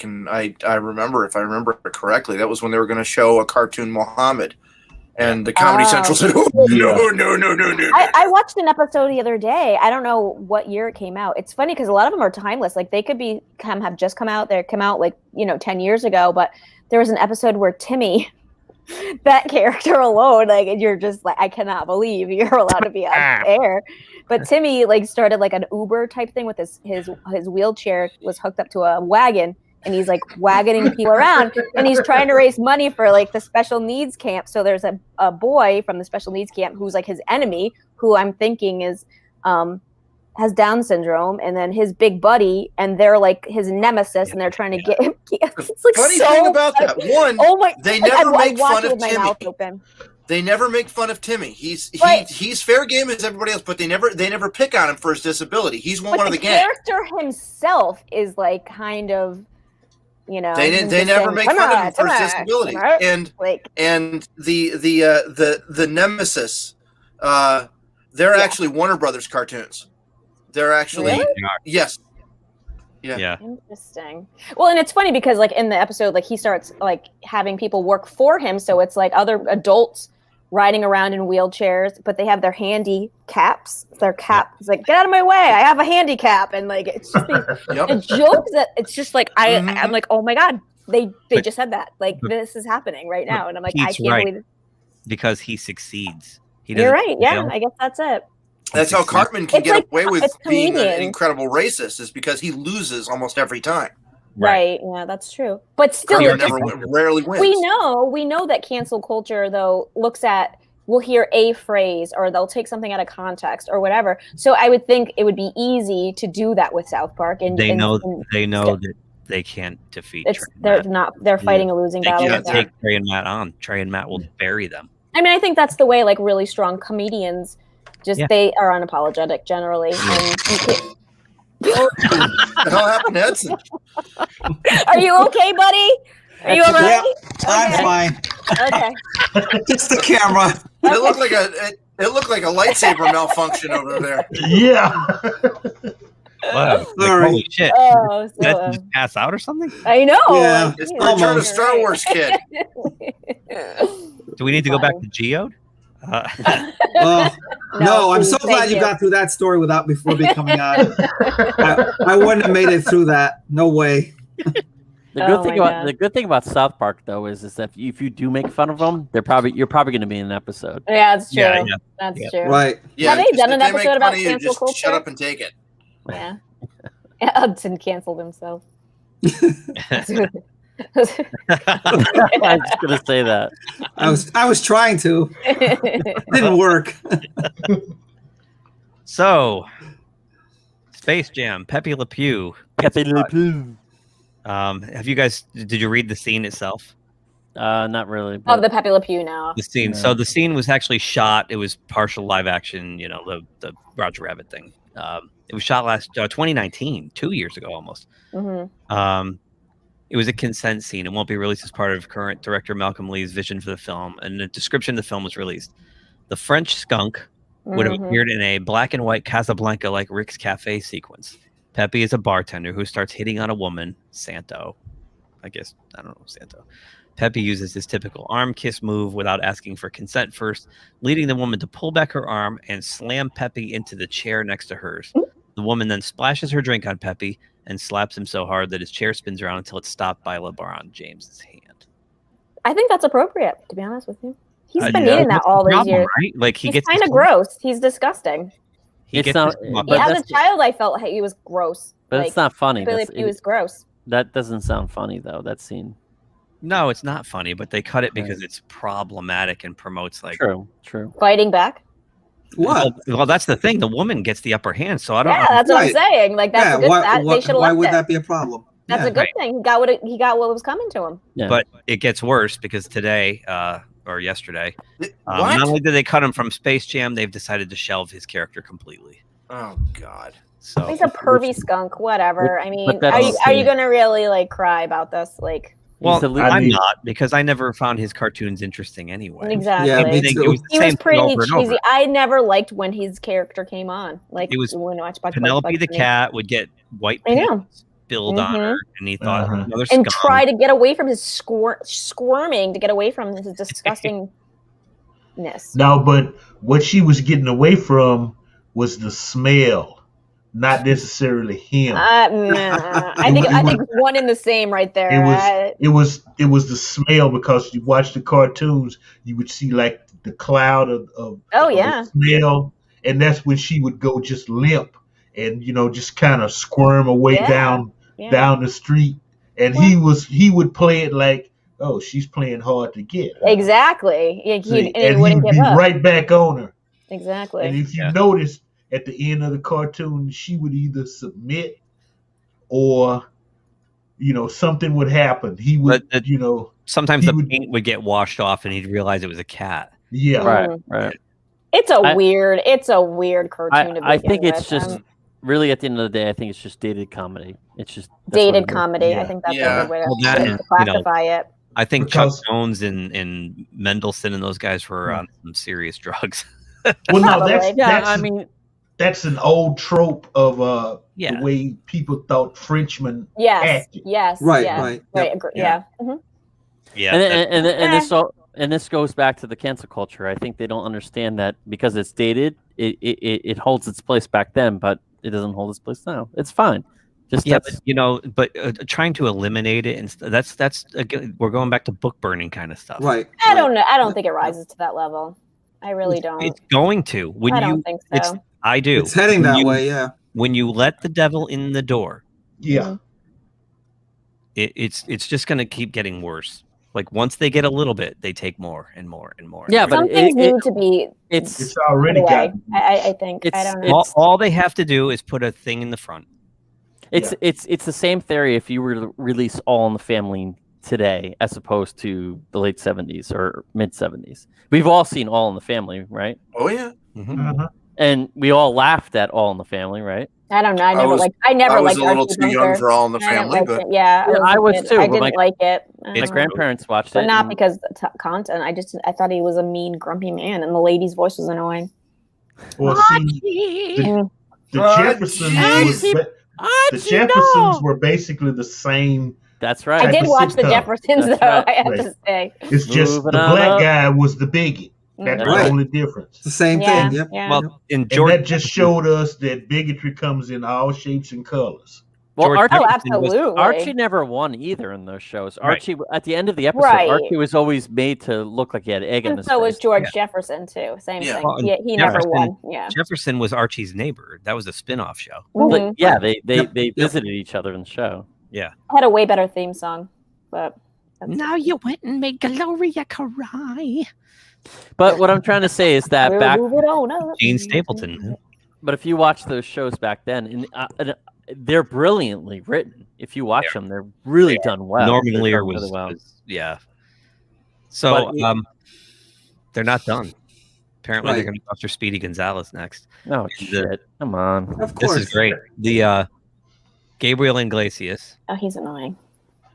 remember. If I remember correctly, that was when they were going to show a cartoon Muhammad, and the Comedy Central said, "Oh, no." I watched an episode the other day. I don't know what year it came out. It's funny because a lot of them are timeless. Like they could have just come out. They come out like 10 years ago. But there was an episode where Timmy, that character alone, like you're just like, I cannot believe you're allowed to be on air. But Timmy like started like an Uber type thing with his wheelchair was hooked up to a wagon, and he's like wagoning people around, and he's trying to raise money for like the special needs camp. So there's a boy from the special needs camp who's like his enemy, who I'm thinking is has Down syndrome, and then his big buddy, and they're like his nemesis, and they're trying to get him. It's like funny thing about that one, they never make fun of Timmy. They never make fun of Timmy. He's fair game as everybody else, but they never pick on him for his disability. He's one of the gang. The character himself is like kind of, they never make fun of him for his disability. And the nemesis, they're actually Warner Brothers cartoons. They're actually yes. Yeah. Interesting. Well, and it's funny because like in the episode, like he starts like having people work for him, so it's like other adults riding around in wheelchairs, but they have their handicaps. Their cap is like, get out of my way! I have a handicap, and like it's just these jokes that it's just like I'm like, oh my god, they just said that. Like this is happening right now, and I'm like, I can't believe it. Because he succeeds. You're right. Yeah, I guess that's it. That's how Cartman can get away with being an incredible racist, is because he loses almost every time. Right. Yeah, that's true. But still, rarely wins. We know that cancel culture though we'll hear a phrase, or they'll take something out of context or whatever. So I would think it would be easy to do that with South Park, and they know that they can't defeat. They're fighting a losing battle. They can't take Trey and Matt on. Trey and Matt will bury them. I mean, I think that's the way like really strong comedians they are unapologetic generally. What the hell happened to Edson? Are you okay, buddy? Are you all right? Yeah, I'm fine. Okay. Just the camera. It looked like a lightsaber malfunction over there. Yeah. Wow. Holy shit. Oh, Did that just pass out or something? I know. Yeah. It's the return of Star Wars kid. Do we need to go back to Geode? No, I'm so glad you got through that story before becoming on. I wouldn't have made it through that. No way. The good thing about South Park though is that if you do make fun of them, you're probably going to be in an episode. Yeah, that's true. That's true. Right. Yeah, have they done an episode about cancel culture? Shut up and take it. Yeah. Hudson canceled himself. I was going to say that. I was trying to. Didn't work. So, Space Jam, Pepe Le Pew. Pepe Le Pew. Did you read the scene itself? Not really. Of the Pepe Le Pew now. The scene. No. So the scene was actually shot. It was partial live action. The Roger Rabbit thing. It was shot 2019, 2 years ago almost. Mm-hmm. It was a consent scene. It won't be released as part of current director Malcolm Lee's vision for the film, and the description of the film was released. The French skunk would have appeared in a black and white Casablanca-like Rick's Cafe sequence. Pepe is a bartender who starts hitting on a woman, Santo. I don't know, Santo. Pepe uses his typical arm kiss move without asking for consent first, leading the woman to pull back her arm and slam Pepe into the chair next to hers. The woman then splashes her drink on Pepe and slaps him so hard that his chair spins around until it's stopped by LeBron James's hand. I think that's appropriate, to be honest with you. He's been eating that all these years. Right? Like He's kind of gross. He's disgusting. It's not. Yeah, as a child, I felt he was gross. But it's not funny. He was gross. That doesn't sound funny though. That scene. No, it's not funny, but they cut it because it's problematic and promotes like true Fighting back. What? Well, that's the thing. The woman gets the upper hand, so I don't. Yeah, that's what I'm saying. Like that's a good. They should have Why left would it. that be a problem? That's a good thing. He got what was coming to him. But it gets worse because today, or yesterday, not only did they cut him from Space Jam, they've decided to shelve his character completely. Oh God! So He's a pervy skunk. Whatever. I mean, But are you gonna really like cry about this? Like, well, I'm not because I never found his cartoons interesting anyway. exactly. Yeah, me too. He was pretty cheesy. I never liked when his character came on. Like, It was when I watched Penelope the cat would get white paint spilled on her, and he thought, another and scum. try to get away from his squirming to get away from his disgustingness. No, but what she was getting away from was the smell, not necessarily him. I think it's one and the same right there. It was the smell, because you watch the cartoons, you would see like the cloud of the smell, and that's when she would go just limp and just kind of squirm away down the street, and he would play it like, oh, she's playing hard to get. Exactly. And he wouldn't would give be up. right back on her. Exactly. And if you notice, at the end of the cartoon, she would either submit or, something would happen. He would, sometimes the paint would get washed off, and he'd realize it was a cat. Yeah, right. It's a weird cartoon. I think it's just really, at the end of the day, I think it's just dated comedy. It's just dated comedy. I think that's a good way to classify it. I think Chuck Jones and Mendelsohn and those guys were on some serious drugs. Well, no, that's an old trope of the way people thought Frenchmen acted. Yes. Right. Yeah. Mm-hmm. Yeah. And this goes back to the cancel culture. I think they don't understand that because it's dated, it holds its place back then, but it doesn't hold its place now. It's fine. Trying to eliminate it, and that's again, we're going back to book burning kind of stuff. Right. I don't know. I don't think it rises to that level. I really don't. It's going to. I don't think so. I do. It's heading that way. Yeah. When you let the devil in the door. Yeah. It's just going to keep getting worse. Like once they get a little bit, they take more and more and more. Yeah, but some things need to be. It's already got. I think. I don't know. All they have to do is put a thing in the front. It's the same theory if you were to release All in the Family today as opposed to the late 70s or mid 70s. We've all seen All in the Family, right? Oh yeah. Mm-hmm. And we all laughed at All in the Family, right? I don't know. I never liked. I was a little too young for All in the Family, but I was too. I didn't like it. My grandparents watched it, but not because content. I thought he was a mean, grumpy man, and the lady's voice was annoying. Well, see, the Jeffersons were basically the same. That's right. I did watch the Jeffersons, though. Right. I have to say, it's just the black guy was the bigot. That's the only difference. The same thing. Yep. Yeah. Well, and that just showed us that bigotry comes in all shapes and colors. Well, absolutely. Archie never won either in those shows. Right. Archie, at the end of the episode, Archie was always made to look like he had egg in his face. So was George Jefferson too. Same thing. Well, he never won. Yeah. Jefferson was Archie's neighbor. That was a spin-off show. Mm-hmm. Yeah, they visited each other in the show. Yeah. Had a way better theme song, but now you went and made Gloria cry. But what I'm trying to say is that Gene Stapleton. But if you watch those shows back then, and they're brilliantly written. If you watch them, they're really done well. Norman Lear was yeah. So they're not done. Apparently, they're going to go after Speedy Gonzalez next. Oh shit! Come on, this is great. The Gabriel Iglesias. Oh, he's annoying.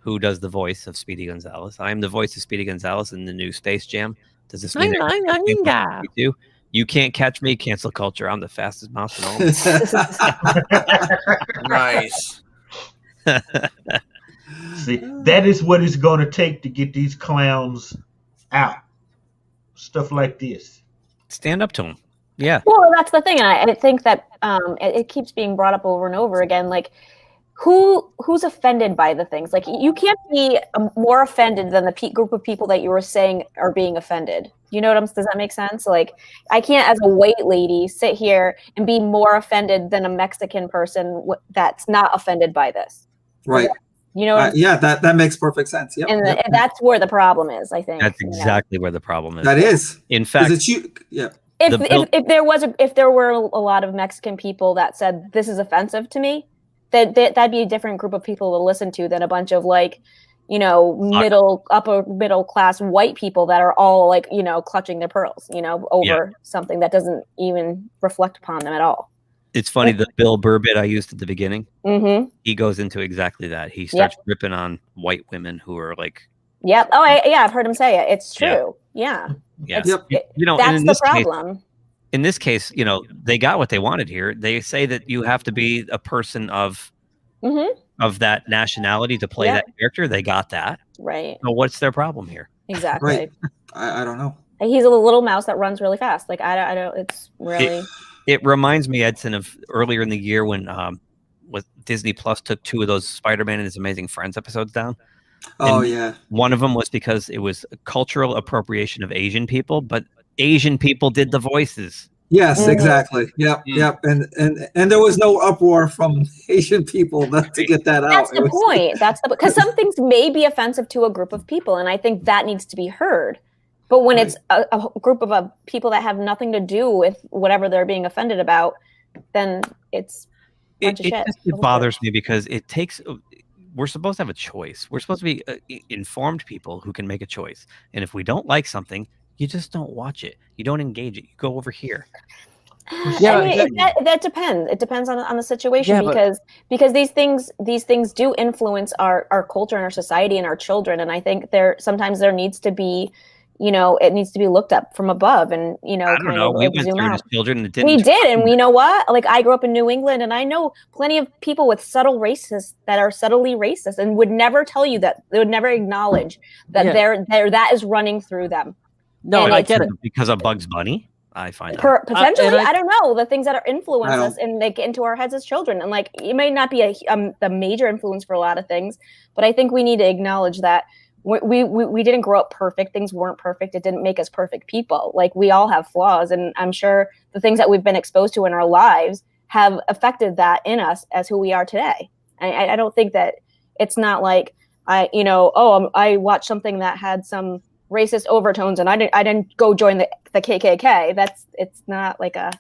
Who does the voice of Speedy Gonzalez? I am the voice of Speedy Gonzalez in the new Space Jam. Does this mean you can't catch me? Cancel culture. I'm the fastest mouse in all. Nice. See, that is what it's going to take to get these clowns out. Stuff like this. Stand up to them. Yeah. Well, that's the thing, and I think that it keeps being brought up over and over again. Like, who's offended by the things? Like, you can't be more offended than the group of people that you were saying are being offended You know does that make sense? Like, I can't, as a white lady, sit here and be more offended than a Mexican person that's not offended by this. Right. You know what I'm yeah, that makes perfect sense. Yep. And yep. that's where the problem is, I think. That's exactly where the problem is. That is. In fact, it's you. Yeah. If there were a lot of Mexican people that said this is offensive to me, that'd be a different group of people to listen to than a bunch of like, you know, upper middle class white people that are all like, you know, clutching their pearls, you know, over something that doesn't even reflect upon them at all. It's funny, the Bill Burr bit I used at the beginning, he goes into exactly that. He starts ripping on white women who are like... Yep. Oh, I've heard him say it. It's true. Yeah. Yeah. You know, that's the problem. In this case, you know, they got what they wanted here. They say that you have to be a person of that nationality to play that character. They got that. Right. So what's their problem here? Exactly. Right. I don't know. He's a little mouse that runs really fast. Like, I don't, it's really... It reminds me, Edson, of earlier in the year when Disney Plus took 2 of those Spider-Man and His Amazing Friends episodes down. Oh, and yeah. One of them was because it was cultural appropriation of Asian people, but Asian people did the voices. Yes, exactly. Yep, yep. And there was no uproar from Asian people to get that out. That's the point. That's because some things may be offensive to a group of people, and I think that needs to be heard. But when it's a group of people that have nothing to do with whatever they're being offended about, then it's a bunch of shit. It bothers me because it takes... We're supposed to have a choice. We're supposed to be informed people who can make a choice. And if we don't like something, you just don't watch it. You don't engage it. You go over here. Yeah, I mean, that depends. It depends on the situation because these things do influence our culture and our society and our children. And I think sometimes there needs to be, you know, it needs to be looked up from above and, you know, I don't know. We went through as children and it didn't. We did. And you know what? Like, I grew up in New England and I know plenty of people with subtle racists that are subtly racist and would never tell you that. They would never acknowledge that that is running through them. No, and I get it. Because of Bugs Bunny? I find that. Potentially, I don't know. The things that are influence us and they get into our heads as children. And like, it may not be the major influence for a lot of things, but I think we need to acknowledge that we didn't grow up perfect. Things weren't perfect. It didn't make us perfect people. Like, we all have flaws. And I'm sure the things that we've been exposed to in our lives have affected that in us as who we are today. I don't think that it's not like I watched something that had some racist overtones and I didn't go join the KKK. It's not like a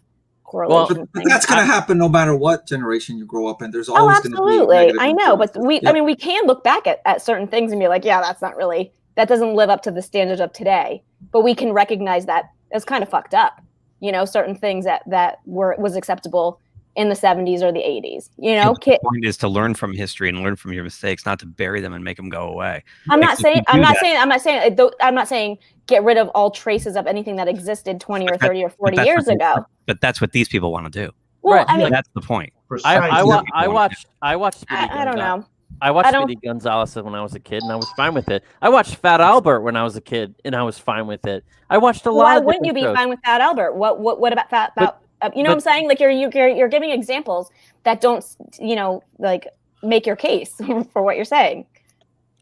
correlation. But that's going to happen no matter what generation you grow up in. There's always going to be absolutely. I know, but I mean, we can look back at certain things and be like, yeah, that doesn't live up to the standards of today. But we can recognize that it's kind of fucked up. You know, certain things that was acceptable in the 70s or the 80s. You know, the point is to learn from history and learn from your mistakes, not to bury them and make them go away. I'm not saying get rid of all traces of anything that existed 20 or 30 or 40 years ago. But that's what these people want to do. Well, right. I mean, that's the point. I watched I don't know. I watched Speedy Gonzalez when I was a kid, and I was fine with it. I watched Fat Albert when I was a kid, and I was fine with it. I watched a lot. Why wouldn't you be fine with Fat Albert? What about Fat? You know what I'm saying? Like, you're giving examples that don't, you know, like, make your case for what you're saying.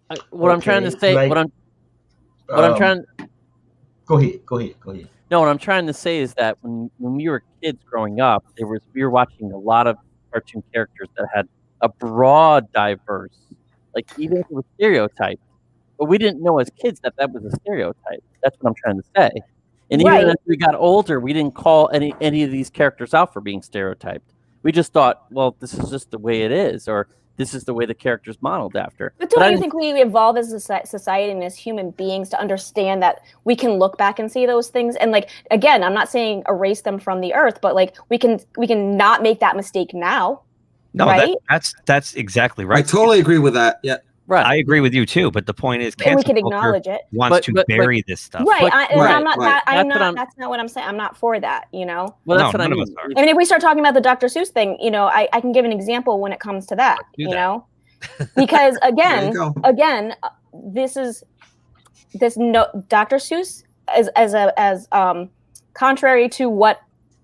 I'm trying to say, like, what I'm trying. Go ahead. No, what I'm trying to say is that when we were kids growing up, we were watching a lot of cartoon characters that had a broad, diverse, like, even if it was stereotyped, but we didn't know as kids that was a stereotype. That's what I'm trying to say. And even as we got older, we didn't call any of these characters out for being stereotyped. We just thought, well, this is just the way it is, or this is the way the character's modeled after. But don't you think we evolve as a society and as human beings to understand that we can look back and see those things? And, like, again, I'm not saying erase them from the earth, but, like, we can not make that mistake now. No, right? that's exactly right. I totally agree with that. Yeah. Right. I agree with you too, but the point is, we can acknowledge it. Wants to bury this stuff. Right. That's not what I'm saying. I'm not for that, you know? Well, that's what I mean. I mean, if we start talking about the Dr. Seuss thing, you know, I can give an example when it comes to that, you know? Because again, Dr. Seuss as contrary to what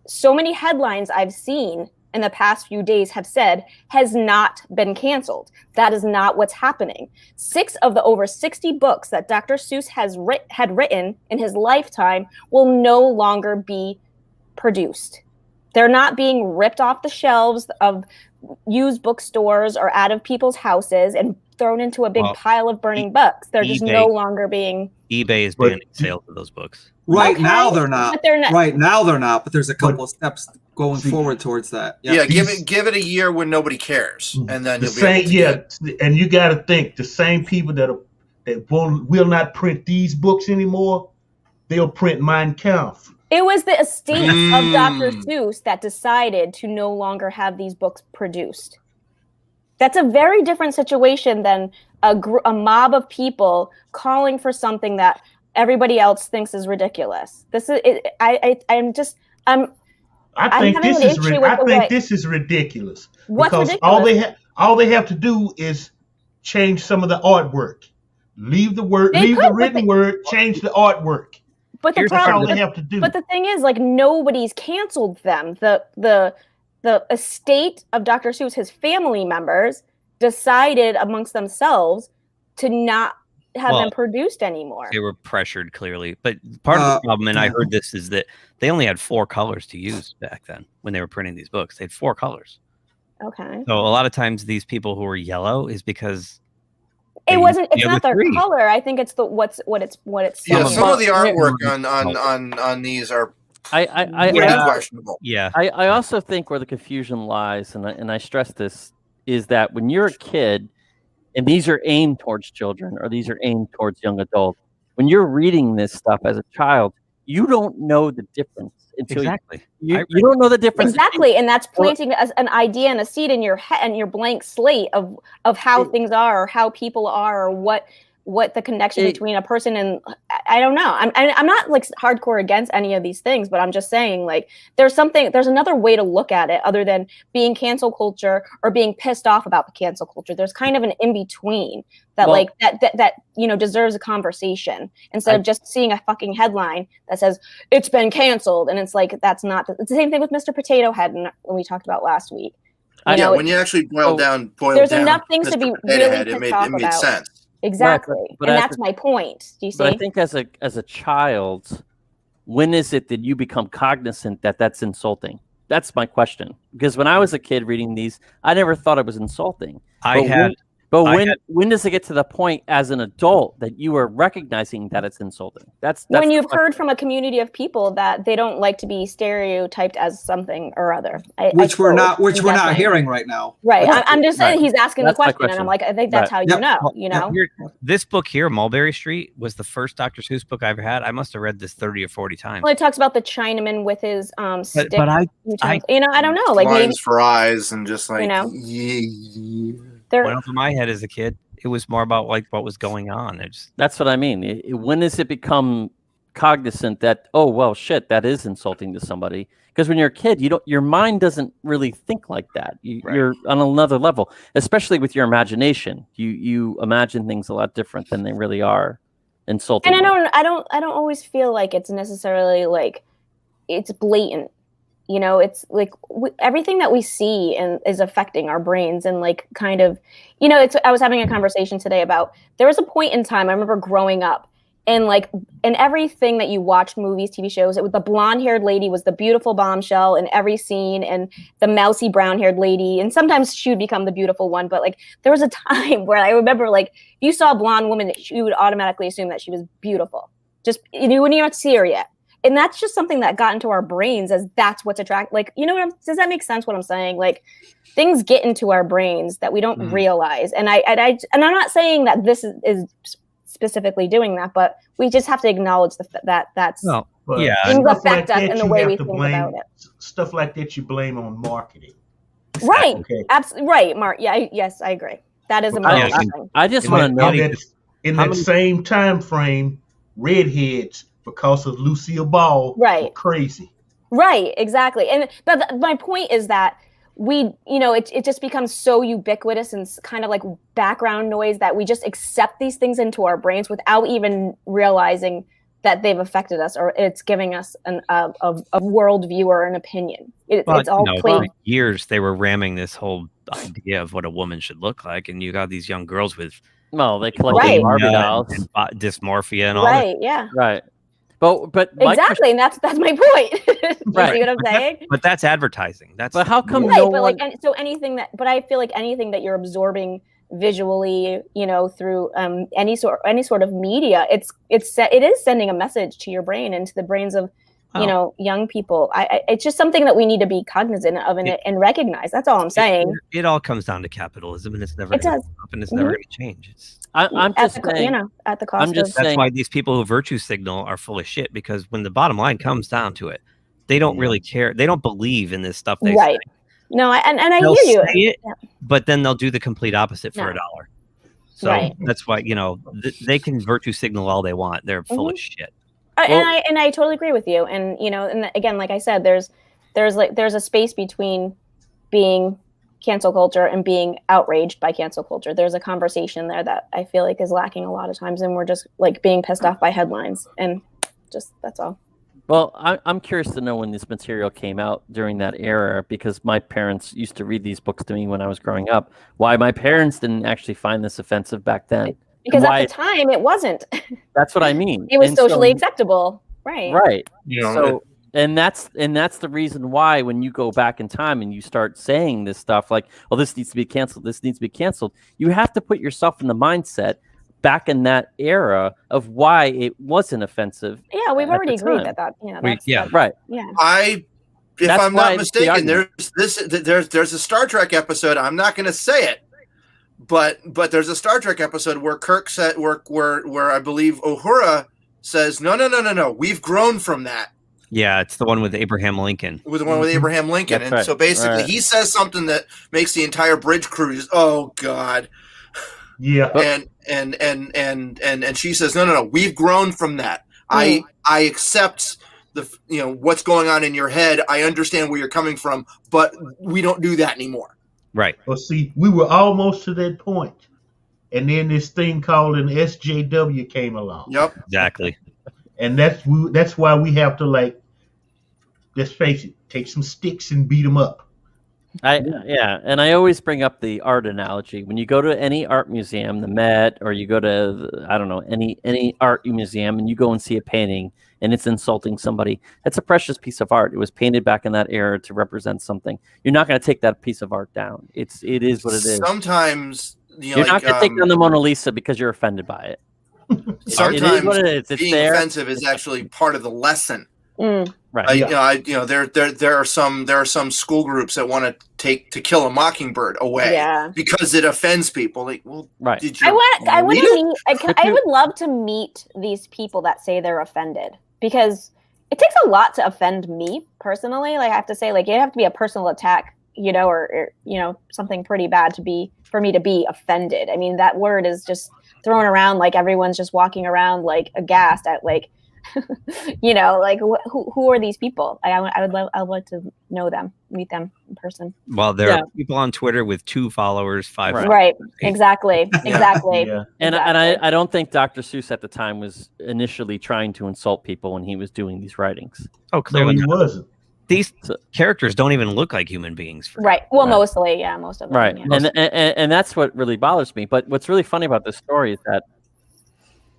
so many headlines I've seen in the past few days have said has not been canceled. That is not what's happening. 6 of the over 60 books that Dr. Seuss had written in his lifetime will no longer be produced. They're not being ripped off the shelves of used bookstores or out of people's houses and thrown into a big pile of burning books. They're just no longer being... eBay is banning sales of those books. Right now they're not. But they're not. Right now they're not. But there's a couple of steps going forward towards that. Yeah, give it a year when nobody cares, and then you'll be able to and you got to think the same people that will not print these books anymore, they'll print Mein Kampf. It was the estate of Dr. Seuss that decided to no longer have these books produced. That's a very different situation than a mob of people calling for something that everybody else thinks is ridiculous. This is I think this is ridiculous. What's because ridiculous? All they have to do is change some of the artwork. Leave the written word, change the artwork. But the problem, they have to do. But the thing is, like, nobody's canceled them. The estate of Dr. Seuss, his family members, decided amongst themselves to not have them produced anymore. They were pressured, clearly. But part of the problem, and I heard this, is that they only had 4 colors to use back then when they were printing these books. They had 4 colors. Okay. So a lot of times these people who are yellow is because it wasn't. It's not their color. I think it's what it's. Yeah, some of the artwork on these are questionable. Yeah. I also think where the confusion lies, and I stress this, is that when you're a kid, and these are aimed towards children, or these are aimed towards young adults, when you're reading this stuff as a child, you don't know the difference until you don't know the difference. Exactly, and that's planting an idea and a seed in your head and your blank slate of how things are, or how people are, or what the connection between a person and I don't know. I'm not like hardcore against any of these things, but I'm just saying, like, there's another way to look at it other than being cancel culture or being pissed off about the cancel culture. There's kind of an in between that that deserves a conversation instead of just seeing a fucking headline that says it's been canceled, and it's like it's the same thing with Mr. Potato Head when we talked about last week. When you actually boil down, there's enough things to be really Head, it made sense. Exactly, but and that's my point. Do you see? But I think as a child, when is it that you become cognizant that that's insulting? That's my question. Because when I was a kid reading these, I never thought it was insulting. When does it get to the point as an adult that you are recognizing that it's insulting? That's when you've heard from a community of people that they don't like to be stereotyped as something or other. Which we're not hearing right now. Right. I'm just saying he's asking the question, and I'm like, I think that's how you know. You know. This book here, Mulberry Street, was the first Dr. Seuss book I ever had. I must have read this 30 or 40 times. Well, it talks about the Chinaman with his stick. But I don't know. Like lines for eyes and just like went over my head as a kid. It was more about like what was going on. That's what I mean. When does it become cognizant that, oh, well, shit, that is insulting to somebody? Because when you're a kid, your mind doesn't really think like that. You're on another level, especially with your imagination. You imagine things a lot different than they really are. Insulting. And I don't always feel like it's necessarily like it's blatant. You know, it's like everything that we see and is affecting our brains, and like kind of, I was having a conversation today about, there was a point in time, I remember growing up, and like in everything that you watched, movies, TV shows, it was the blonde-haired lady was the beautiful bombshell in every scene, and the mousy brown-haired lady, and sometimes she would become the beautiful one, but like there was a time where I remember, like, if you saw a blonde woman, you would automatically assume that she was beautiful. Just, you wouldn't even see her yet. And that's just something that got into our brains as that's what's attractive. Like, does that make sense what I'm saying? Like, things get into our brains that we don't realize. And I'm not saying that this is specifically doing that, but we just have to acknowledge that's things affect us in the way we think about it. Stuff like that you blame on marketing. Right. Okay. Absolutely right, Mark. Yeah. Yes, I agree. That is a marketing thing. I just want to know in that same time frame, redheads, because of Lucille Ball, were crazy. Right, exactly. And but my point is that it just becomes so ubiquitous and kind of like background noise that we just accept these things into our brains without even realizing that they've affected us, or it's giving us a worldview or an opinion. It's all played. For years they were ramming this whole idea of what a woman should look like, and you got these young girls with they collect Barbie dolls and dysmorphia and all Right, yeah. Right. But exactly, and that's my point. You see what I'm saying? But that's advertising. But how come right, but like so anything that I feel like anything that you're absorbing visually, through any sort of media, it is sending a message to your brain and to the brains of young people. It's just something that we need to be cognizant of and recognize. That's all I'm saying. It all comes down to capitalism, and it's never does. Stop, and it's never going to change. I'm just saying, at the cost. That's why these people who virtue signal are full of shit, because when the bottom line comes down to it, they don't really care. They don't believe in this stuff they say. No, and I They'll hear you. say it, but then they'll do the complete opposite for $1. So that's why they can virtue signal all they want. They're full of shit. And I totally agree with you. And and again, like I said, there's a space between being cancel culture and being outraged by cancel culture. There's a conversation there that I feel like is lacking a lot of times, and we're just like being pissed off by headlines, and just that's all. Well, I'm curious to know when this material came out during that era, because my parents used to read these books to me when I was growing up. Why my parents didn't actually find this offensive back then? Because at the time it wasn't. That's what I mean. It was socially acceptable, right? Right. So, and that's the reason why when you go back in time and you start saying this stuff like, "Oh, this needs to be canceled. This needs to be canceled," you have to put yourself in the mindset back in that era of why it wasn't offensive. Yeah, we've already agreed that. Right. Yeah. If I'm not mistaken, there's a Star Trek episode. I'm not going to say it, but there's a Star Trek episode where Kirk said, where I believe Uhura says, no, we've grown from that. Yeah, it's the one with Abraham Lincoln. It was the one with Abraham Lincoln, That's and right. so basically he says something that makes the entire bridge crew just, oh God. Yeah. And she says, no, we've grown from that. I accept what's going on in your head. I understand where you're coming from, but we don't do that anymore. Right. Well, see, we were almost to that point, and then this thing called an SJW came along. Yep. Exactly. And that's why we have to, like, let's face it, take some sticks and beat them up. And I always bring up the art analogy. When you go to any art museum, the Met, or you go to any art museum, and you go and see a painting and it's insulting somebody, that's a precious piece of art. It was painted back in that era to represent something. You're not going to take that piece of art down. It is what it is. Sometimes you're not going to take down the Mona Lisa because you're offended by it. Sometimes it is what it is. It's being there. offensive is actually part of the lesson. Right. There are some school groups that want to kill a mockingbird away because it offends people. Like, well, right. Did you I read would love to meet these people that say they're offended, because it takes a lot to offend me personally. Like, I have to say, like, you have to be a personal attack, or something pretty bad for me to be offended. I mean, that word is just thrown around like everyone's just walking around like aghast at, like, like who are these people? I'd love to know them, meet them in person. Well, there are people on Twitter with 2 followers, 5 followers. Right. Exactly. And I don't think Dr. Seuss at the time was initially trying to insult people when he was doing these writings. Oh, clearly he wasn't. These characters don't even look like human beings. Right. Well, mostly, most of them. Right. Yeah. And that's what really bothers me. But what's really funny about this story is that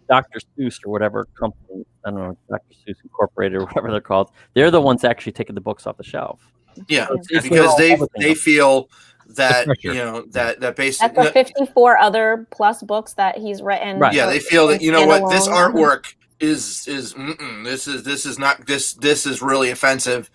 Dr. Seuss or whatever company, I don't know, Dr. Seuss Incorporated or whatever they're called, they're the ones actually taking the books off the shelf. Yeah, It's because all they feel that that basically that's the 54 other plus books that he's written. Right. Yeah, they feel that this artwork is this is really offensive,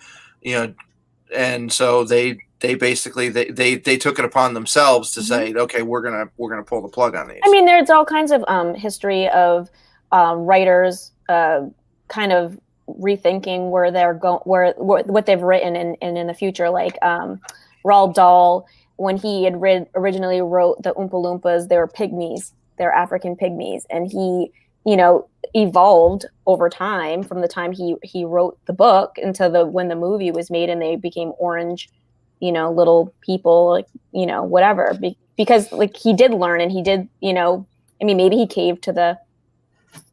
and so they basically they took it upon themselves to say, okay, we're gonna pull the plug on these. I mean, there's all kinds of history of writers kind of rethinking where they're going, where what they've written in the future. Like Roald Dahl, when he had originally wrote the Oompa Loompas, they were pygmies, they're African pygmies, and he evolved over time from the time he wrote the book into when the movie was made and they became orange, little people, like, whatever, because like he did learn and he did, maybe he caved to the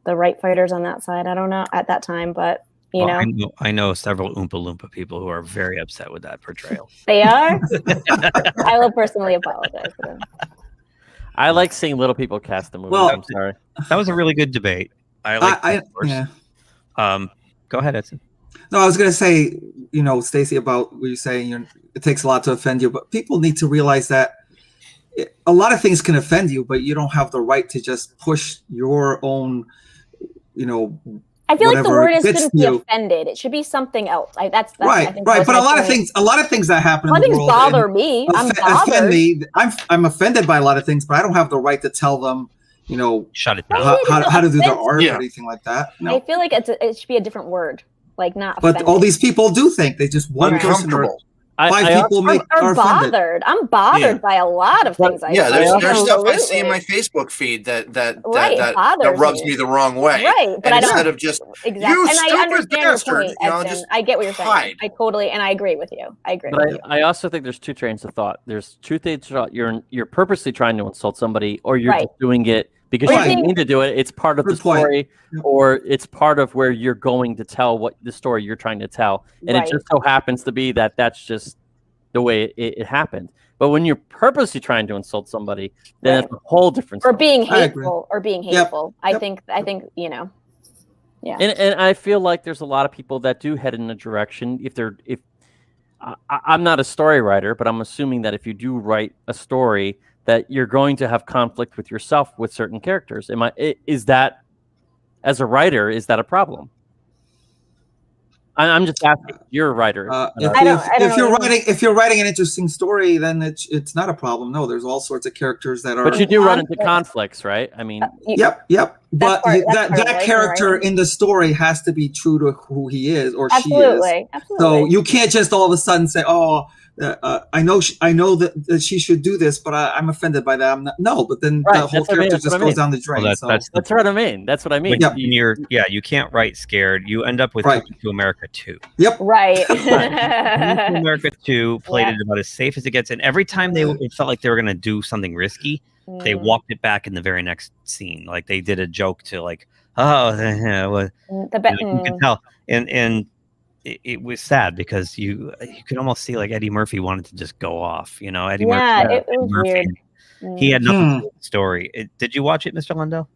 the right fighters on that side. I don't know at that time, but you Well, know. I know several Oompa Loompa people who are very upset with that portrayal. They are. I will personally apologize to them. I like seeing little people cast the movies. Well, I'm sorry. That was a really good debate. I like. Go ahead, Edson. No, I was going to say, Stacey, about what you're saying, it takes a lot to offend you, but people need to realize that a lot of things can offend you, but you don't have the right to just push your own, I feel like the word is fits shouldn't be you. offended. It should be something else. That's Right. I think But that's a my lot of point. things that happen A lot in of the things world bother me. I'm bothered. offend me. I'm offended by a lot of things, but I don't have the right to tell them, shut it down. How to do their art Yeah. or anything like that. I feel like it should be a different word, like not. But offended. all these people do think they just one person or five people are offended. bothered. I'm bothered by a lot of things. There's stuff I see Absolutely. in my Facebook feed that bothers rubs me. me the wrong way. Right, but and I don't instead of just exactly. you And I stupid understand bastard, your point, Edson. just I get what you're saying. hide. I totally and I agree with you. I agree But with you. I also think there's two trains of thought. There's two trains of thought. You're purposely trying to insult somebody, or you're just doing it because you didn't mean to do it. It's part of the story, or it's part of where you're going to tell what the story you're trying to tell. And it just so happens to be that that's just the way it happened. But when you're purposely trying to insult somebody, then it's a whole different story. Or being hateful. I think Yeah. And I feel like there's a lot of people that do head in a direction. I'm not a story writer, but I'm assuming that if you do write a story, that you're going to have conflict with yourself with certain characters. Is that, as a writer, is that a problem? I'm just asking. You're a writer. If you're writing an interesting story, then it's not a problem. No, there's all sorts of characters that are. But you do run into conflicts, right? I mean. Yep. But that character in the story has to be true to who he is or she is. Absolutely. So you can't just all of a sudden say, "Oh, I know that she should do this, but I'm offended by that." I'm not. No, but then the whole character just goes down the drain. Well, that's what I mean. That's what I mean. You can't write scared. You end up with Coming to America 2. Yep. Right. Coming to America 2 played it about as safe as it gets, and every time it felt like they were going to do something risky, they walked it back in the very next scene. Like they did a joke to like, you could tell, and it was sad because you could almost see like Eddie Murphy wanted to just go off. Eddie Murphy. It was weird. He had nothing to do with the story. Did you watch it, Mr. Lundell?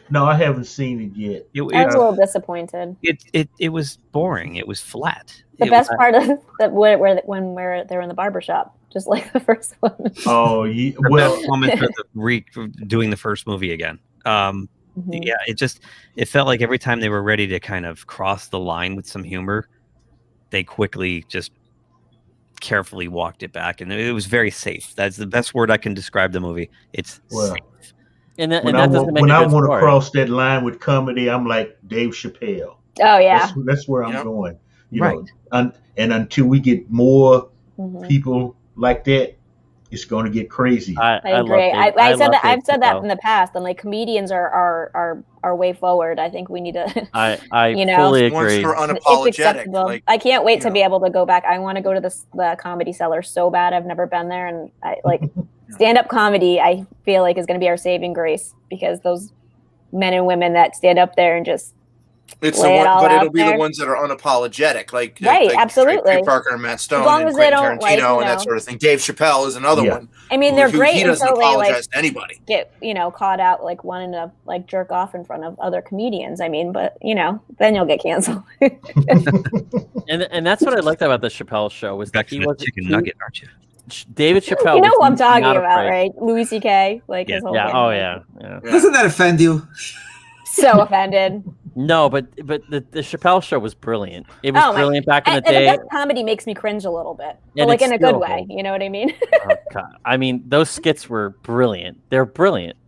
No, I haven't seen it yet. I was a little disappointed. It was boring. It was flat. The best part of when they're in the barbershop, just like the first one. Oh, yeah. Well, moment for doing the first movie again. Yeah, it felt like every time they were ready to kind of cross the line with some humor, they quickly just carefully walked it back, and it was very safe. That's the best word I can describe the movie. It's safe. When I want to cross that line with comedy, I'm like Dave Chappelle. Oh yeah, that's where I'm going. You know, and until we get more people like that, it's going to get crazy. I agree. I've said that in the past, and like comedians are way forward. I think we need to. I fully agree. Once we're unapologetic, I can't wait to be able to go back. I want to go to the Comedy Cellar so bad. I've never been there, and I like stand-up comedy. I feel like is going to be our saving grace because those men and women that stand up there and just. It'll be the ones that are unapologetic, like absolutely. Trey Parker and Matt Stone, as long and as they Quentin don't Tarantino and that sort of thing. Dave Chappelle is another one. I mean, they're great He doesn't until apologize they to anybody. Get caught out like wanting to like jerk off in front of other comedians. I mean, but then you'll get canceled. and that's what I liked about the Chappelle show was that he was chicken nugget, aren't you? David Chappelle. You know who I'm talking about, right? Louis C.K. Like his whole thing. Oh yeah. Doesn't that offend you? So offended. No, but the Chappelle show was brilliant. It was brilliant back in the day. And the best comedy makes me cringe a little bit, but like in a good way. You know what I mean? Oh, God. I mean, those skits were brilliant. They're brilliant.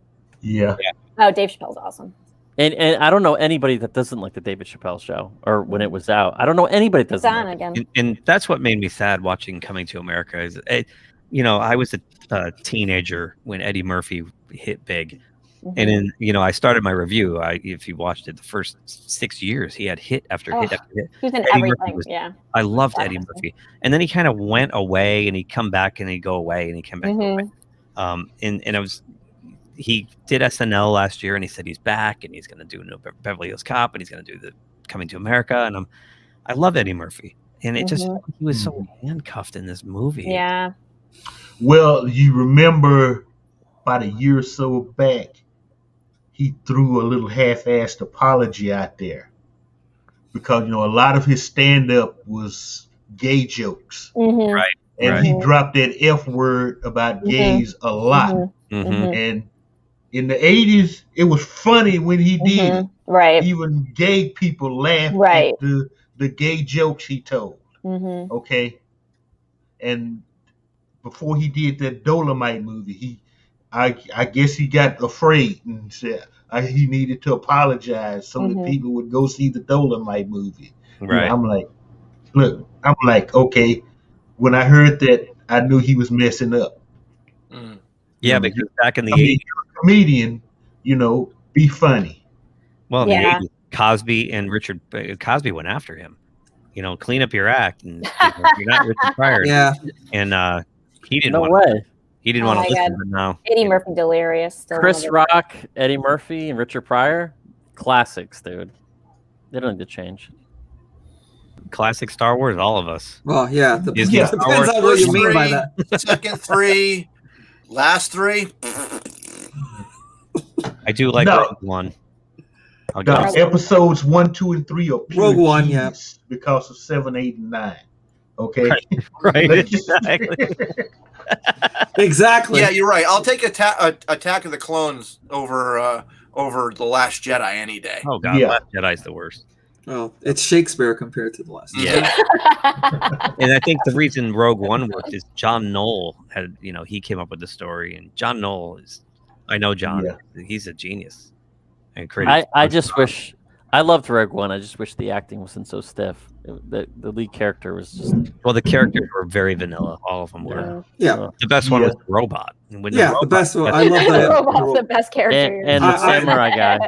Yeah. Oh, Dave Chappelle's awesome. And I don't know anybody that doesn't like the David Chappelle show or when it was out. I don't know anybody that doesn't. It's on again. And that's what made me sad watching Coming to America. Is I was a teenager when Eddie Murphy hit big. And then, I started my review. If you watched it, the first 6 years, he had hit after hit after hit. He was in Eddie everything. I loved Eddie Murphy. And then he kind of went away, and he'd come back, and he'd go away, and he'd come back. Away. And I was, he did SNL last year, and he said he's back, and he's going to do Beverly Hills Cop, and he's going to do the Coming to America. And I love Eddie Murphy, and it just he was so handcuffed in this movie. Yeah. Well, you remember about a year or so back, he threw a little half-assed apology out there because, you know, a lot of his stand-up was gay jokes. Right. And he dropped that F word about gays a lot. And in the 80s, it was funny when he did it. Right. Even gay people laughed Right. at the gay jokes he told. Okay. And before he did that Dolomite movie, I guess he got afraid and said he needed to apologize so that people would go see the Dolomite movie. Right. You know, I'm like, okay. When I heard that, I knew he was messing up. Yeah, because back in the 80s, you're a comedian, you know, be funny. well, in the 80s, Cosby and Richard Cosby went after him. You know, clean up your act, and you're not Richard Pryor. Yeah. And he didn't. No want way. He didn't Oh want my to listen, God. but now Eddie Murphy delirious. Still Chris one of the- Rock, Eddie Murphy, and Richard Pryor, classics, dude. They don't need to change. classic Star Wars, all of us. Well, yeah. Disney Yeah, Star depends Wars. on what you First mean by three, that. second three, last three. I do like No. Rogue One. I'll give The it- episodes 1, 2, and 3 are pure Rogue One, genius because of 7, 8, and 9. Okay, right, Let's just- exactly. Exactly. Yeah, you're right. I'll take Attack of the Clones over The Last Jedi any day. Oh god, Yeah. Last Jedi's the worst. Well, it's Shakespeare compared to the last. Yeah. And I think the reason Rogue One worked is John Knoll had, you know, he came up with the story, and John Knoll is, I know John, he's a genius. And created. I just wish I loved Rogue One. I just wish the acting wasn't so stiff. The lead character was just Well, the characters were very vanilla. All of them were. Yeah. The best one was the robot. And when Yeah, the best one. I love that. Robot's the best character. and the samurai guy.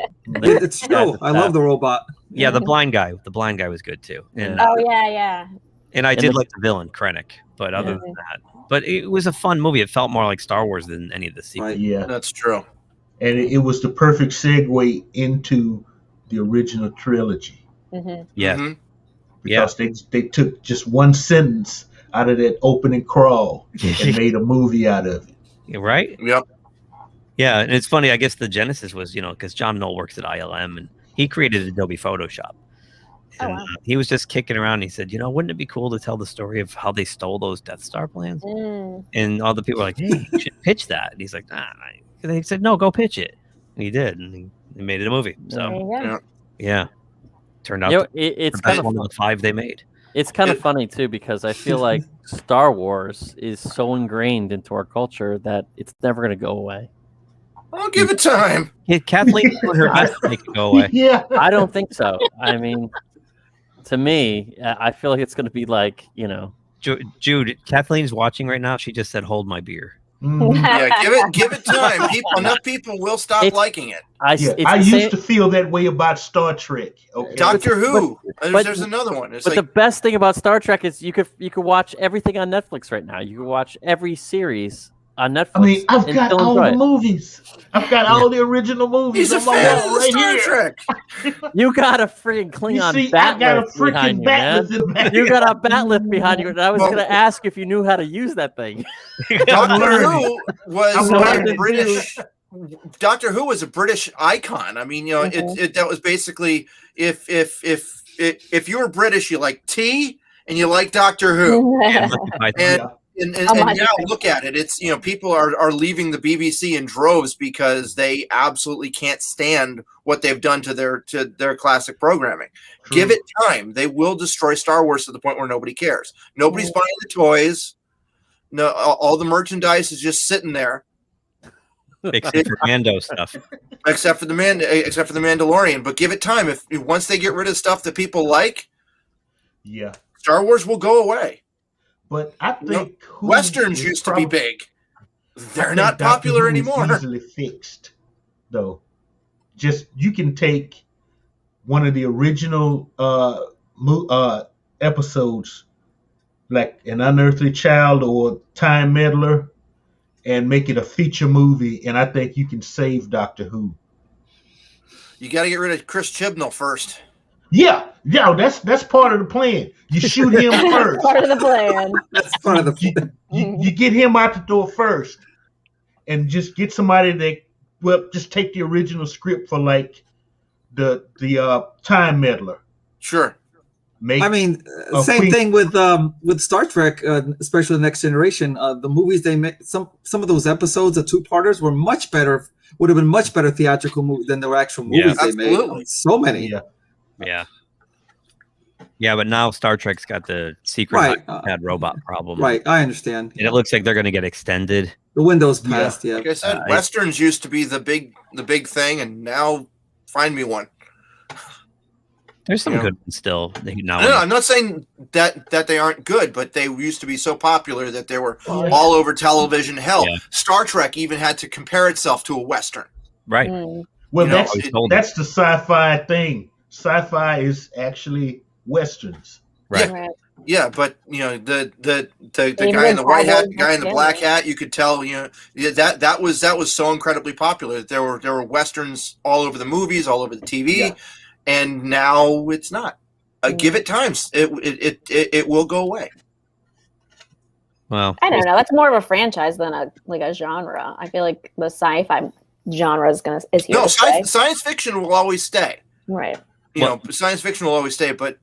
It's true. I love the robot. Yeah, the blind guy. The blind guy was good too. And Oh yeah. and I And did the- like the villain, Krennic. But other than that, but it was a fun movie. It felt more like Star Wars than any of the sequels. Yeah, That's true. and it was the perfect segue into the original trilogy Yeah. Mhm. because they took just one sentence out of that opening crawl and made a movie out of it. You're right. Yep. Yeah, and it's funny. I guess the genesis was, you know, because John Knoll works at ILM and he created Adobe Photoshop. And he was just kicking around. And he said, you know, wouldn't it be cool to tell the story of how they stole those Death Star plans? And all the people were like, hey, you should pitch that. And he's like, nah. And he said, no, go pitch it. And he did. And he made it a movie. So, yeah. Turned out You know, to it's the kind best of one of the 5 they made. It's kind of funny too because I feel like Star Wars is so ingrained into our culture that it's never going to go away. I'll give it time. Yeah, Kathleen doing her best to make it go away. Yeah, I don't think so. I mean, to me, I feel like it's going to be like, you know, Jude, Kathleen's watching right now. She just said, hold my beer. Yeah, give it time. Enough people will stop liking it. I used to feel that way about Star Trek. Okay, Doctor Who. but- There's another one. It's but like the best thing about Star Trek is you could watch everything on Netflix right now. You can watch every series on Netflix. I mean, I've and got still all enjoy the it. movies. I've got all the original movies. he's a on my fan wall of Star here. Trek. You got a freaking Klingon see, bat I got a lift behind freaking you, bat man. lift in back. You got a bat lift behind you, and I was Well- going to ask if you knew how to use that thing. Doctor Who was I'm a learning. British. Doctor Who was a British icon. I mean, you know, that was basically if you were British, you like tea and you like Doctor Who. And now look at it. It's, you know, people are leaving the BBC in droves because they absolutely can't stand what they've done to their classic programming. True. Give it time. They will destroy Star Wars to the point where nobody cares. Nobody's buying the toys. No, all the merchandise is just sitting there. Except for Mando stuff. Except for the Mandalorian. But give it time. If once they get rid of stuff that people like, Yeah, Star Wars will go away. but I think Who Westerns is used to be probably- big. I They're think not Doctor popular Who is anymore. Easily fixed, though. Just you can take one of the original episodes, like An Unearthly Child or Time Meddler, and make it a feature movie, and I think you can save Doctor Who. You got to get rid of Chris Chibnall first. Yeah, that's part of the plan. You shoot him first. Part of the plan. That's part of the plan. You get him out the door first, and just get somebody that just take the original script for like the time meddler. Sure. Same thing with Star Trek, especially the Next Generation. The movies they made, some of those episodes, the two-parters, were much better. Would have been much better theatrical movies than the actual movies they made. So many. Yeah, but now Star Trek's got the secret bad robot problem. Right, I understand. And it looks like they're going to get extended. The window's passed. Yeah. Like I said, westerns used to be the big thing, and now find me one. There's some good ones still. No, I'm not saying that they aren't good, but they used to be so popular that they were all over television. Hell, Star Trek even had to compare itself to a western. Right. Well, that's the sci-fi thing. Sci-fi is actually westerns. Right. Yeah, but the guy in the white hat, the guy in the black hat, you could tell that was so incredibly popular that there were westerns all over the movies, all over the TV, and now it's not. Give it time; it will go away. Well, I don't know. That's more of a franchise than a genre. I feel like the sci-fi genre is here. No, to stay. science fiction will always stay. Right. Science fiction will always stay, but.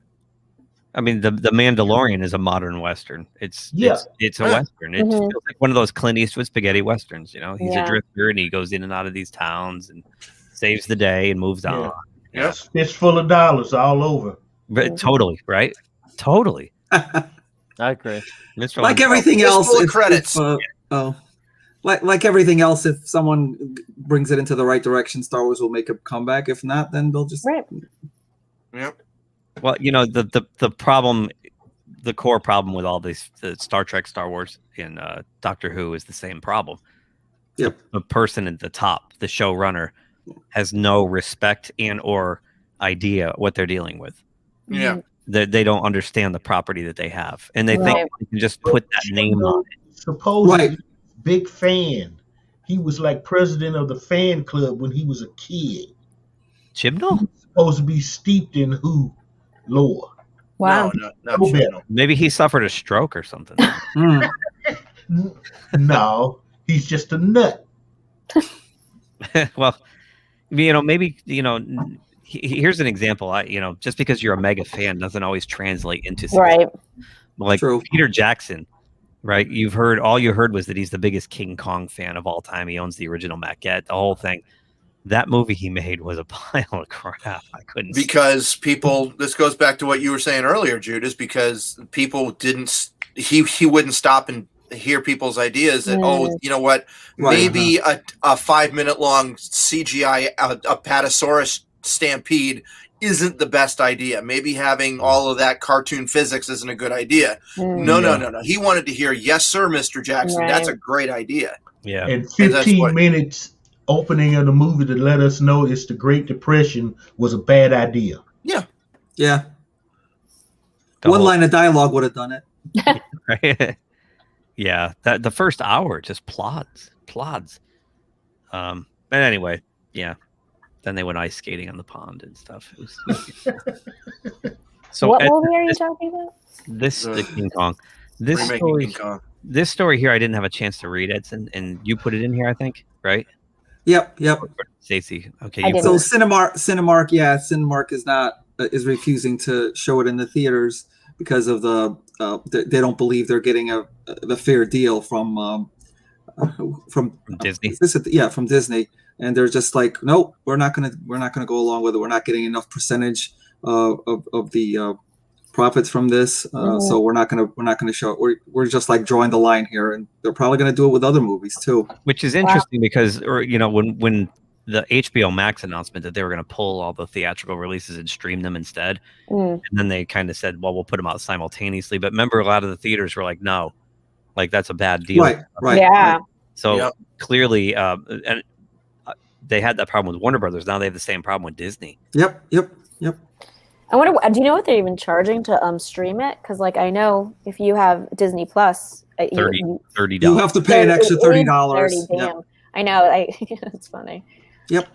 I mean, the Mandalorian is a modern Western. It's a Western. It feels like one of those Clint Eastwood spaghetti Westerns. He's a drifter and he goes in and out of these towns and saves the day and moves on. Yes, it's full of dollars all over. But totally, right? Totally. I agree. Like everything else, full of credits. Like everything else, if someone brings it into the right direction, Star Wars will make a comeback. If not, then they'll just Yep. Well, the problem, the core problem with all these the Star Trek, Star Wars, and Doctor Who is the same problem. Yep. The person at the top, the showrunner, has no respect and or idea what they're dealing with. Yeah. They don't understand the property that they have, and they think they can just put that name on it. Supposedly, big fan. He was like president of the fan club when he was a kid. Chibnall? Supposed to be steeped in Who lore. Wow. No, Maybe he suffered a stroke or something. No, he's just a nut. Well, maybe, here's an example. Just because you're a mega fan doesn't always translate into something. Right. Like Peter Jackson, right? All you heard was that he's the biggest King Kong fan of all time. He owns the original maquette, the whole thing. That movie he made was a pile of crap. I couldn't. Because people, this goes back to what you were saying earlier, Jude, is because people didn't. He wouldn't stop and hear people's ideas that you know what, maybe a 5-minute long CGI a Patasaurus stampede isn't the best idea. Maybe having all of that cartoon physics isn't a good idea. No. He wanted to hear, yes, sir, Mr. Jackson. That's a great idea. Yeah. And 15 minutes opening of the movie to let us know it's the Great Depression was a bad idea. Yeah. Yeah. One line of dialogue would have done it. Right? Yeah. The first hour just plods. But anyway, yeah. Then they went ice skating on the pond and stuff. It was so what movie are you talking about? The King Kong. This story here, I didn't have a chance to read, Edson, and you put it in here, I think, right? Yep. Stacey, okay. So Cinemark is refusing to show it in the theaters because of they don't believe they're getting the fair deal from Disney. From Disney, and they're just like, nope, we're not gonna go along with it. We're not getting enough percentage of the profits from this, so we're not gonna show it. We're just like drawing the line here, and they're probably gonna do it with other movies too. Which is interesting because, when the HBO Max announcement that they were going to pull all the theatrical releases and stream them instead, and then they kind of said, well, we'll put them out simultaneously. But remember, a lot of the theaters were like, no, like that's a bad deal. Right. Yeah. Right. So clearly, and they had that problem with Warner Brothers. Now they have the same problem with Disney. Yep. I wonder, do you know what they're even charging to stream it? Because I know if you have Disney Plus $30. You have to pay an extra $30. $30, damn. Yep. I know. It's funny. Yep.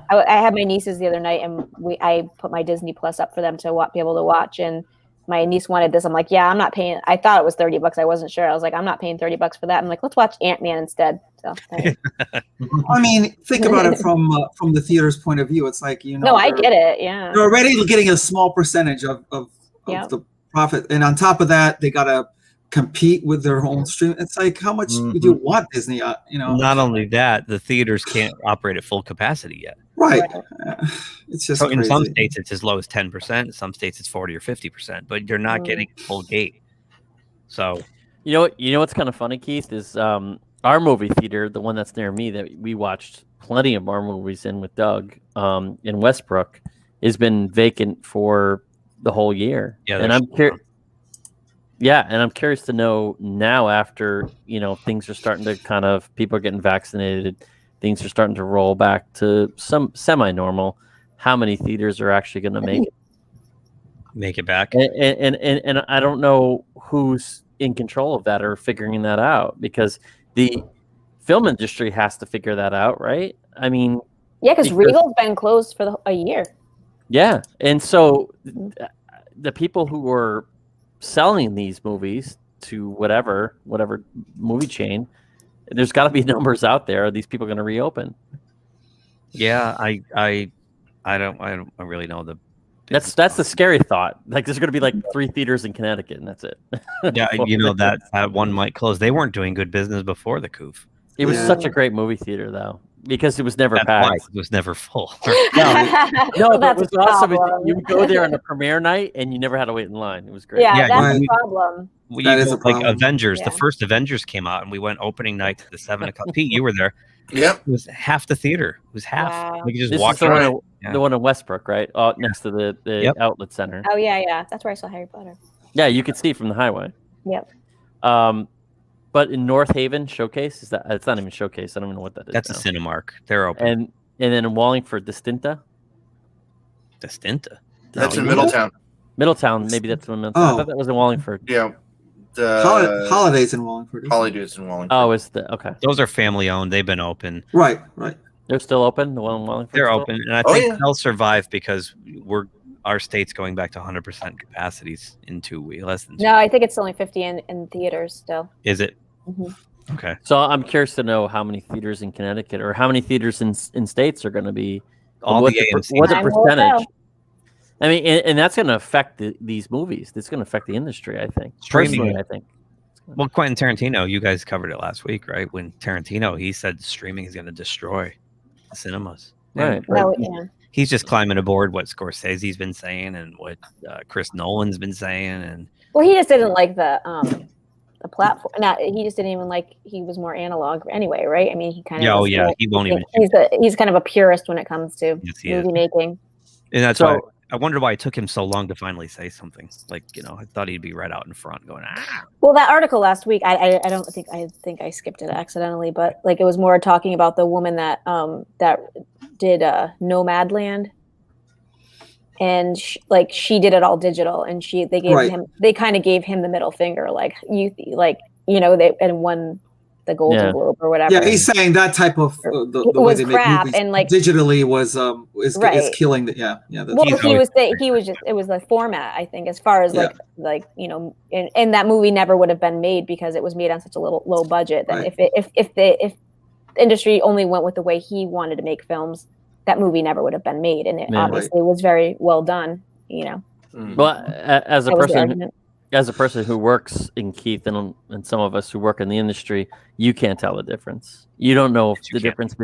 I had my nieces the other night, and I put my Disney Plus up for them to be able to watch, and my niece wanted this. I'm like, yeah, I'm not paying. I thought it was $30. I wasn't sure. I was like, I'm not paying $30 for that. I'm like, let's watch Ant-Man instead. So, I mean, think about it from the theater's point of view. It's like, no, I get it. Yeah, they're already getting a small percentage of the profit, and on top of that, they gotta compete with their own stream. It's like, how much would you want Disney? Not only that, the theaters can't operate at full capacity yet. Right. It's just in some crazy. states it's as low as 10%. In some states it's 40 or 50%, but you're not getting full gate. So you know what's kind of funny, Keith, is our movie theater, the one that's near me that we watched plenty of our movies in with Doug, in Westbrook, has been vacant for the whole year. Yeah, and I'm curious. Yeah, and I'm curious to know now, after things are starting to people are getting vaccinated, things are starting to roll back to some semi-normal, how many theaters are actually going to make it back? And I don't know who's in control of that or figuring that out, because the film industry has to figure that out, right? I mean, yeah, because Regal's been closed for a year. Yeah, and so the people who are selling these movies to whatever movie chain, there's got to be numbers out there. Are these people going to reopen? Yeah, I don't really know the. That's the scary thought. Like, there's going to be like 3 theaters in Connecticut, and that's it. Yeah, that one might close. They weren't doing good business before the coup. It was such a great movie theater, though, because it was never packed. It was never full. No, but it was awesome. You would go there on the premiere night, and you never had to wait in line. It was great. Yeah, that's a problem. That is a problem. Like Avengers, Yeah. the first Avengers came out, and we went opening night to the 7 o'clock. Pete, you were there. Yep. It was half the theater. It was half. Wow. We could just This walk is the around. one, the one in Westbrook, right? Next to the outlet center. Oh yeah, that's where I saw Harry Potter. Yeah, you could see from the highway. Yep. But in North Haven Showcase, it's not even Showcase. I don't even know what that is. That's now. a Cinemark. They're open. And then in Wallingford, Distinta. That's in Middletown. Middletown, maybe that's in Middletown. I thought that was in Wallingford. Yeah. Holidays in Wallingford. Holidays in Wallingford. Oh, it's okay. Those are family owned. They've been open. Right. They're still open. The one in Wallingford. They're still? open, and I think they'll survive because our state's going back to 100% capacities in 2 weeks, less than 2 No, I think it's only 50 in theaters still. Is it? Mm-hmm. Okay. So I'm curious to know how many theaters in Connecticut or how many theaters in states are going to be. All what the AMC. What the percentage? I mean, and that's going to affect these movies. It's going to affect the industry, I think. Personally, I think. Well, Quentin Tarantino, you guys covered it last week, right? When Tarantino, he said streaming is going to destroy the cinemas. Right. He's just climbing aboard what Scorsese's been saying and what Chris Nolan's been saying, and Well, he just didn't like the platform. He just didn't even like. He was more analog anyway, right? I mean, he kind of. He won't even. He's kind of a purist when it comes to movie making. And that's why I wondered why it took him so long to finally say something. Like, I thought he'd be right out in front going, Well, that article last week, I think I skipped it accidentally, but like it was more talking about the woman that did Nomadland, and she did it all digital, and they kind of gave him the middle finger, they won the Golden Globe or whatever. Yeah, he's saying that type of the way was they crap, make movies and like digitally is killing the it was the format, I think, as far as and that movie never would have been made because it was made on such a low budget that if the industry only went with the way he wanted to make films, that movie never would have been made, and it obviously was very well done. Well, as a person who works in Keith and some of us who work in the industry, you can't tell the difference. You don't know if the difference.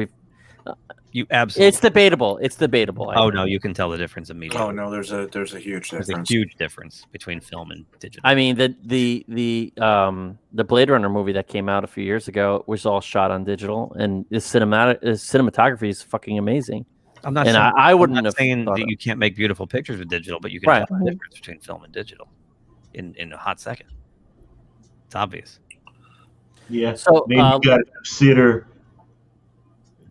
You absolutely. It's debatable. It's debatable. Oh no, you can tell the difference immediately. Oh no, there's a huge difference. There's a huge difference between film and digital. I mean, the Blade Runner movie that came out a few years ago was all shot on digital, and the cinematography is fucking amazing. I'm not. And saying, I wouldn't I'm not have saying thought that of. you can't make beautiful pictures with digital, but you can tell the difference between film and digital in a hot second. It's obvious. Yeah. So then you got to consider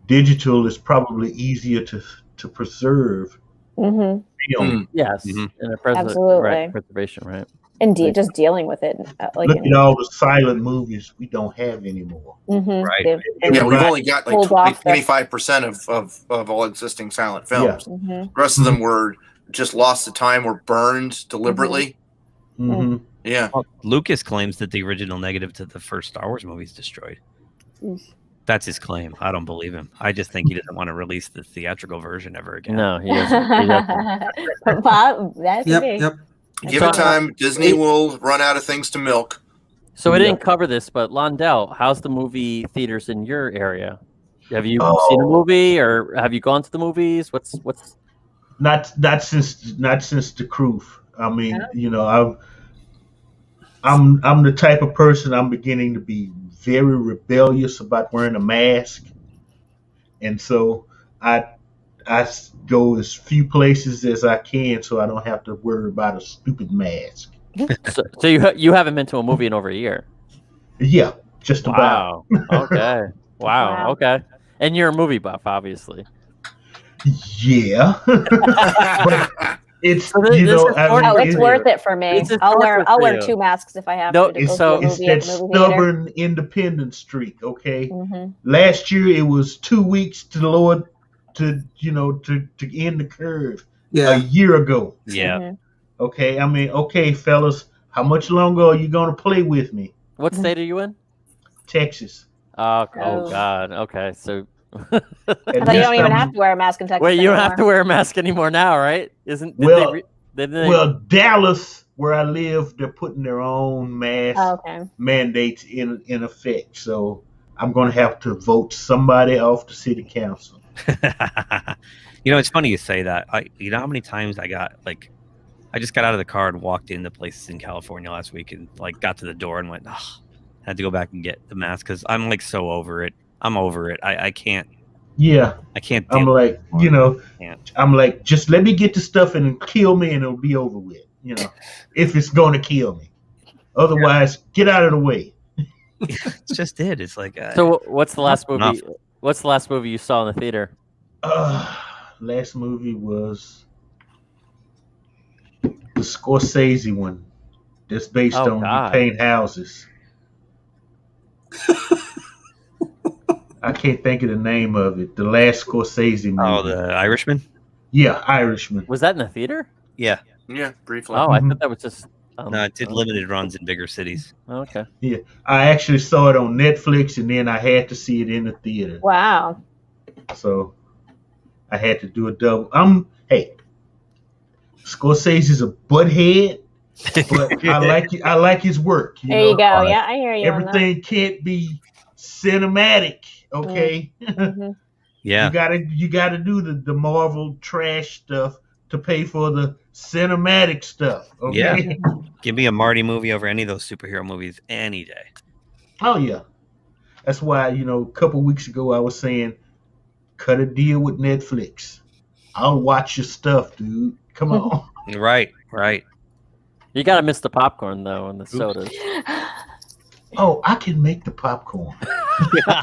digital is probably easier to preserve. Mm-hmm. Film. Yes, and a Absolutely. preservation, right? And just dealing with it, like Look at all the silent movies we don't have anymore. Yeah, we've only got like 25% of all existing silent films. The rest of them were just lost to time or burned deliberately. Yeah. Well, Lucas claims that the original negative to the first Star Wars movie is destroyed. That's his claim. I don't believe him. I just think he doesn't want to release the theatrical version ever again. No, he doesn't. He doesn't. Bob, that's me. Give it time. Disney will run out of things to milk. So we didn't cover this, but Londell, how's the movie theaters in your area? Have you seen a movie, or have you gone to the movies? What's not since the crew. I mean, you know, I'm the type of person, I'm beginning to be very rebellious about wearing a mask, and so I go as few places as I can so I don't have to worry about a stupid mask. so you haven't been to a movie in over a year? Yeah, just about. Wow. Okay. Wow. Okay. And you're a movie buff, obviously. Yeah. But it's it's worth it for me. I'll wear 2 masks if I have to. It's that stubborn independent streak. Okay. Last year it was 2 weeks to the Lord to end the curve. A year ago. Yeah. Okay. I mean, okay, fellas, how much longer are you gonna play with me? What state are you in? Texas. Oh God. Okay, so. I thought you don't even have to wear a mask in Texas. Wait, you don't have to wear a mask anymore now, right? Well, Dallas, where I live, they're putting their own mask mandates in effect. So I'm going to have to vote somebody off the city council. You know, it's funny you say that. You know how many times I just got out of the car and walked into places in California last week and got to the door and went, had to go back and get the mask because I'm so over it. I'm over it. I can't. Yeah. I can't. I'm like, I'm like, just let me get the stuff and kill me and it'll be over with. You know, if it's going to kill me. Otherwise, get out of the way. It's just it. It's like. So what's the last movie? Enough. What's the last movie you saw in the theater? Last movie was the Scorsese one. That's based on You Paint Houses. I can't think of the name of it. The last Scorsese movie. Oh, The Irishman? Yeah, Irishman. Was that in the theater? Yeah. Yeah, briefly. Oh, I thought that was just... no, it did limited runs in bigger cities. Okay. Yeah, I actually saw it on Netflix, and then I had to see it in the theater. Wow. So I had to do a double. Hey, Scorsese's a butthead, but I like his work. There you go. Yeah, I hear you. Everything can't be cinematic. Okay. Yeah. You gotta do the Marvel trash stuff to pay for the cinematic stuff. Okay. Yeah. Give me a Marty movie over any of those superhero movies any day. Oh yeah. That's why, a couple weeks ago I was saying, cut a deal with Netflix. I'll watch your stuff, dude. Come on. Right. You gotta miss the popcorn though and the sodas. Oh, I can make the popcorn.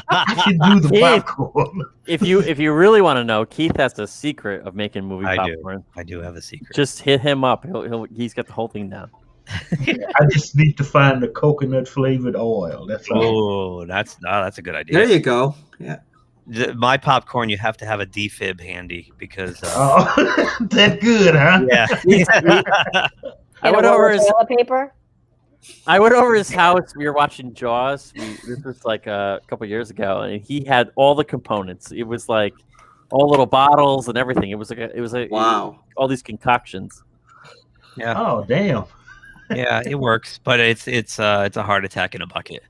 I can do the popcorn. If you really want to know, Keith has a secret of making movie popcorn. I do have a secret. Just hit him up. He's got the whole thing down. I just need to find the coconut flavored oil. That's all. Oh, that's a good idea. There you go. Yeah. My popcorn, you have to have a defib handy because. That good, huh? Yeah. I went over his paper. I went over his house. We were watching Jaws. This was like a couple years ago, and he had all the components. It was like all little bottles and everything. It was wow. All these concoctions. Yeah. Oh damn. Yeah, it works, but it's a heart attack in a bucket.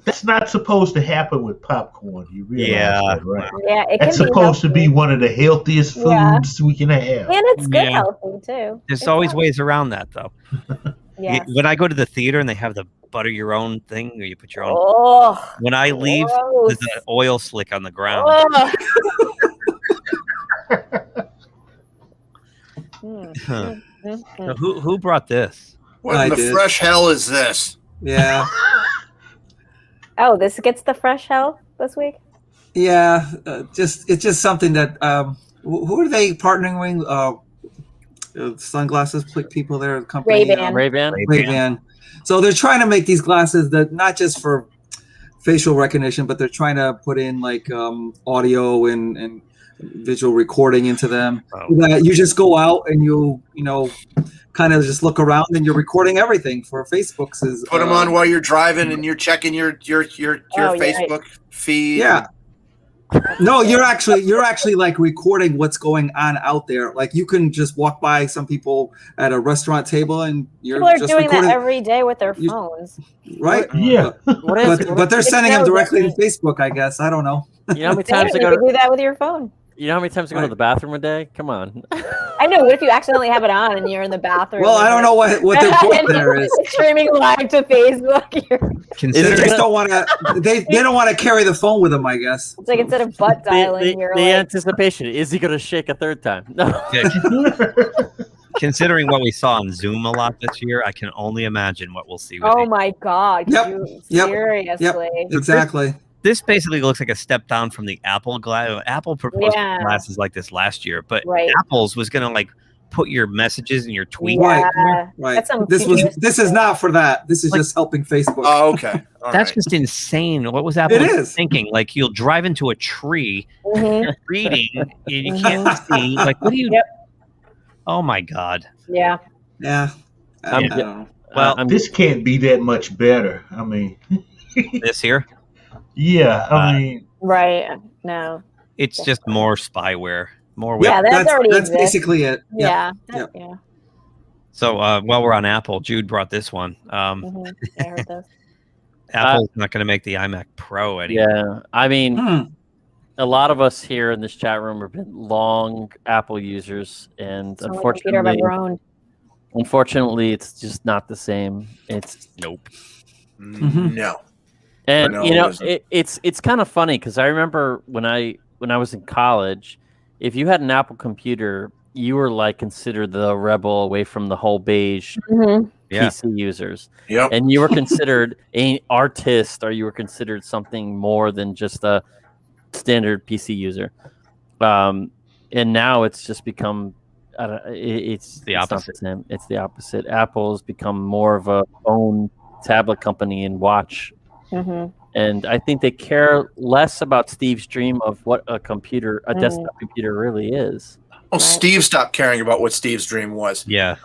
That's not supposed to happen with popcorn. You realize that, right? Yeah, it's supposed to be one of the healthiest foods we can have. And it's good healthy too. There's always ways around that, though. Yeah. When I go to the theater and they have the butter your own thing, or you put your own. Oh, when I leave, there's an oil slick on the ground. So who brought this? What in the fresh hell is this? Yeah. Oh, this gets the fresh hell this week? Yeah, it's just something that who are they partnering with? sunglasses people there, the company Ray-Ban. Ray-Ban. So they're trying to make these glasses that not just for facial recognition, but they're trying to put in like audio and visual recording into them. That you just go out and you kind of just look around and you're recording everything for Facebook's. Put them on while you're driving and you're checking your Facebook feed. Yeah. No, you're actually like recording what's going on out there. Like you can just walk by some people at a restaurant table and you're People are just doing recording, that every day with their phones. right? Yeah. But they're sending them directly to Facebook, I guess. I don't know. You know how many Yeah, times I you go can do to, that with your phone. you know how many times I go to the bathroom a day? Come on. I know. What if you accidentally have it on and you're in the bathroom? Well, I don't know what the point there is. Streaming live to Facebook. They just don't want to. They don't want to carry the phone with them, I guess. It's like instead of butt dialing, you're the like, anticipation. Is he going to shake a third time? No. Considering what we saw on Zoom a lot this year, I can only imagine what we'll see. With oh my God. Seriously. Exactly. This basically looks like a step down from the Apple glass. Apple proposed glasses like this last year, but Apple's was going to like put your messages and your tweets. Right. This is not for that. This is just helping Facebook. Oh, okay. That's just insane. What was Apple It is. thinking? Like you'll drive into a tree, reading, and you can't see. Like what do you? Oh my God. Yeah. Yeah. I don't know. Well, this can't be that much better. I mean, this here. Yeah, I mean, right. No. It's just more spyware. More. Yeah, that's basically it. Yeah. Yep. Yeah. So while we're on Apple, Jude brought this one. I heard those. Apple's not going to make the iMac Pro anymore. Yeah, I mean, a lot of us here in this chat room have been long Apple users, and unfortunately, it's just not the same. It's nope. No. And No, you know, it isn't. it's kind of funny because I remember when I was in college, if you had an Apple computer, you were like considered the rebel away from the whole beige PC users. Yep. And you were considered an artist, or you were considered something more than just a standard PC user. And now it's just become it's the opposite. It's the opposite. Apple's become more of a phone tablet company and watch. And I think they care less about Steve's dream of what a desktop computer really is. Oh, Steve stopped caring about what Steve's dream was. Yeah.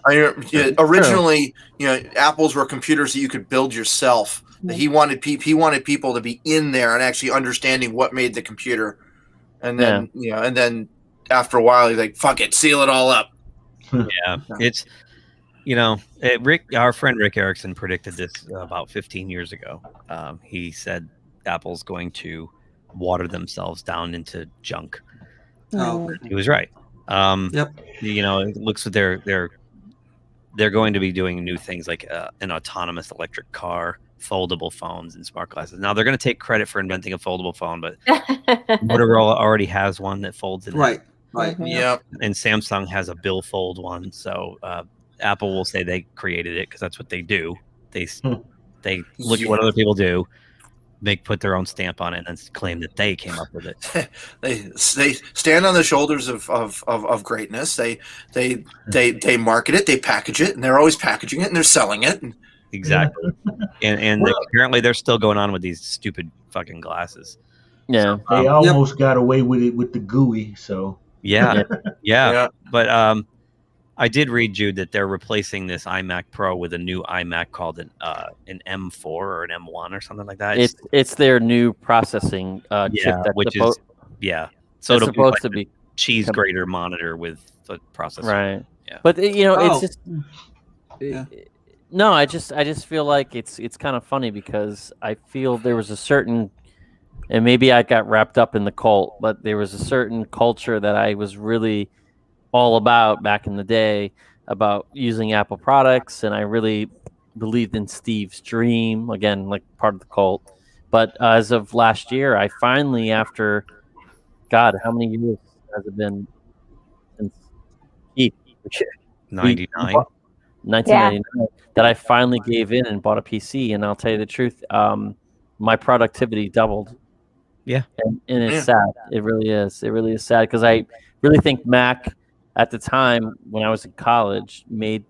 Originally, Apples were computers that you could build yourself. He wanted people to be in there and actually understanding what made the computer. And then, and then after a while, he's like, "Fuck it, seal it all up." Yeah, it's our friend Rick Erickson predicted this about 15 years ago. He said Apple's going to water themselves down into junk. He was right. It looks like they're going to be doing new things like an autonomous electric car, foldable phones, and smart glasses. Now they're going to take credit for inventing a foldable phone, but Motorola already has one that folds in. Right. Yeah. And Samsung has a billfold one. So Apple will say they created it because that's what they do. They look at what other people do, put their own stamp on it, and claim that they came up with it. They stand on the shoulders of greatness. They market it, they package it, and they're always packaging it and they're selling it. Exactly. and apparently they're still going on with these stupid fucking glasses. Yeah. They almost got away with it with the GUI. So yeah. But I did read, Jude, that they're replacing this iMac Pro with a new iMac called an M4 or an M1 or something like that. It's their new processing chip, which is So it'll supposed be to be cheese grater monitor with the processor, right? Yeah. But it's just no. I just feel like it's kind of funny because I feel there was a certain, and maybe I got wrapped up in the cult, but there was a certain culture that I was really all about back in the day about using Apple products, and I really believed in Steve's dream, again, like part of the cult. But as of last year, I finally, after God, how many years has it been since 1999 that I finally gave in and bought a PC? And I'll tell you the truth, my productivity doubled. Yeah. And it's sad. It really is. It really is sad because I really think Mac at the time when I was in college made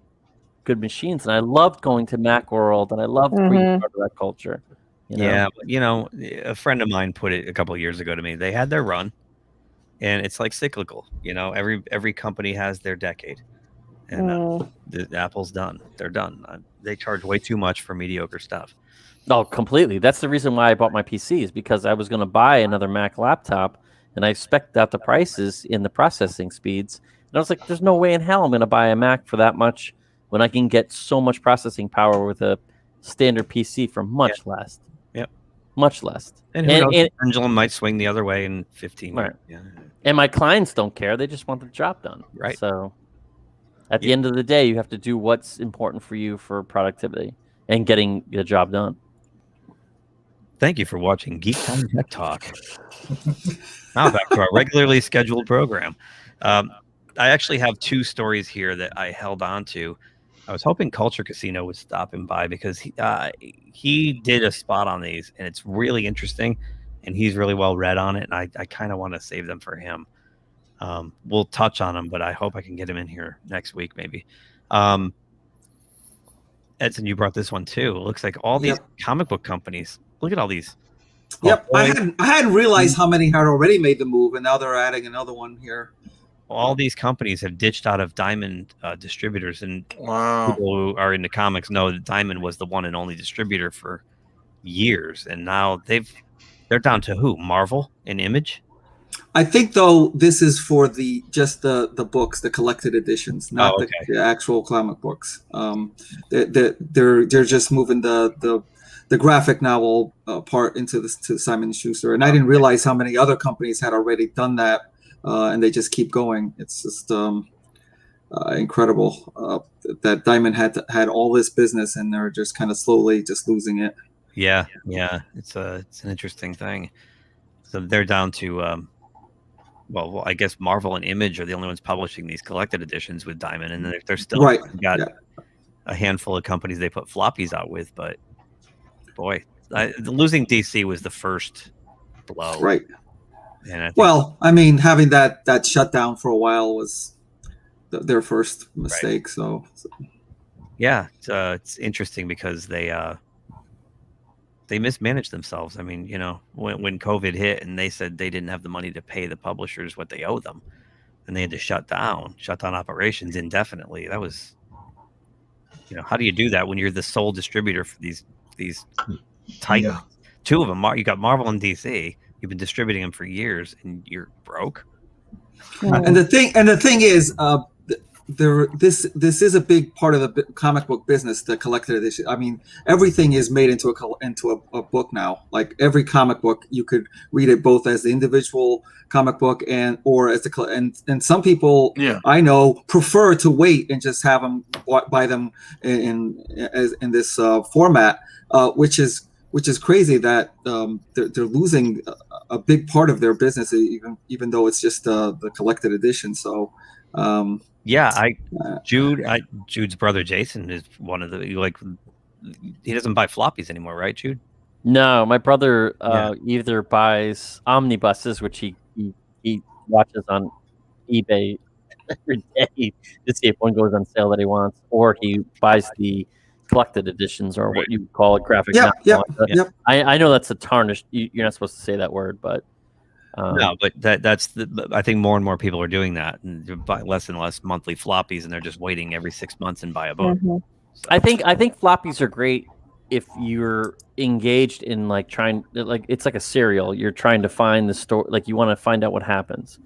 good machines, and I loved going to Macworld, and I loved being part of that culture. You know? Yeah, but, you know, a friend of mine put it a couple of years ago to me. They had their run, and it's like cyclical. You know, every company has their decade, and the Apple's done. They're done. They charge way too much for mediocre stuff. Oh, completely. That's the reason why I bought my PC, is because I was going to buy another Mac laptop, and I spec'd out the prices in the processing speeds, and I was like, "There's no way in hell I'm going to buy a Mac for that much when I can get so much processing power with a standard PC for much less." Yep. Much less. And who knows, the pendulum might swing the other way in 15 years. Yeah. And my clients don't care. They just want the job done. Right. So at the end of the day, you have to do what's important for you for productivity and getting the job done. Thank you for watching GeekTime Tech Talk. Now back to our regularly scheduled program. I actually have two stories here that I held on to. I was hoping Culture Casino would stop him by, because he did a spot on these, and it's really interesting, and he's really well read on it, and I kind of want to save them for him. We'll touch on them, but I hope I can get him in here next week, maybe. Edson, you brought this one too. It looks like all these comic book companies. Look at all these. Yep, I hadn't realized how many had already made the move, and now they're adding another one here. All these companies have ditched out of Diamond distributors, and people who are into comics know that Diamond was the one and only distributor for years, and now they're down to who? Marvel and Image. I think though this is for just the books, the collected editions, not the actual comic books. They're just moving the graphic novel part to Simon & Schuster, and I didn't realize how many other companies had already done that. And they just keep going. It's just incredible that Diamond had all this business, and they're just kind of slowly just losing it. Yeah, it's an interesting thing. So they're down to well, I guess Marvel and Image are the only ones publishing these collected editions with Diamond, and they're still got a handful of companies they put floppies out with. But boy, losing DC was the first blow, right? And I mean, having that shutdown for a while was their first mistake. Right. So yeah, it's interesting because they mismanaged themselves. I mean, you know, when COVID hit and they said they didn't have the money to pay the publishers what they owe them, and they had to shut down operations indefinitely. That was, you know, how do you do that when you're the sole distributor for these titans? Yeah. Two of them, you got Marvel and DC. You've been distributing them for years, and you're broke. And the thing is, this is a big part of the comic book business, the collected edition. I mean, everything is made into a book now. Like every comic book, you could read it both as the individual comic book or as and some people I know prefer to wait and just have them buy them in this format, which is crazy that they're losing a big part of their business, even though it's just the collected edition. So, Jude's brother Jason is one of the he doesn't buy floppies anymore, right, Jude? No, my brother either buys omnibuses, which he watches on eBay every day to see if one goes on sale that he wants, or he buys the collected editions, or what you call it, graphic novel. I know that's a tarnished. You're not supposed to say that word, but no, but that's I think more and more people are doing that, and they buy less and less monthly floppies, and they're just waiting every 6 months and buy a book. So. I think floppies are great if you're engaged in it's like a serial. You're trying to find the story, like you want to find out what happens,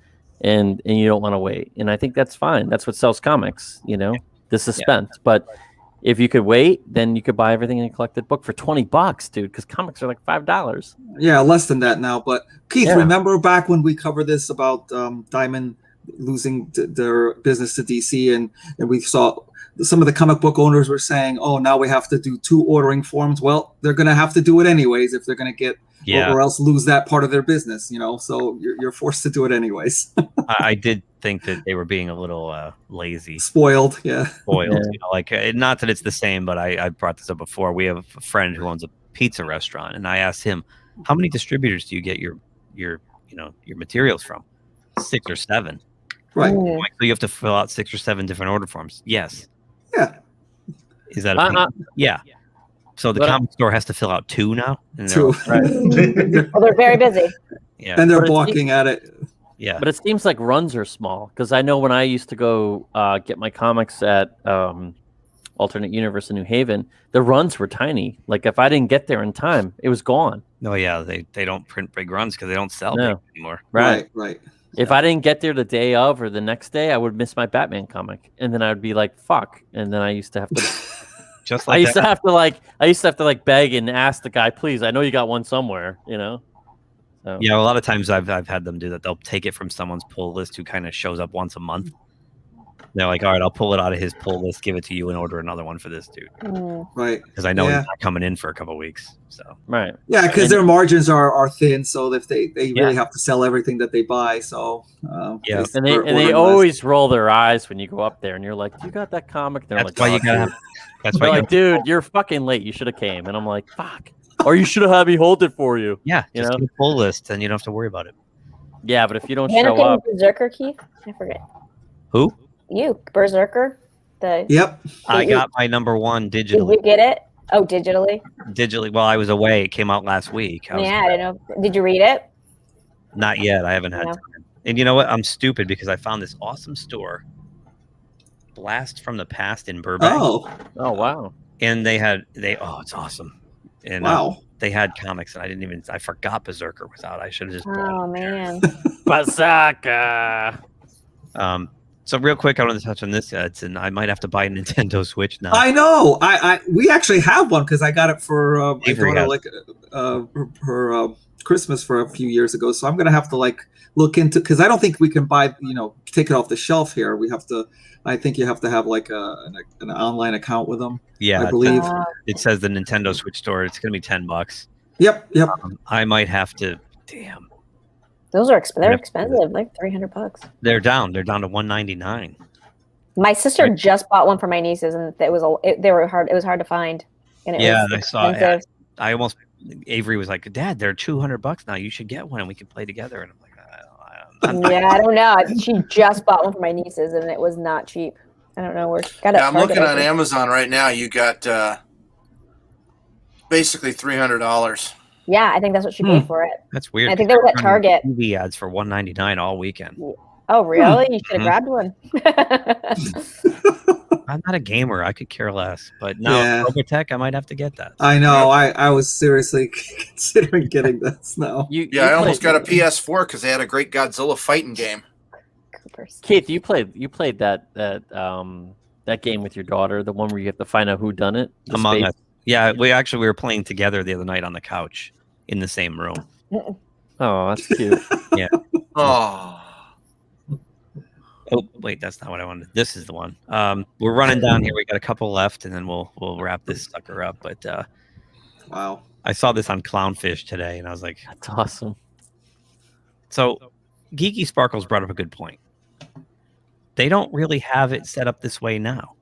and you don't want to wait. And I think that's fine. That's what sells comics, you know, the suspense. Yeah. But if you could wait, then you could buy everything in a collected book for $20, dude, because comics are like $5. Yeah, less than that now. But Keith, remember back when we covered this about Diamond losing their business to DC, and we saw some of the comic book owners were saying, "Oh, now we have to do 2 ordering forms." Well, they're going to have to do it anyways if they're going to get, or else lose that part of their business. You know, so you're forced to do it anyways. I did think that they were being a little lazy, spoiled. You know, like not that it's the same, but I brought this up before. We have a friend who owns a pizza restaurant, and I asked him, "How many distributors do you get your materials from?" 6 or 7. Right. Like, so you have to fill out 6 or 7 different order forms. Yes. Yeah. Is that a pain? Yeah. So the comic store has to fill out 2 now? And 2. Well, they're very busy. Yeah. And they're But it balking at it. Yeah. But it seems like runs are small because I know when I used to go get my comics at Alternate Universe in New Haven, the runs were tiny. Like if I didn't get there in time, it was gone. No, yeah, they don't print big runs because they don't sell No. big anymore. Right. Right. If I didn't get there the day of or the next day, I would miss my Batman comic, and then I would be like, "Fuck!" And then I used to have to, just I like used that. to have to beg and ask the guy, "Please, I know you got one somewhere," you know. So. Yeah, a lot of times I've had them do that. They'll take it from someone's pull list who kind of shows up once a month. They're like, all right, I'll pull it out of his pull list, give it to you, and order another one for this dude. Right. Because I know Yeah. he's not coming in for a couple of weeks. So right. Yeah, because their margins are thin, so if they really Yeah. have to sell everything that they buy, so Yeah, and they always roll their eyes when you go up there, and you're like, "You got that comic?" They're That's like, why you "Oh, gotta dude." have. That's They're why like, "Dude, you're fucking late. You should have came." And I'm like, "Fuck." Or you should have had me hold it for you. Yeah, you just know. get a pull list, and you don't have to worry about it. Yeah, but if you don't You end up show getting up, Berserker, Keith? I forget. Who? You, Berserker? Yep. I got my #1 Did digitally. you get it? Oh, digitally? Digitally. Well, I was away. It came out last week. I I don't know. Did you read it? Not yet. I haven't had No. time. And you know what? I'm stupid because I found this awesome store, Blast from the Past in Burbank. Oh wow. And it's awesome. And Wow. they had comics, and I forgot Berserker was out. I should have just bought Oh, man. Berserker. So real quick, I want to touch on this. I might have to buy a Nintendo Switch now. I know. We actually have one because I got it for my Avery daughter has her Christmas for a few years ago. So I'm gonna have to look into, because I don't think we can buy take it off the shelf here. We have to. I think you have to have an online account with them. Yeah, I believe it says the Nintendo Switch store. It's gonna be $10. Yep. I might have to. Damn. Those are they're expensive, like $300. They're down. They're down to $199. My sister just bought one for my nieces, and it was they were hard. It was hard to find. And it was I saw it. expensive. I almost. Avery was like, "Dad, they're $200 now. You should get one, and we can play together." And I'm like, Yeah, I don't know. She just bought one for my nieces, and it was not cheap. I don't know where. I'm looking on Amazon right now. You got basically $300. Yeah, I think that's what she paid for it. That's weird. I think they were at Target. TV ads for $199 all weekend. Oh, really? You should have grabbed one. I'm not a gamer. I could care less. But now Robotech, I might have to get that. I know. I was seriously considering getting this now. I almost got a PS4 because they had a great Godzilla fighting game. Keith, you played that game with your daughter, the one where you have to find out who done it. Among Us. Yeah, we were playing together the other night on the couch in the same room. Oh, that's cute. Yeah. Oh, wait, that's not what I wanted. This is the one. We're running down here. We got a couple left, and then we'll wrap this sucker up. But wow, I saw this on Clownfish today, and I was like, "That's awesome." So, Geeky Sparkles brought up a good point. They don't really have it set up this way now.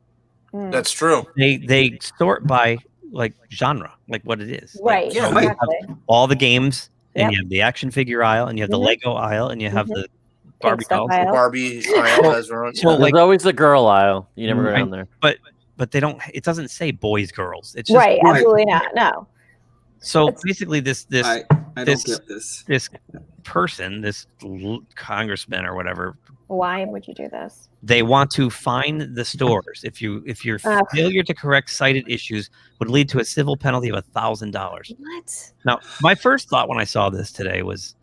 That's true. They sort by genre, like what it is. Right. You have all the games, and you have the action figure aisle, and you have the Lego aisle, and you have the Barbie aisle. Barbie aisle has her own. There's always the girl aisle. You never go down there. But they don't. It doesn't say boys, girls. It's just right. Absolutely not. No. So basically, this I don't get this. This person, this congressman or whatever. Why would you do this? They want to fine the stores if your failure to correct cited issues would lead to a civil penalty of $1,000. What? Now, my first thought when I saw this today was,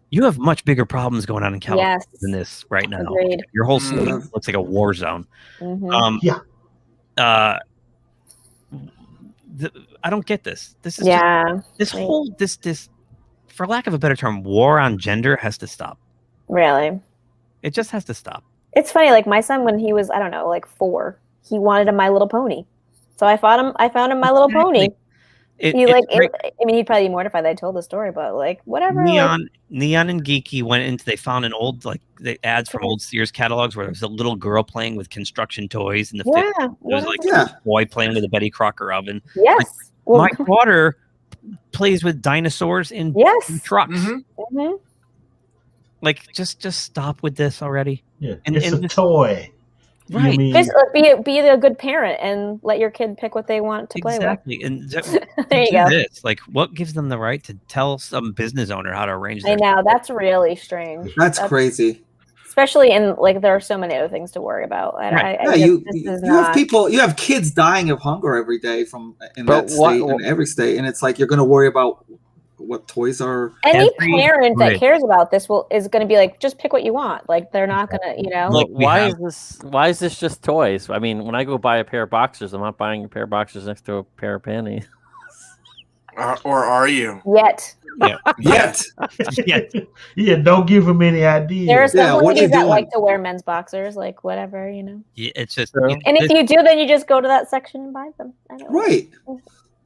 you have much bigger problems going on in California than this right now. Agreed. Your whole state looks like a war zone. I don't get this. This is this for lack of a better term, war on gender has to stop. Really? It just has to stop. It's funny. Like my son, when he was, I don't know, like 4, he wanted a My Little Pony. So I found him My Little Pony. I mean, he'd probably be mortified that I told the story, but whatever. Neon and Geeky they found an old the ads from old Sears catalogs where there was a little girl playing with construction toys in the 50s. There was a boy playing with a Betty Crocker oven. Yes. My daughter plays with dinosaurs in trucks. Mm-hmm. Just stop with this already. Yeah, And- it's and a toy. You Right. mean, Just be a good parent and let your kid pick what they want to play Exactly. And with. There you do go. this. Like, what gives them the right to tell some business owner how to arrange I their know that's really strange. That's crazy. Especially in like there are so many other things to worry about. Yeah, you have people, you have kids dying of hunger every day in that state, in every state, and it's like you're going to worry about what toys are. Any parent that cares about this is going to be like, just pick what you want. Like they're not going to, Well, why is this just toys? I mean, when I go buy a pair of boxers, I'm not buying a pair of boxers next to a pair of panties. Or are you? Yet. Yet. Yeah, don't give them any ideas. There are some ladies that like to wear men's boxers, like whatever, you know. Yeah, it's just. And if you do, then you just go to that section and buy them. I don't know. Right.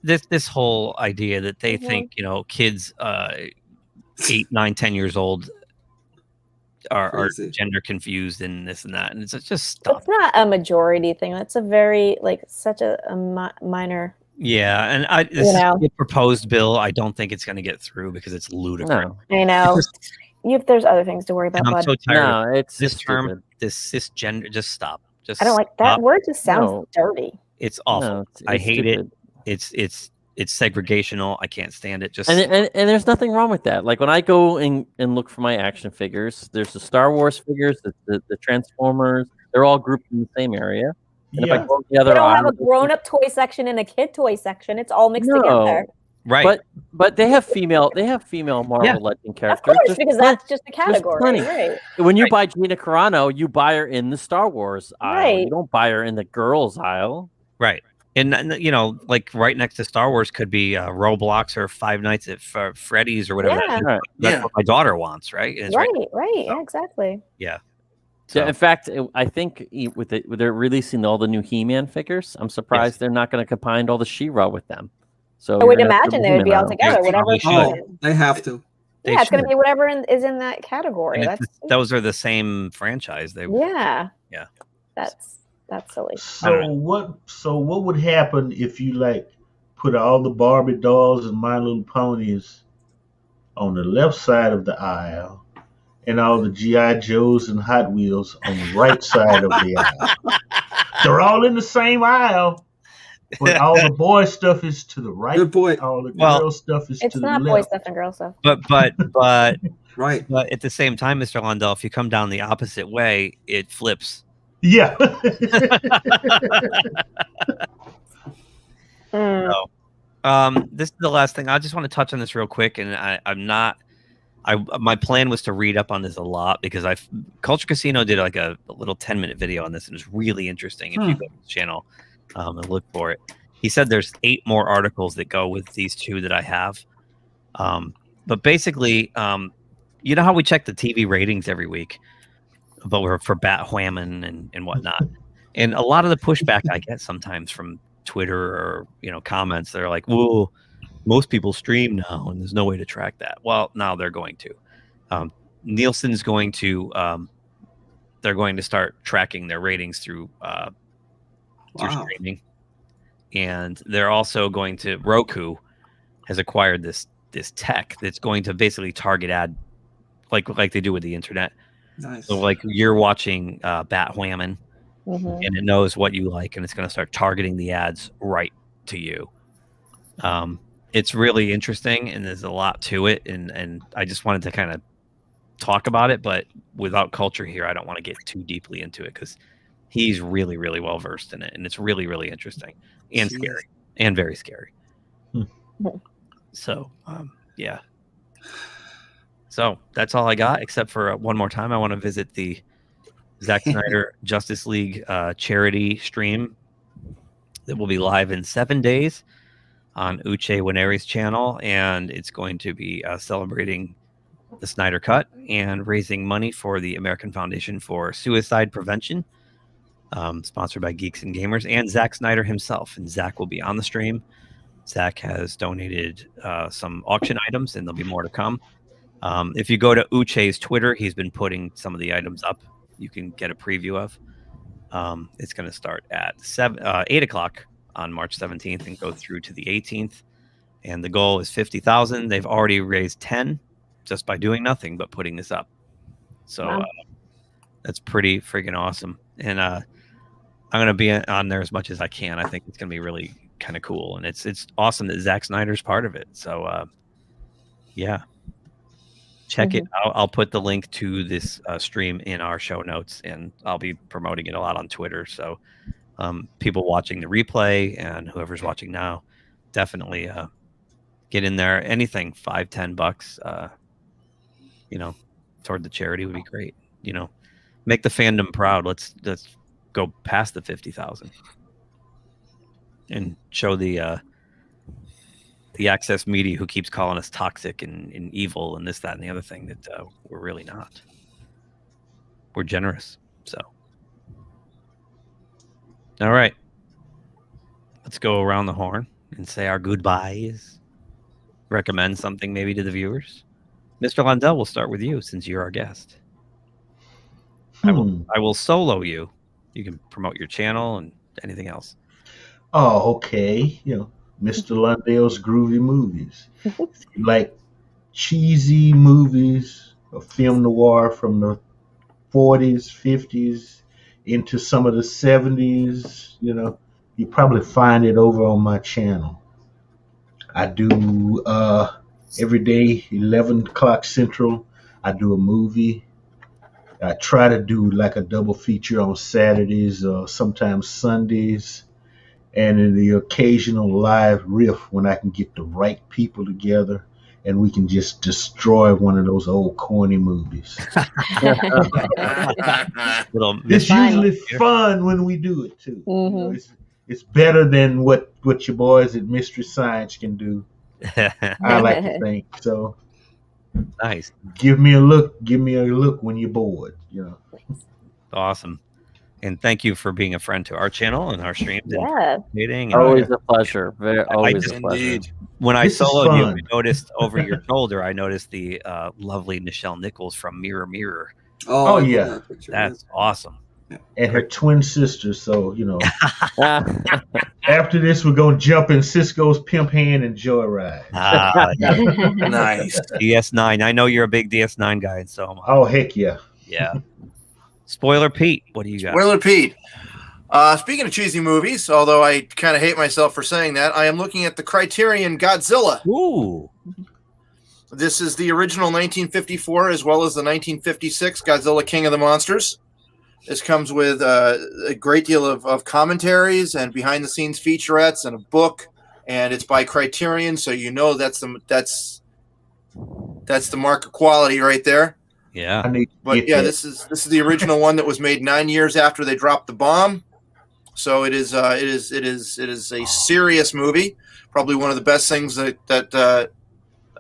This whole idea that they think kids 8, 9, 10 years old are gender confused and this and that, and it's just stuff. It's not a majority thing. That's a very such a minor. Yeah, and this is a proposed bill. I don't think it's going to get through because it's ludicrous. No. I know. There's other things to worry about. And I'm so tired. No, it's this term, this cisgender. Just stop. I don't like that word. Just sounds dirty. It's awful. No, I it's hate stupid. it. It's segregational. I can't stand it. Just And there's nothing wrong with that. Like when I go and look for my action figures, there's the Star Wars figures, the Transformers. They're all grouped in the same area. And if I go the other They don't aisle, have a grown-up toy section and a kid toy section. It's all mixed together. Right. But they have female Marvel Legend characters. Of course, There's because that's just the category. plenty. Right. When you buy Gina Carano, you buy her in the Star Wars aisle. Right. You don't buy her in the girls aisle. Right. And like right next to Star Wars could be Roblox or Five Nights at Freddy's or whatever. Yeah. That's what my daughter wants, right? And it's Right. Yeah, exactly. Yeah. Yeah, in fact, I think with they're releasing all the new He-Man figures. I'm surprised they're not going to combine all the She-Ra with them. So I would imagine they would be all together. Whatever. They have to. They Yeah, it's going to should. be whatever is in that category. And those are the same franchise. Yeah. Yeah. That's silly. So what would happen if you put all the Barbie dolls and My Little Ponies on the left side of the aisle and all the G.I. Joes and Hot Wheels on the right side of the aisle? They're all in the same aisle, but all the boy stuff is to the right. All the girl stuff is to the left. It's not boy stuff and girl stuff. But right. But at the same time, Mr. Londell, if you come down the opposite way, it flips. Yeah. So, this is the last thing. I just want to touch on this real quick, and my plan was to read up on this a lot because Culture Casino did like a little 10-minute video on this, and it was really interesting. If you go to the channel and look for it, he said there's 8 more articles that go with these 2 that I have. But basically, you know how we check the TV ratings every week, but we're for Batwoman and whatnot. And a lot of the pushback I get sometimes from Twitter or comments, they're like, "Whoa, most people stream now, and there's no way to track that." Well, now they're going to. Nielsen's going to. They're going to start tracking their ratings through streaming, and they're also going to. Roku has acquired this tech that's going to basically target ad, like they do with the internet. Nice. So like you're watching Batwoman, and it knows what you like, and it's going to start targeting the ads right to you. It's really interesting, and there's a lot to it, and I just wanted to kind of talk about it, but without Culture here, I don't want to get too deeply into it because he's really, really well versed in it, and it's really, really interesting and scary, and very scary. So, yeah. So that's all I got, except for one more time. I want to visit the Zack Snyder Justice League charity stream that will be live in 7 days on Uche Waneri's channel, and it's going to be celebrating the Snyder Cut and raising money for the American Foundation for Suicide Prevention, sponsored by Geeks and Gamers and Zack Snyder himself. And Zack will be on the stream. Zack has donated some auction items, and there'll be more to come. If you go to Uche's Twitter, he's been putting some of the items up. You can get a preview of. It's going to start at 8 o'clock on March 17th and go through to the 18th. And the goal is 50,000. They've already raised 10 just by doing nothing but putting this up. So That's pretty freaking awesome. And I'm gonna be on there as much as I can. I think it's gonna be really kind of cool, and it's awesome that Zack Snyder's part of it. So yeah, check it. I'll put the link to this stream in our show notes, and I'll be promoting it a lot on Twitter. So people watching the replay and whoever's watching now, definitely get in there. Anything $5-10, toward the charity would be great. Make the fandom proud. Let's go past the 50,000 and show the access media who keeps calling us toxic and evil and this, that, and the other thing that we're really not. We're generous. So, all right, let's go around the horn and say our goodbyes. Recommend something maybe to the viewers. Mr. Londell, we'll start with you since you're our guest. I will solo you. You can promote your channel and anything else. Oh, okay. Mr. Lundell's Groovy Movies. If you like cheesy movies, a film noir from the 40s, 50s, into some of the 70s, you probably find it over on my channel. I do every day, 11 o'clock Central, I do a movie. I try to do like a double feature on Saturdays or sometimes Sundays, and in the occasional live riff when I can get the right people together and we can just destroy one of those old corny movies. It's usually fun when we do it too. It's better than what your boys at Mystery Science can do. I like to think so. Nice. Give me a look when you're bored. Awesome. And thank you for being a friend to our channel and our streams. Yeah. And always a pleasure. Always a pleasure. When I This is soloed you, fun. I noticed over your shoulder, I noticed the lovely Nichelle Nichols from Mirror Mirror. Oh, yeah. That's awesome. And her twin sister. So, after this, we're going to jump in Cisco's Pimp Hand and Joyride. Nice. DS9. I know you're a big DS9 guy, and so am I. Oh, heck yeah. Yeah. Spoiler Pete, what do you got? Spoiler Pete. Speaking of cheesy movies, although I kind of hate myself for saying that, I am looking at the Criterion Godzilla. Ooh. This is the original 1954 as well as the 1956 Godzilla King of the Monsters. This comes with a great deal of commentaries and behind-the-scenes featurettes and a book, and it's by Criterion, so that's the mark of quality right there. Yeah. But yeah, this is the original one that was made 9 years after they dropped the bomb. So it is a serious movie. Probably one of the best things that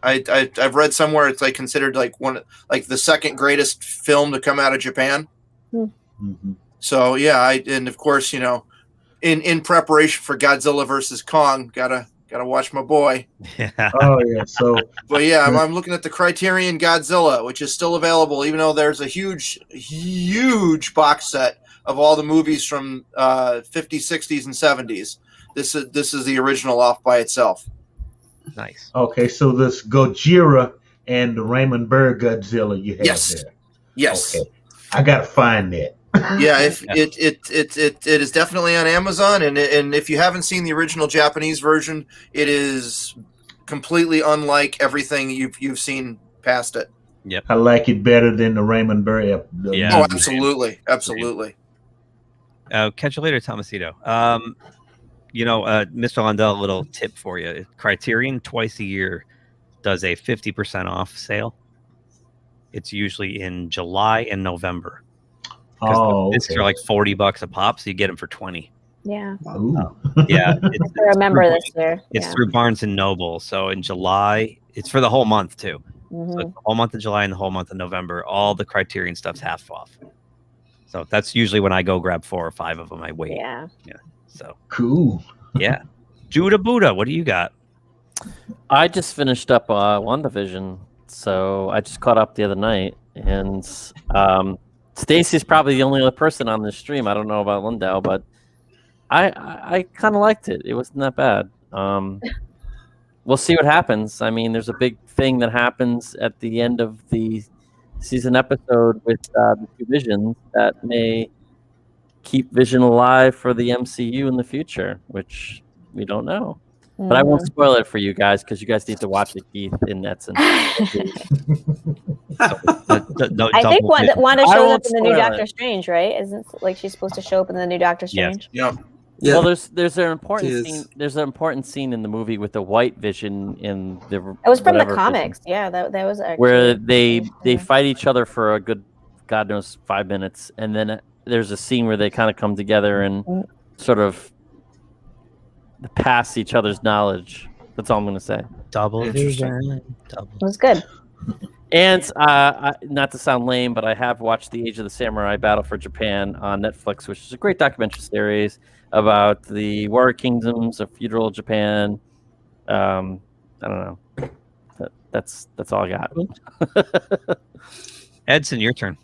I've read somewhere. It's like considered like the second greatest film to come out of Japan. Mm-hmm. So yeah, and of course, in preparation for Godzilla versus Kong, gotta watch my boy. Oh yeah. So, but yeah, I'm looking at the Criterion Godzilla, which is still available, even though there's a huge box set of all the movies from 50s, 60s, and 70s. This is the original off by itself. Nice. Okay, so this Gojira and the Raymond Burr Godzilla you have there. Yes. Okay. I gotta find that. Yeah, it is definitely on Amazon, and if you haven't seen the original Japanese version, it is completely unlike everything you've seen past it. Yep. I like it better than the Raymond Burr. Oh, absolutely. Catch you later, Tomasito. Mr. Londell, a little tip for you. Criterion twice a year does a 50% off sale. It's usually in July and November. These are like $40 a pop, so you get them for $20. Yeah. Yeah. I remember this year. It's through Barnes and Noble. So in July, it's for the whole month too. Mm-hmm. So it's the whole month of July and the whole month of November, all the Criterion stuff's half off. So that's usually when I go grab 4 or 5 of them. I wait. Yeah. So cool. Yeah. Judah Buddha, what do you got? I just finished up WandaVision, so I just caught up the other night, and Stacy's probably the only other person on this stream. I don't know about Londell, but I kind of liked it. It wasn't that bad. We'll see what happens. I mean, there's a big thing that happens at the end of the sees an episode with the two Visions that may keep Vision alive for the MCU in the future, which we don't know. But I won't spoil it for you guys because you guys need to watch it, Keith, and that's I think Wanda shows up in the new Doctor Strange, right? Isn't like she's supposed to show up in the new Doctor Strange? Yeah. Yeah. Well, there's an important She scene. is. There's an important scene in the movie with the White Vision in the. It was from the whatever comics. Vision, Yeah, that was actually where they fight each other for a good, God knows, 5 minutes, and then there's a scene where they kind of come together and sort of pass each other's knowledge. That's all I'm going to say. Double vision. It was good. And not to sound lame, but I have watched The Age of the Samurai Battle for Japan on Netflix, which is a great documentary series about the warrior kingdoms of feudal Japan. I don't know. That's all I got. Edson, your turn.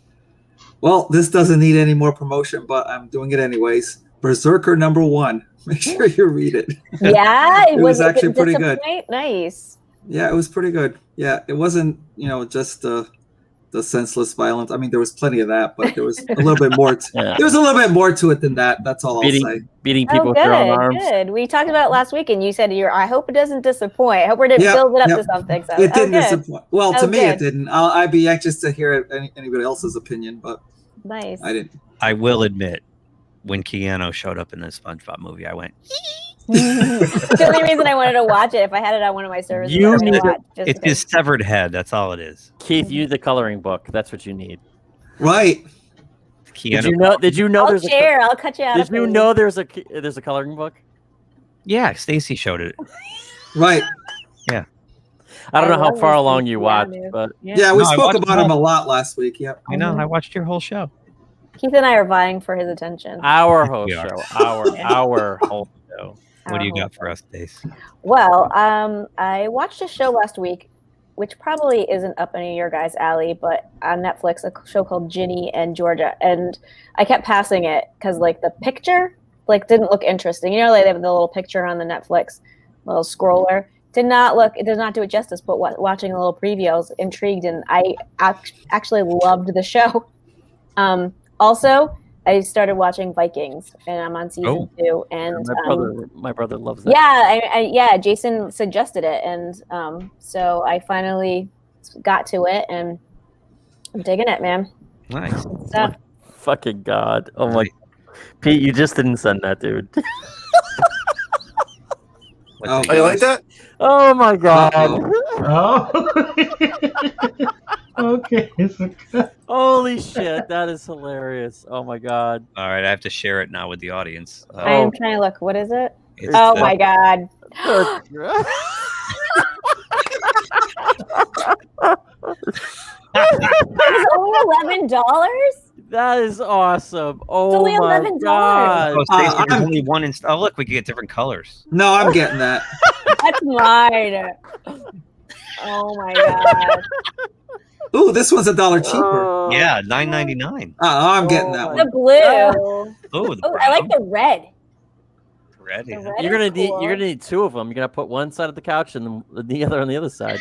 Well, this doesn't need any more promotion, but I'm doing it anyways. Berserker #1. Make sure you read it. Yeah, it was actually pretty good. Nice. Yeah, it was pretty good. Yeah, it wasn't, just the senseless violence. I mean, there was plenty of that, but there was a little bit more. There was a little bit more to it than that. That's all I'll say. Beating people with their own arms. Good. We talked about it last week, and you said I hope it doesn't disappoint. I hope it builds it up to something. So. It didn't good. disappoint. Well, to me, it didn't. I'd be anxious to hear anybody else's opinion, but nice. I didn't. I will admit, when Keanu showed up in the SpongeBob movie, I went. The only reason I wanted to watch it, if I had it on one of my services, It's his severed head. That's all it is. Keith, you need the coloring book. That's what you need. Right. Keanu. Did you know? I'll share. I'll cut you out. Did you know there's a coloring book? Yeah, Stacy showed it. Right. Yeah. I don't know how far along you watched, but yeah, we spoke about him a lot last week. Yep. I know. I watched your whole show. Keith and I are vying for his attention. Our whole show. Our whole show. What do you got for us, Stace? Well, I watched a show last week, which probably isn't up any of your guys' alley, but on Netflix, a show called Ginny and Georgia, and I kept passing it because the picture didn't look interesting. They have the little picture on the Netflix little scroller. It does not do it justice. But watching a little preview, I was intrigued, and I actually loved the show. Also, I started watching Vikings, and I'm on season 2. And my brother loves that. Yeah, Jason suggested it, and so I finally got to it, and I'm digging it, man. Nice. Stuff. Fucking God! Oh my, Pete, you just didn't send that, dude. Oh, you like that? Oh my God! Oh. Okay. Holy shit, that is hilarious. Oh my God. All right, I have to share it now with the audience. I am trying to look. What is it? It's my God. It's only $11? That is awesome. Oh, only my $11. God. Oh, Stacey, there's only one in. Oh, look, we can get different colors. No, I'm getting that. That's mine. Oh my God. Ooh, this one's $1 cheaper. Yeah, $9.99. I'm getting that The one. blue. Oh, the I like the red. red. Yeah. You're gonna need two of them. You're gonna put one side of the couch and the other on the other side.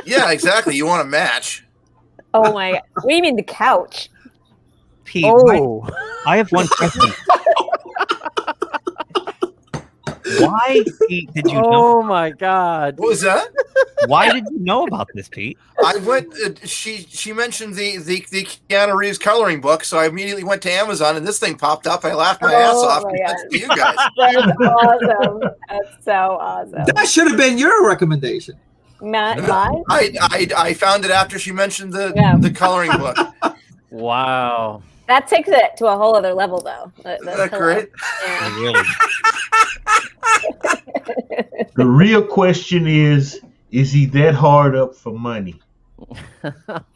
Yeah, exactly. You want to match. Oh my God. What do you mean the couch? Pete, I have one question. Why, Pete, did you know? Oh my God! What was that? Why did you know about this, Pete? I went. She mentioned the Keanu Reeves coloring book, so I immediately went to Amazon, and this thing popped up. I laughed my ass off. To you guys. That's awesome. That's so awesome. That should have been your recommendation. Mine? I found it after she mentioned the coloring book. Wow. That takes it to a whole other level, though. Isn't that great? Yeah. Really? The real question is he that hard up for money?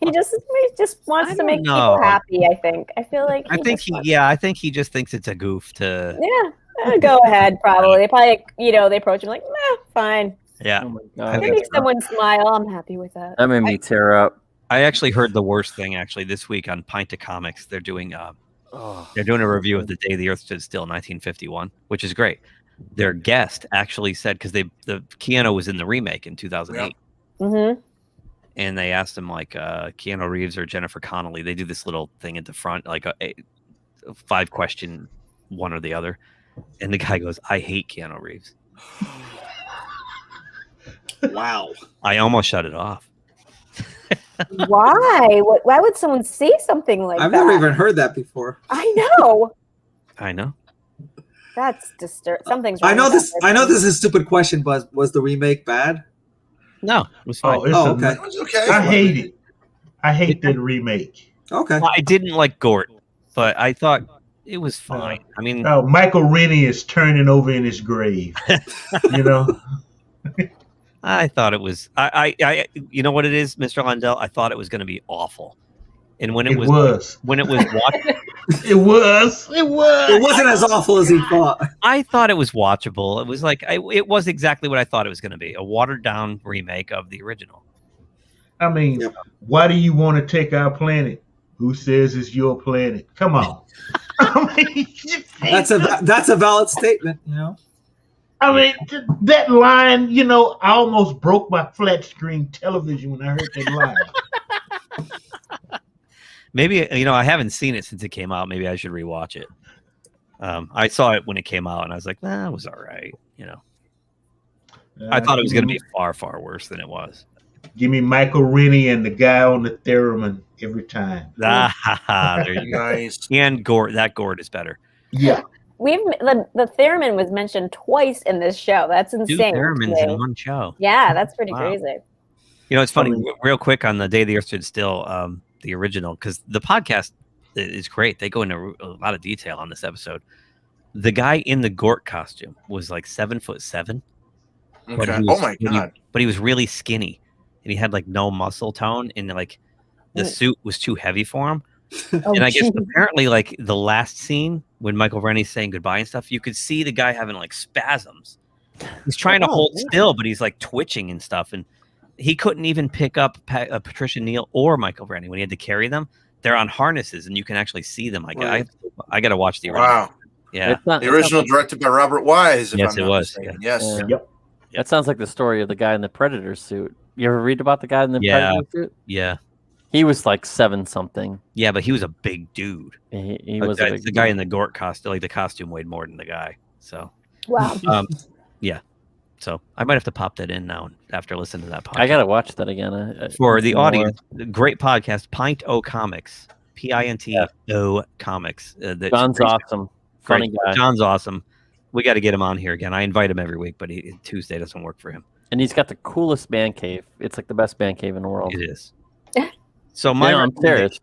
He just wants to make people happy, I think. I feel like I think he just thinks it's a goof to. Yeah, go ahead. Probably they they approach him like, nah, fine. Yeah. Oh my God. Make someone smile. I'm happy with that. That made me tear up. I actually heard the worst thing this week on Pint of Comics. They're doing a review of The Day the Earth Stood Still, 1951, which is great. Their guest actually said, because the Keanu was in the remake in 2008. Mm-hmm. and they asked him like Keanu Reeves or Jennifer Connelly. They do this little thing at the front, like a 5-question, one or the other, and the guy goes, "I hate Keanu Reeves." Wow! I almost shut it off. Why? Why would someone say something like I've that? never even heard that before. I know. I know. That's disturbing. Something's wrong. I know with this. that I know person. this is a stupid question, but was the remake bad? No, it was fine. Okay. It was okay. I hate it. I hate that remake. Okay. Well, I didn't like Gort, but I thought it was fine. I mean, Michael Rennie is turning over in his grave. You know. I thought it was. I you know what it is, Mr. Lundell? I thought it was going to be awful, and when it was when it was watched, it was. It wasn't as awful as he thought. I thought it was watchable. It was like it was exactly what I thought it was going to be, a watered down remake of the original. I mean, why do you want to take our planet? Who says it's your planet? Come on. I mean, That's a valid statement, you know. I mean, that line, you know, I almost broke my flat screen television when I heard that line. Maybe, you know, I haven't seen it since it came out. Maybe I should rewatch it. I saw it when it came out, and I was like, it was all right. You know, I thought it was going to be far, far worse than it was. Give me Michael Rennie and the guy on the theremin every time. There you go. Nice. And Gort, that Gort is better. Yeah. The theremin was mentioned twice in this show. That's insane. 2 theremins in one show. Yeah, that's pretty Wow. crazy. You know, it's funny. Real quick on the Day the Earth Stood Still, the original, because the podcast is great. They go into a lot of detail on this episode. The guy in the Gort costume was like 7'7". Okay. Oh my god! But he was really skinny, and he had like no muscle tone, and like the suit was too heavy for him. And I guess apparently, like the last scene when Michael Rennie's saying goodbye and stuff, you could see the guy having like spasms. He's trying to hold still, but he's like twitching and stuff. And he couldn't even pick up Patricia Neal or Michael Rennie when he had to carry them. They're on harnesses, and you can actually see them. I got to watch the original. Wow. Yeah. The original directed by Robert Wise. If Yes, I'm it not was. mistaken. Yeah. Yes. Yep. That sounds like the story of the guy in the Predator suit. You ever read about the guy in the Predator suit? Yeah. He was like 7-something. Yeah, but he was a big dude. He was a big the guy in the Gort costume. Like the costume weighed more than the guy. So wow. Yeah. So I might have to pop that in now after listening to that podcast. I gotta watch that again. For the audience, great podcast, Pint O Comics, PINTO Comics. John's awesome. Funny guy. John's awesome. We got to get him on here again. I invite him every week, but Tuesday doesn't work for him. And he's got the coolest man cave. It's like the best man cave in the world. It is. So I'm serious.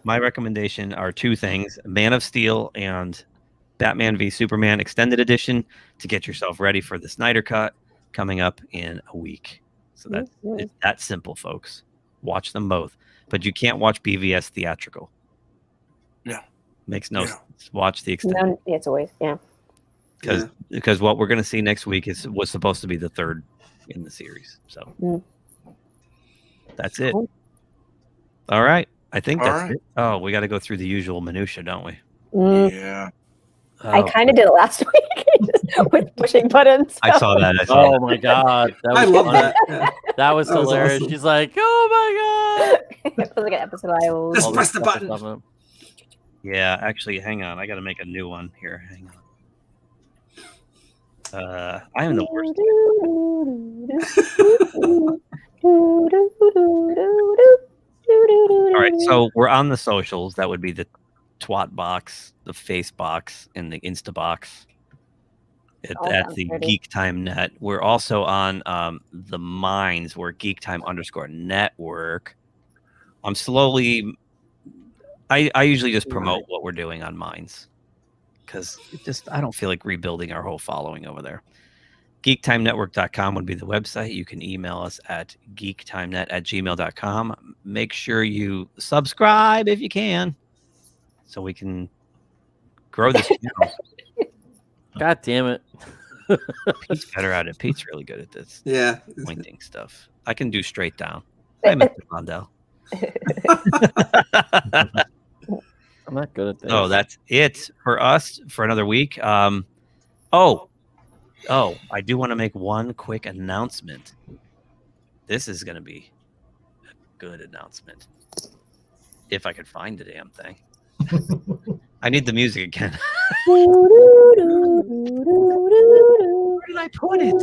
My recommendation are 2 things: Man of Steel and Batman v Superman Extended Edition, to get yourself ready for the Snyder Cut coming up in a week. So it's that simple, folks. Watch them both, but you can't watch BVS Theatrical. No, makes no sense. Watch the extended. No, it's always Because what we're going to see next week was supposed to be the 3rd in the series. So that's it. Cool. All right. I think All that's right. it. Oh, we got to go through the usual minutia, don't we? Yeah. I kind of did it last week with pushing buttons. I saw that. Oh my god, that was I love funny. that. Yeah. That was That was hilarious. awesome. She's like, "Oh my god!" It was like an episode I will. Just All press this the stuff button. is up. Yeah, actually, hang on. I got to make a new one here. Hang on. I am the worst. All right, so we're on the socials. That would be the Twat box, the Face box, and the Insta box. At the GeekTime Net. We're also on the Minds. We're GeekTime_network. I'm slowly. I usually just promote what we're doing on Minds, because I don't feel like rebuilding our whole following over there. GeekTimeNetwork.com would be the website. You can email us at geektimenet@gmail.com. Make sure you subscribe if you can, so we can grow this channel. God damn it. Pete's better at it. Pete's really good at this. Yeah. Pointing stuff. I can do straight down. Hi, Mr. Londell. I'm not good at this. Oh, that's it for us for another week. I do want to make one quick announcement. This is going to be good announcement. If I could find the damn thing. I need the music again. Where did I put it?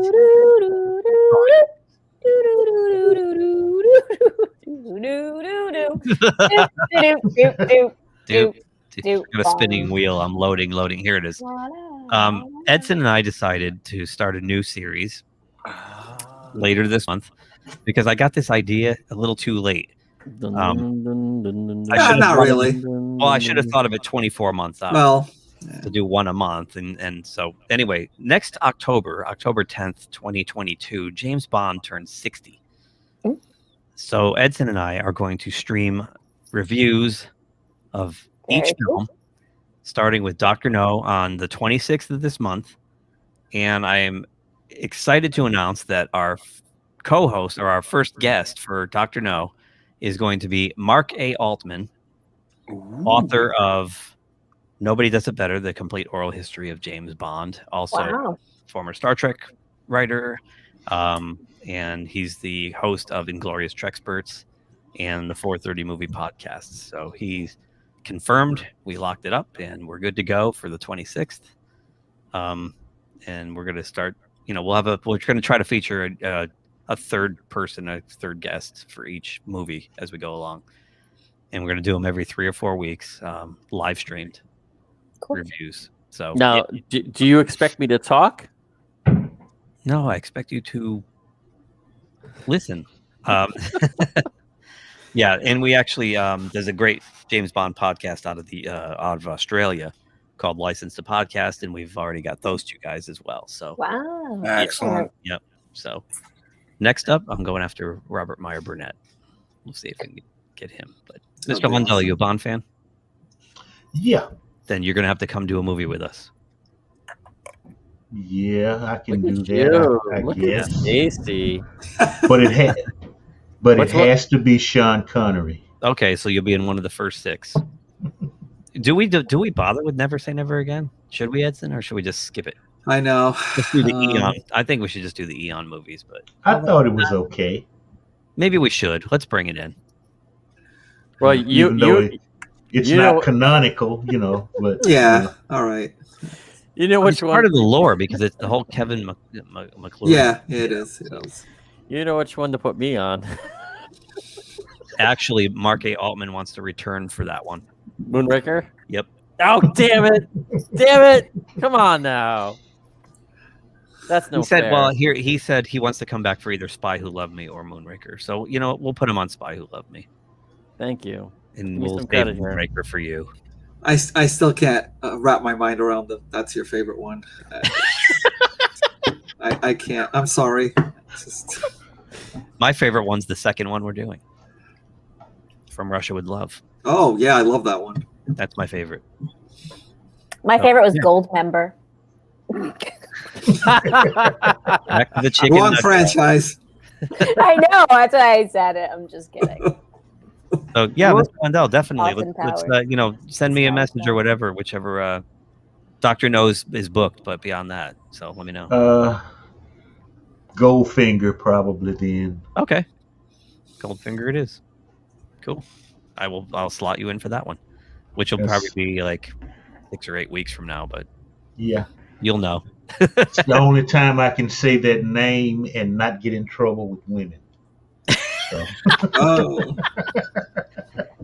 Got a spinning wheel. I'm loading. Here it is. Edson and I decided to start a new series later this month because I got this idea a little too late. Not really. Well, I should have thought of it 24 months out. Well, to do one a month, and so anyway, next October 10th, 2022, James Bond turns 60. So Edson and I are going to stream reviews of each film, starting with Dr. No on the 26th of this month, and I am excited to announce that our co-host or our first guest for Dr. No is going to be Mark A. Altman, author of Nobody Does It Better, The Complete Oral History of James Bond, also former Star Trek writer, and he's the host of Inglorious Trexperts and the 430 Movie Podcast. So he's confirmed. We locked it up, and we're good to go for the 26th. And we're going to start, we're going to try to feature a third person, a third guest for each movie as we go along. And we're going to do them every 3 or 4 weeks, live streamed reviews. So now, do you expect me to talk? No, I expect you to listen. Yeah, and we actually there's a great James Bond podcast out of Australia called License to Podcast, and we've already got those two guys as well. So Excellent. Yep. So next up, I'm going after Robert Meyer Burnett. We'll see if we can get him. But Mr. Lundell, you a Bond fan? Yeah. Then you're going to have to come do a movie with us. Yeah, I can do that. I guess. Tasty. But it has to be Sean Connery. Okay, so you'll be in one of the first 6. Do we bother with Never Say Never Again? Should we, Edson, or should we just skip it? I know. Let's do the Eon. I think we should just do the Eon movies, but I thought it was okay. Maybe we should. Let's bring it in. Well, it's not canonical, but yeah, all right. You know which one? Part of the lore because it's the whole Kevin McClure. Yeah, it is. It is. You know which one to put me on. Actually, Mark A. Altman wants to return for that one. Moonraker? Yep. Oh, damn it. Damn it. Come on now. That's no fair. Well, here he said he wants to come back for either Spy Who Loved Me or Moonraker. So, we'll put him on Spy Who Loved Me. Thank you. And we'll save Moonraker for you. I still can't wrap my mind around that's your favorite one. I can't. I'm sorry. My favorite one's the second one we're doing. From Russia with Love. Oh, yeah, I love that one. That's my favorite. My favorite was Goldmember. Back to the chicken. One franchise. I know. That's why I said it. I'm just kidding. So yeah, Mr. Lundell, definitely. Let's send me a message or whatever, whichever Dr. Knows is booked, but beyond that, so let me know. Goldfinger probably then. Okay. Goldfinger it is. Cool. I'll slot you in for that one. Which will probably be like 6 or 8 weeks from now, but yeah. You'll know. It's the only time I can say that name and not get in trouble with women. So. Oh.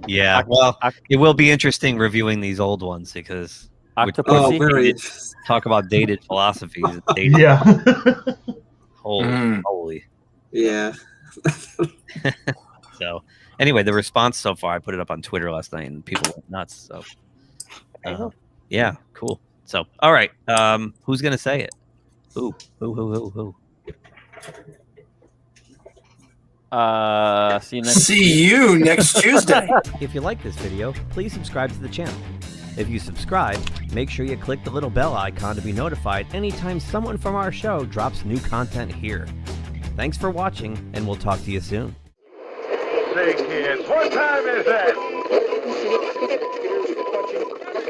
Yeah, well, it will be interesting reviewing these old ones because we talk about dated philosophies. Yeah. Holy. Yeah. So, anyway, the response so far, I put it up on Twitter last night, and people went nuts. So, yeah, cool. So, all right, who's gonna say it? Who? See you next Tuesday. If you like this video, please subscribe to the channel. If you subscribe, make sure you click the little bell icon to be notified anytime someone from our show drops new content here. Thanks for watching, and we'll talk to you soon. Say, kids, what time is that?